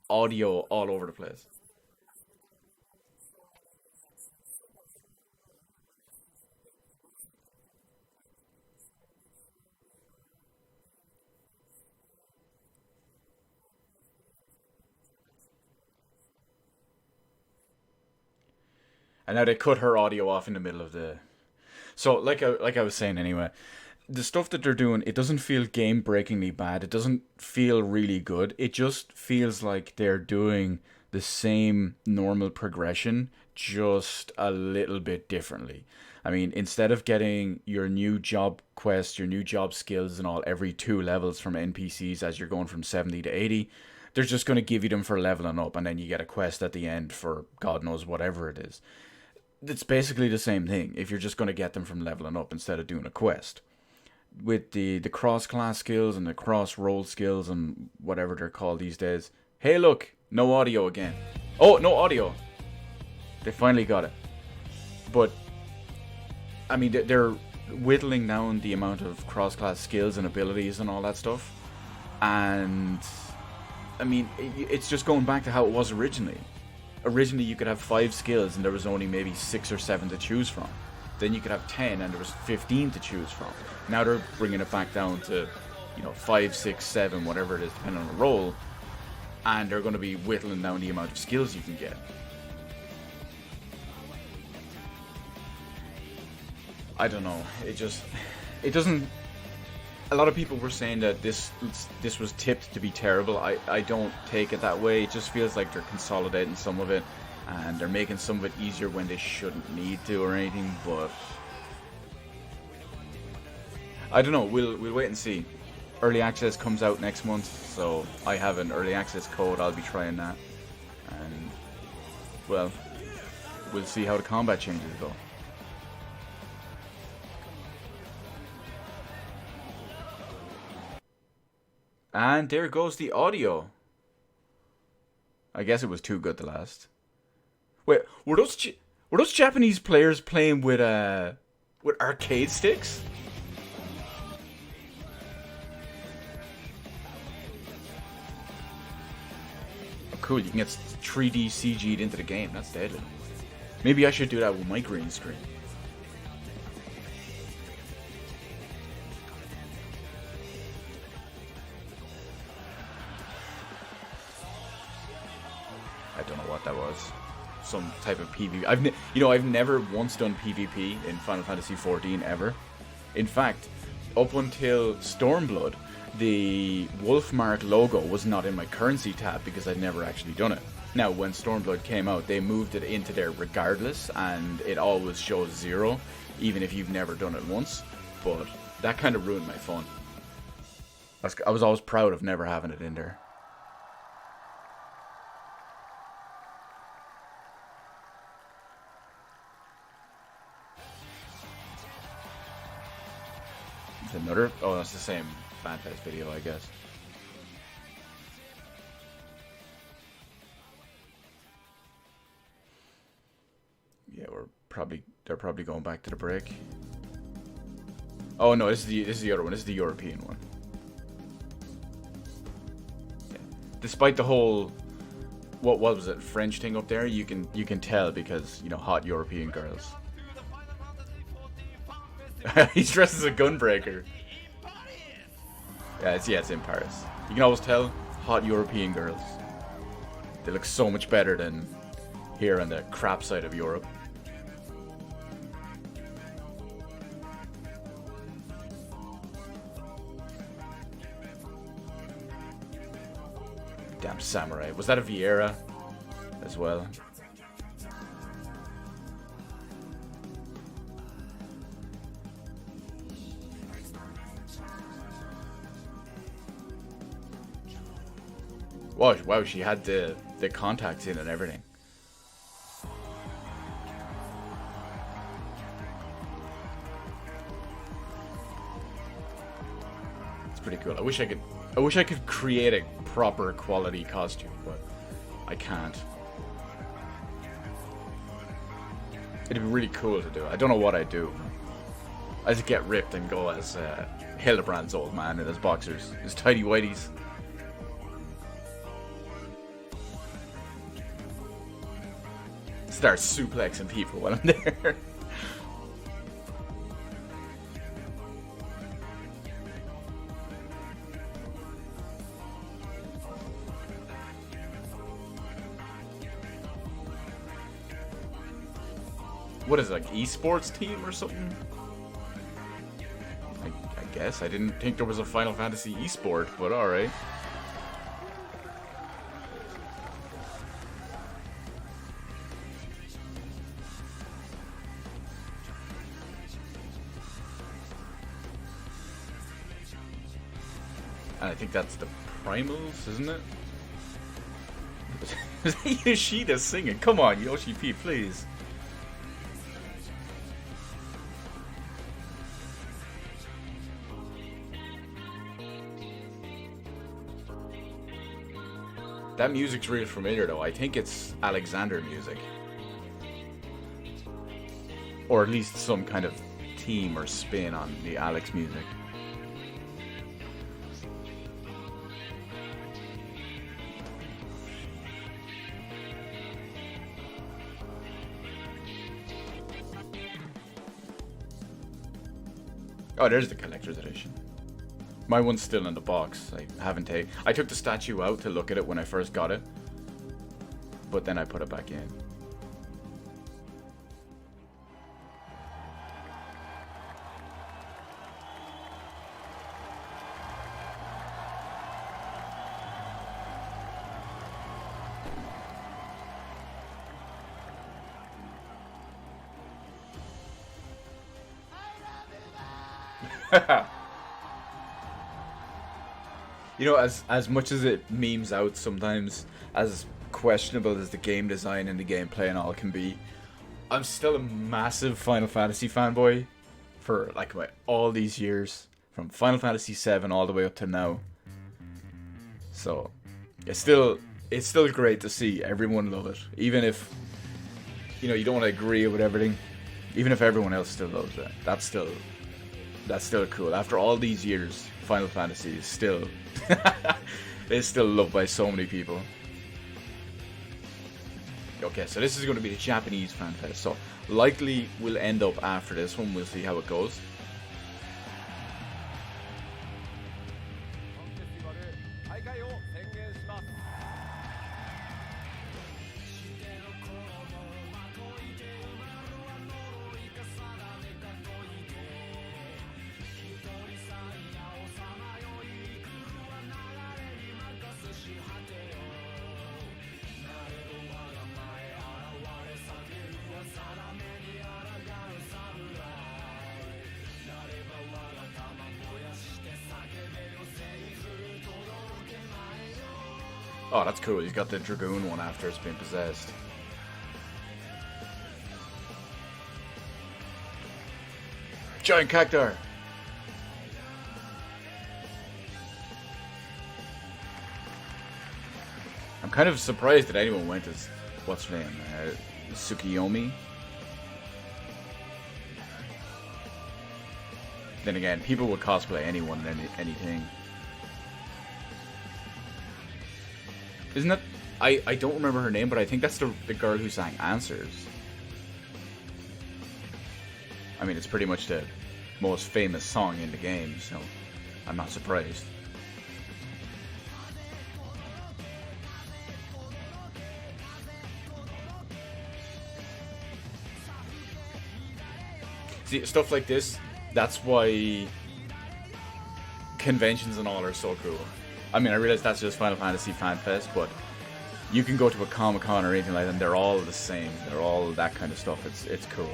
audio all over the place. And now they cut her audio off in the middle of the. So like I was saying anyway, the stuff that they're doing, it doesn't feel game breakingly bad. It doesn't feel really good. It just feels like they're doing the same normal progression, just a little bit differently. I mean, instead of getting your new job quest, your new job skills and all every 2 levels from NPCs as you're going from 70 to 80, they're just going to give you them for leveling up, and then you get a quest at the end for God knows whatever it is. It's basically the same thing if you're just going to get them from leveling up instead of doing a quest. With the cross class skills and the cross roll skills and whatever they're called these days. Hey, look, no audio again. Oh, no audio. They finally got it. But I mean, they're whittling down the amount of cross class skills and abilities and all that stuff. And I mean, it's just going back to how it was originally. Originally, you could have 5 skills and there was only maybe 6 or 7 to choose from. Then you could have 10 and there was 15 to choose from. Now they're bringing it back down to, 5, 6, 7, whatever it is, depending on the role. And they're going to be whittling down the amount of skills you can get. I don't know. It doesn't. A lot of people were saying that this was tipped to be terrible. I don't take it that way. It just feels like they're consolidating some of it, and they're making some of it easier when they shouldn't need to or anything. But I don't know. We'll wait and see. Early access comes out next month, so I have an early access code. I'll be trying that, and well, we'll see how the combat changes go. And there goes the audio. I guess it was too good to last. Wait, were those Japanese players playing with arcade sticks? Oh, cool! You can get 3D CG'd into the game. That's deadly. Maybe I should do that with my green screen. I don't know what that was. Some type of PvP. I've never once done PvP in Final Fantasy XIV ever. In fact, up until Stormblood, the Wolfmark logo was not in my currency tab because I'd never actually done it. Now, when Stormblood came out, they moved it into there regardless, and it always shows 0, even if you've never done it once. But that kind of ruined my fun. I was always proud of never having it in there. Another? Oh, that's the same Fantasy video, I guess. Yeah, they're probably going back to the break. Oh no, this is the other one. This is the European one. Yeah. Despite the whole what was it, French thing up there, you can tell because hot European girls. He's dressed as a gunbreaker. Yeah, it's in Paris. You can always tell hot European girls. They look so much better than here on the crap side of Europe. Damn. samurai. Was that a Vieira as well? Wow, she had the contacts in and everything. It's pretty cool. I wish I could create a proper quality costume, but I can't. It'd be really cool to do. I don't know what I'd do. I just get ripped and go as Hildebrand's old man in his boxers, his tidy whities. Start suplexing people when I'm there. What is it, like esports team or something? I guess. I didn't think there was a Final Fantasy esport, but alright. And I think that's the Primals, isn't it? Is that Yoshida singing? Come on, Yoshi-P, please. That music's really familiar though. I think it's Alexander music. Or at least some kind of theme or spin on the Alex music. Oh, there's the collector's edition. My one's still in the box. I haven't taken. I took the statue out to look at it when I first got it, but then I put it back in. You know, as much as it memes out sometimes, as questionable as the game design and the gameplay and all can be, I'm still a massive Final Fantasy fanboy for like all these years, from Final Fantasy VII all the way up to now. So it's still great to see everyone love it, even if you know you don't want to agree with everything. Even if everyone else still loves it, that's still cool. After all these years, Final Fantasy is still it's still loved by so many people. Okay, so this is going to be the Japanese fan fest. So likely we'll end up after this one. We'll see how it goes. Oh, that's cool. He's got the Dragoon one after it's been possessed. Giant Cactar! I'm kind of surprised that anyone went as, what's her name? Tsukiyomi? Then again, people would cosplay anyone and anything. Isn't that... I don't remember her name, but I think that's the girl who sang Answers. I mean, it's pretty much the most famous song in the game, so I'm not surprised. See, stuff like this, that's why conventions and all are so cool. I mean, I realize that's just Final Fantasy Fan Fest, but you can go to a Comic-Con or anything like that, and they're all the same. They're all that kind of stuff. It's cool.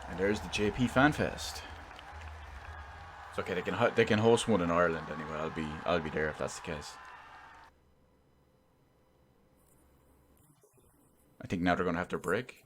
And there's the JP Fan Fest. It's okay. They can host one in Ireland anyway. I'll be there if that's the case. I think now they're gonna have their break.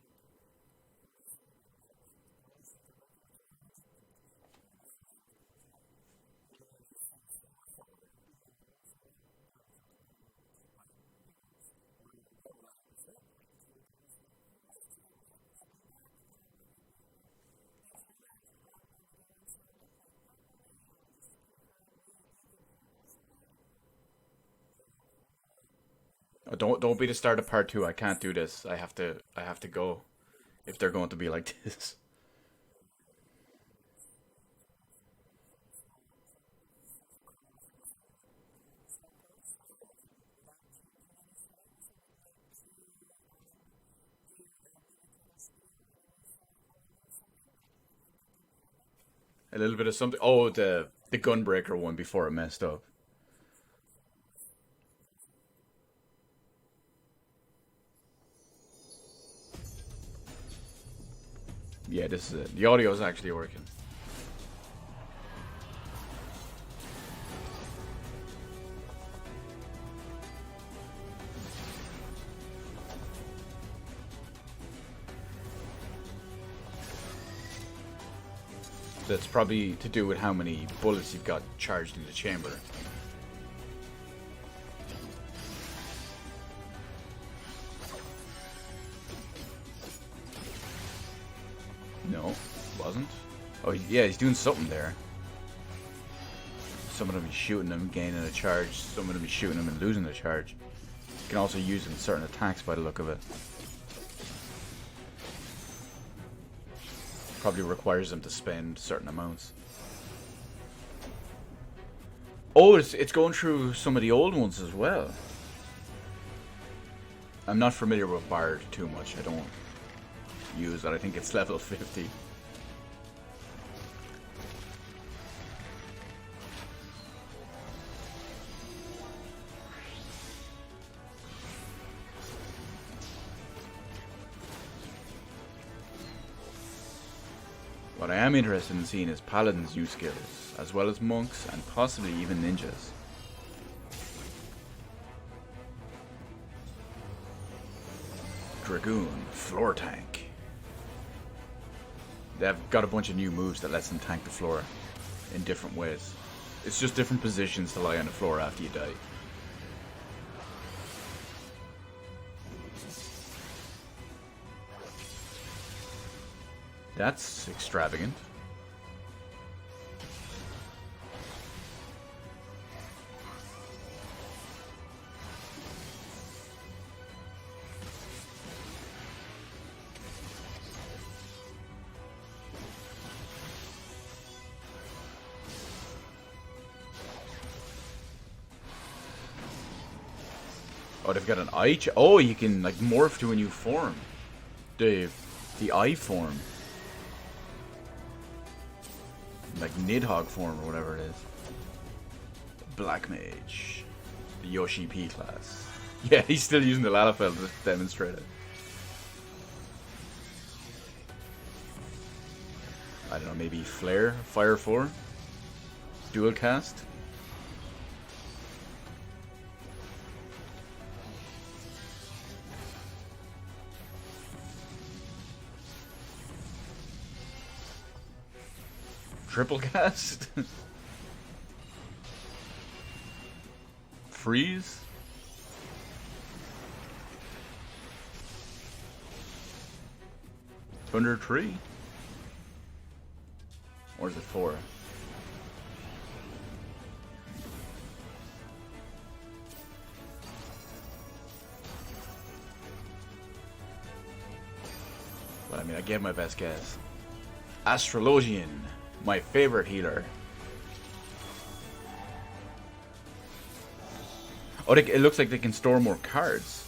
Oh, don't be the start of part two. I can't do this. I have to go if they're going to be like this. A little bit of something. Oh, the Gunbreaker one before it messed up. Yeah, this is it. The audio is actually working. That's probably to do with how many bullets you've got charged in the chamber. No, wasn't. Oh, yeah, he's doing something there. Some of them he's shooting them, gaining a charge. Some of them he's shooting them and losing a charge. You can also use it in certain attacks by the look of it. Probably requires them to spend certain amounts. Oh, it's going through some of the old ones as well. I'm not familiar with Bard too much. I don't use it. I think it's level 50. What I am interested in seeing is paladins use skills, as well as monks and possibly even ninjas. Dragoon, floor tank. They've got a bunch of new moves that lets them tank the floor in different ways. It's just different positions to lie on the floor after you die. That's extravagant. Oh, they've got an eye. Oh, you can like morph to a new form. The eye form. Like Nidhogg form or whatever it is. Black Mage. The Yoshi-P class. Yeah, he's still using the Lalafell to demonstrate it. I don't know, maybe Flare, Fire 4? Dual cast? Triple cast? Freeze? Thunder Tree? Or is it 4? mean, I gave my best guess. Astrologian, my favorite healer. Oh, it looks like they can store more cards.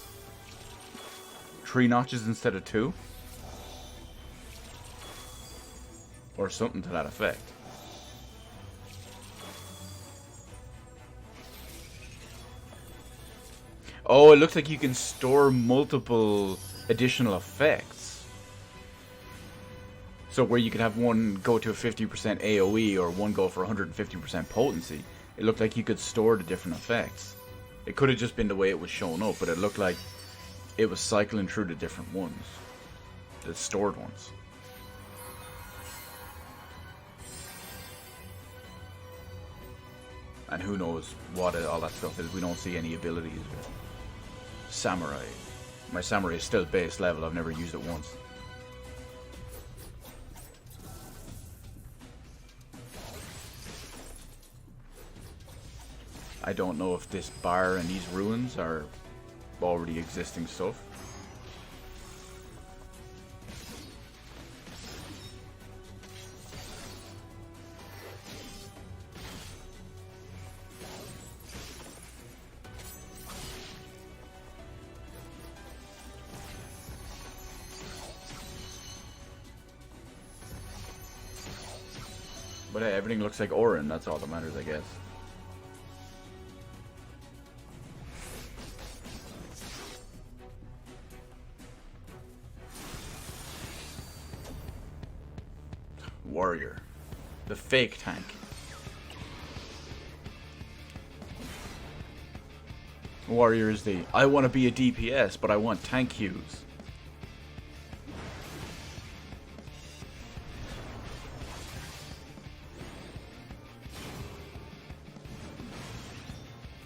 3 notches instead of 2. Or something to that effect. Oh, it looks like you can store multiple additional effects. So where you could have one go to a 50% AoE or one go for 150% potency. It looked like you could store the different effects. It could have just been the way it was shown up, but it looked like it was cycling through the different ones. The stored ones. And who knows what all that stuff is. We don't see any abilities. Samurai. My samurai is still base level. I've never used it once. I don't know if this bar and these ruins are already existing stuff. But hey, everything looks like Orin, that's all that matters, I guess. Warrior. The fake tank. Warrior is the, I want to be a DPS, but I want tank hues.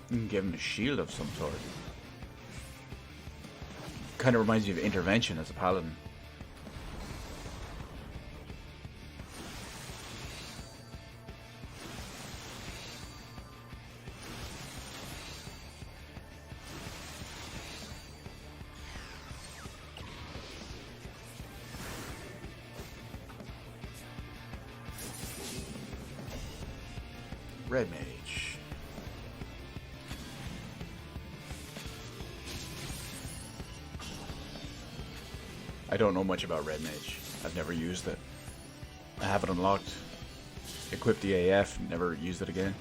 You can give him a shield of some sort. Kind of reminds me of intervention as a paladin. Red Mage. I don't know much about Red Mage. I've never used it. I have it unlocked. Equipped the AF, never used it again.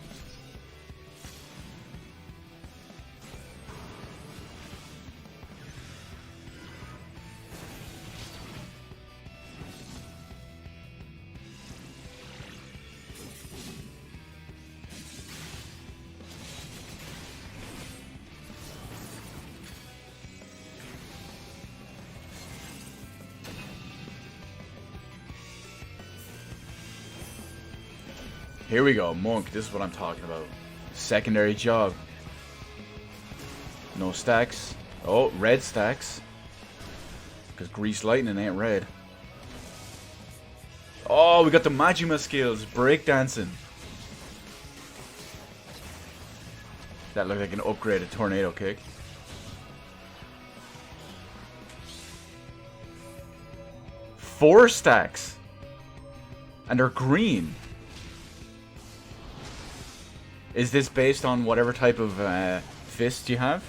Here we go, Monk. This is what I'm talking about. Secondary job. No stacks. Oh, red stacks. Because Grease Lightning ain't red. Oh, we got the Majima skills. Breakdancing. That looked like an upgraded tornado kick. Four stacks. And they're green. Is this based on whatever type of fist you have?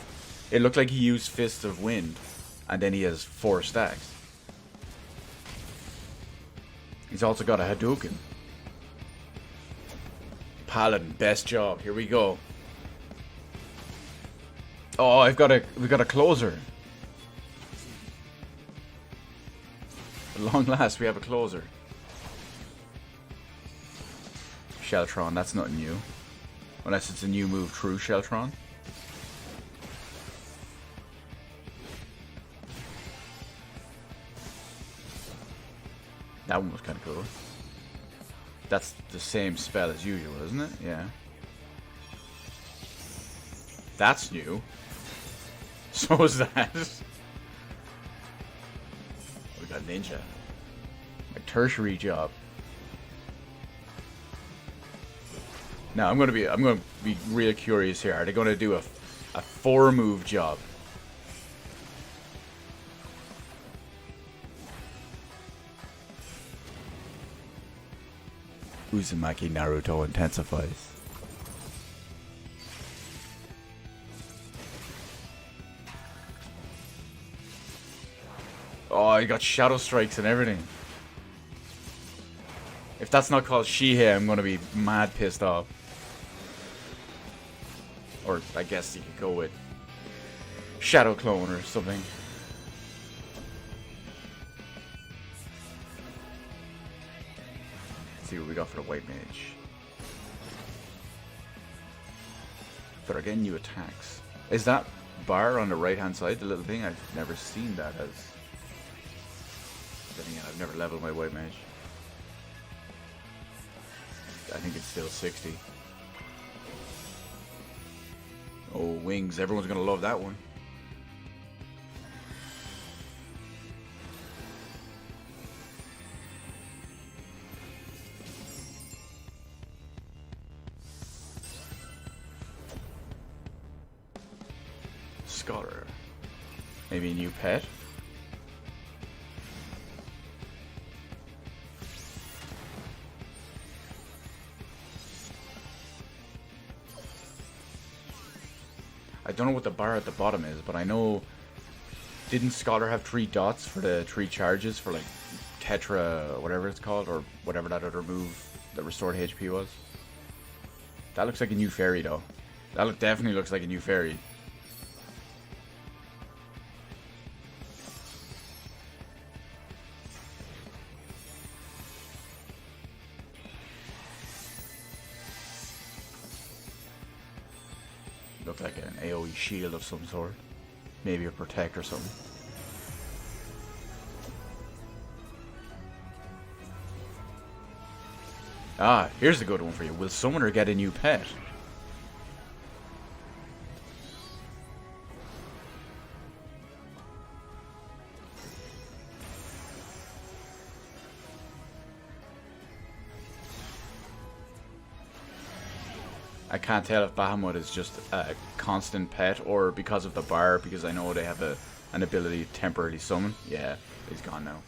It looked like he used Fist of Wind, and then he has 4 stacks. He's also got a Hadouken. Paladin, best job. Here we go. Oh, we got a closer. At long last, we have a closer. Sheltron, that's nothing new. Unless it's a new move through Sheltron. That one was kind of cool. That's the same spell as usual, isn't it? Yeah. That's new. So is that. We got Ninja. My tertiary job. Now I'm gonna be really curious here. Are they gonna do a 4-move job? Uzumaki Naruto intensifies. Oh, I got shadow strikes and everything. If that's not called Shihei, I'm gonna be mad pissed off. Or I guess you could go with Shadow Clone or something. Let's see what we got for the White Mage. But again, new attacks. Is that bar on the right hand side, the little thing? I've never seen that as. Then again, I've never leveled my White Mage. I think it's still 60. Oh, wings. Everyone's gonna love that one. Scholar. Maybe a new pet? I don't know what the bar at the bottom is, but I know... Didn't Scholar have 3 dots for the 3 charges for like Tetra, whatever it's called, or whatever that other move that restored HP was? That looks like a new fairy though. That definitely looks like a new fairy. Look like an AoE shield of some sort. Maybe a protect or something. Ah, here's a good one for you. Will Summoner get a new pet? I can't tell if Bahamut is just a constant pet or because of the bar, because I know they have an ability to temporarily summon. Yeah, he's gone now.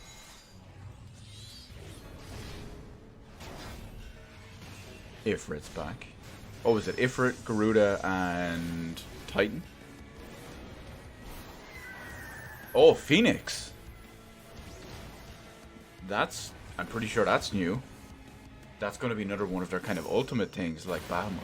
Ifrit's back. Oh, is it Ifrit, Garuda, and Titan? Oh, Phoenix! I'm pretty sure that's new. That's going to be another one of their kind of ultimate things like Bahamut.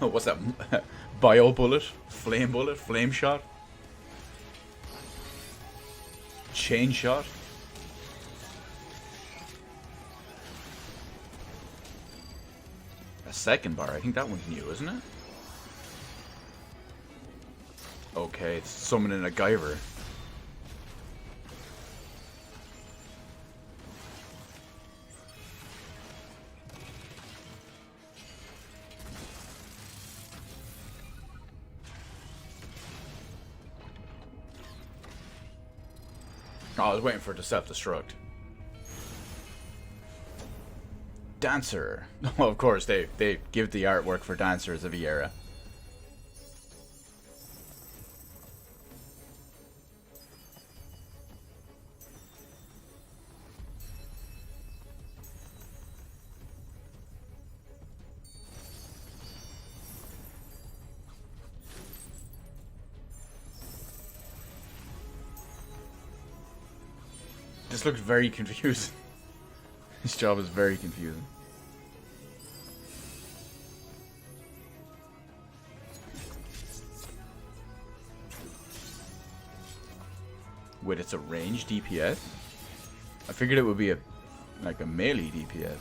What's that? Bio bullet? Flame shot? Chain shot? A second bar? I think that one's new, isn't it? Okay, it's summoning a Guyver. Oh, I was waiting for it to self-destruct. Dancer. Oh, of course, they give the artwork for Dancer as a Viera. This looks very confusing. This job is very confusing. Wait, it's a range DPS? I figured it would be like a melee DPS.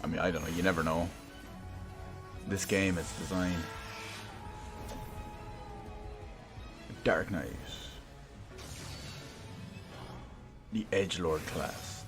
I mean, I don't know. You never know. This game is designed. Dark Knight. The Edgelord class.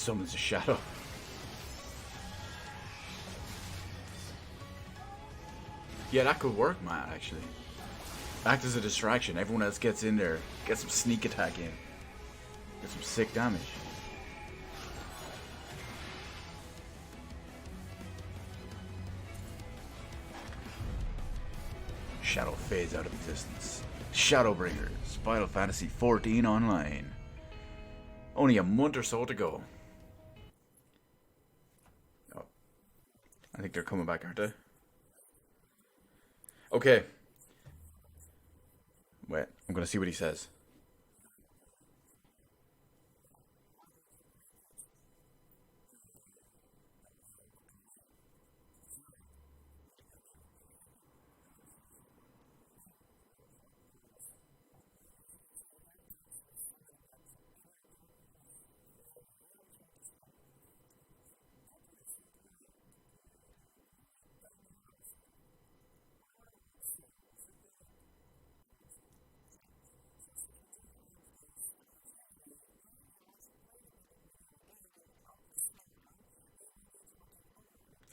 Summons a shadow. Yeah, that could work, man, actually. Act as a distraction. Everyone else gets in there. Get some sneak attack in. Get some sick damage. Shadow fades out of existence. Shadowbringers. Final Fantasy XIV Online. Only a month or so to go. Oh, I think they're coming back, aren't they? Okay. Wait, I'm gonna see what he says.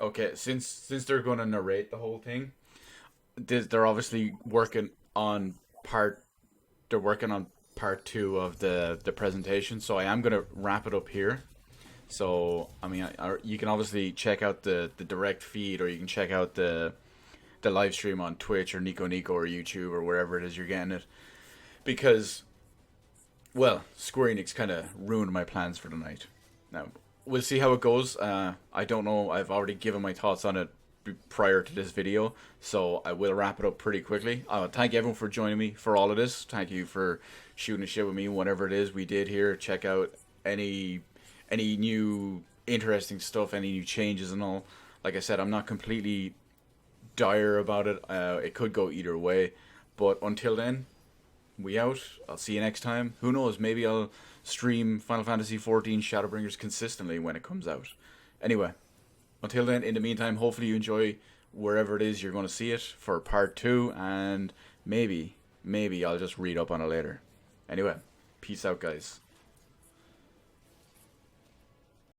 Okay, since they're gonna narrate the whole thing, they're obviously working on part. They're working on part two of the presentation, so I am gonna wrap it up here. So I mean, you can obviously check out the direct feed, or you can check out the live stream on Twitch or Nico Nico or YouTube or wherever it is you're getting it. Because, well, Square Enix kind of ruined my plans for the night. Now, we'll see how it goes. I don't know. I've already given my thoughts on it prior to this video, so I will wrap it up pretty quickly. Thank everyone for joining me for all of this. Thank you for shooting a shit with me, whatever it is we did here. Check out any new interesting stuff, any new changes and all. Like I said, I'm not completely dire about it. It could go either way, but until then, we out. I'll see you next time. Who knows? Maybe I'll stream Final Fantasy XIV Shadowbringers consistently when it comes out. Anyway, until then, in the meantime, hopefully you enjoy wherever it is you're going to see it for part two, and maybe I'll just read up on it later. Anyway, peace out, guys.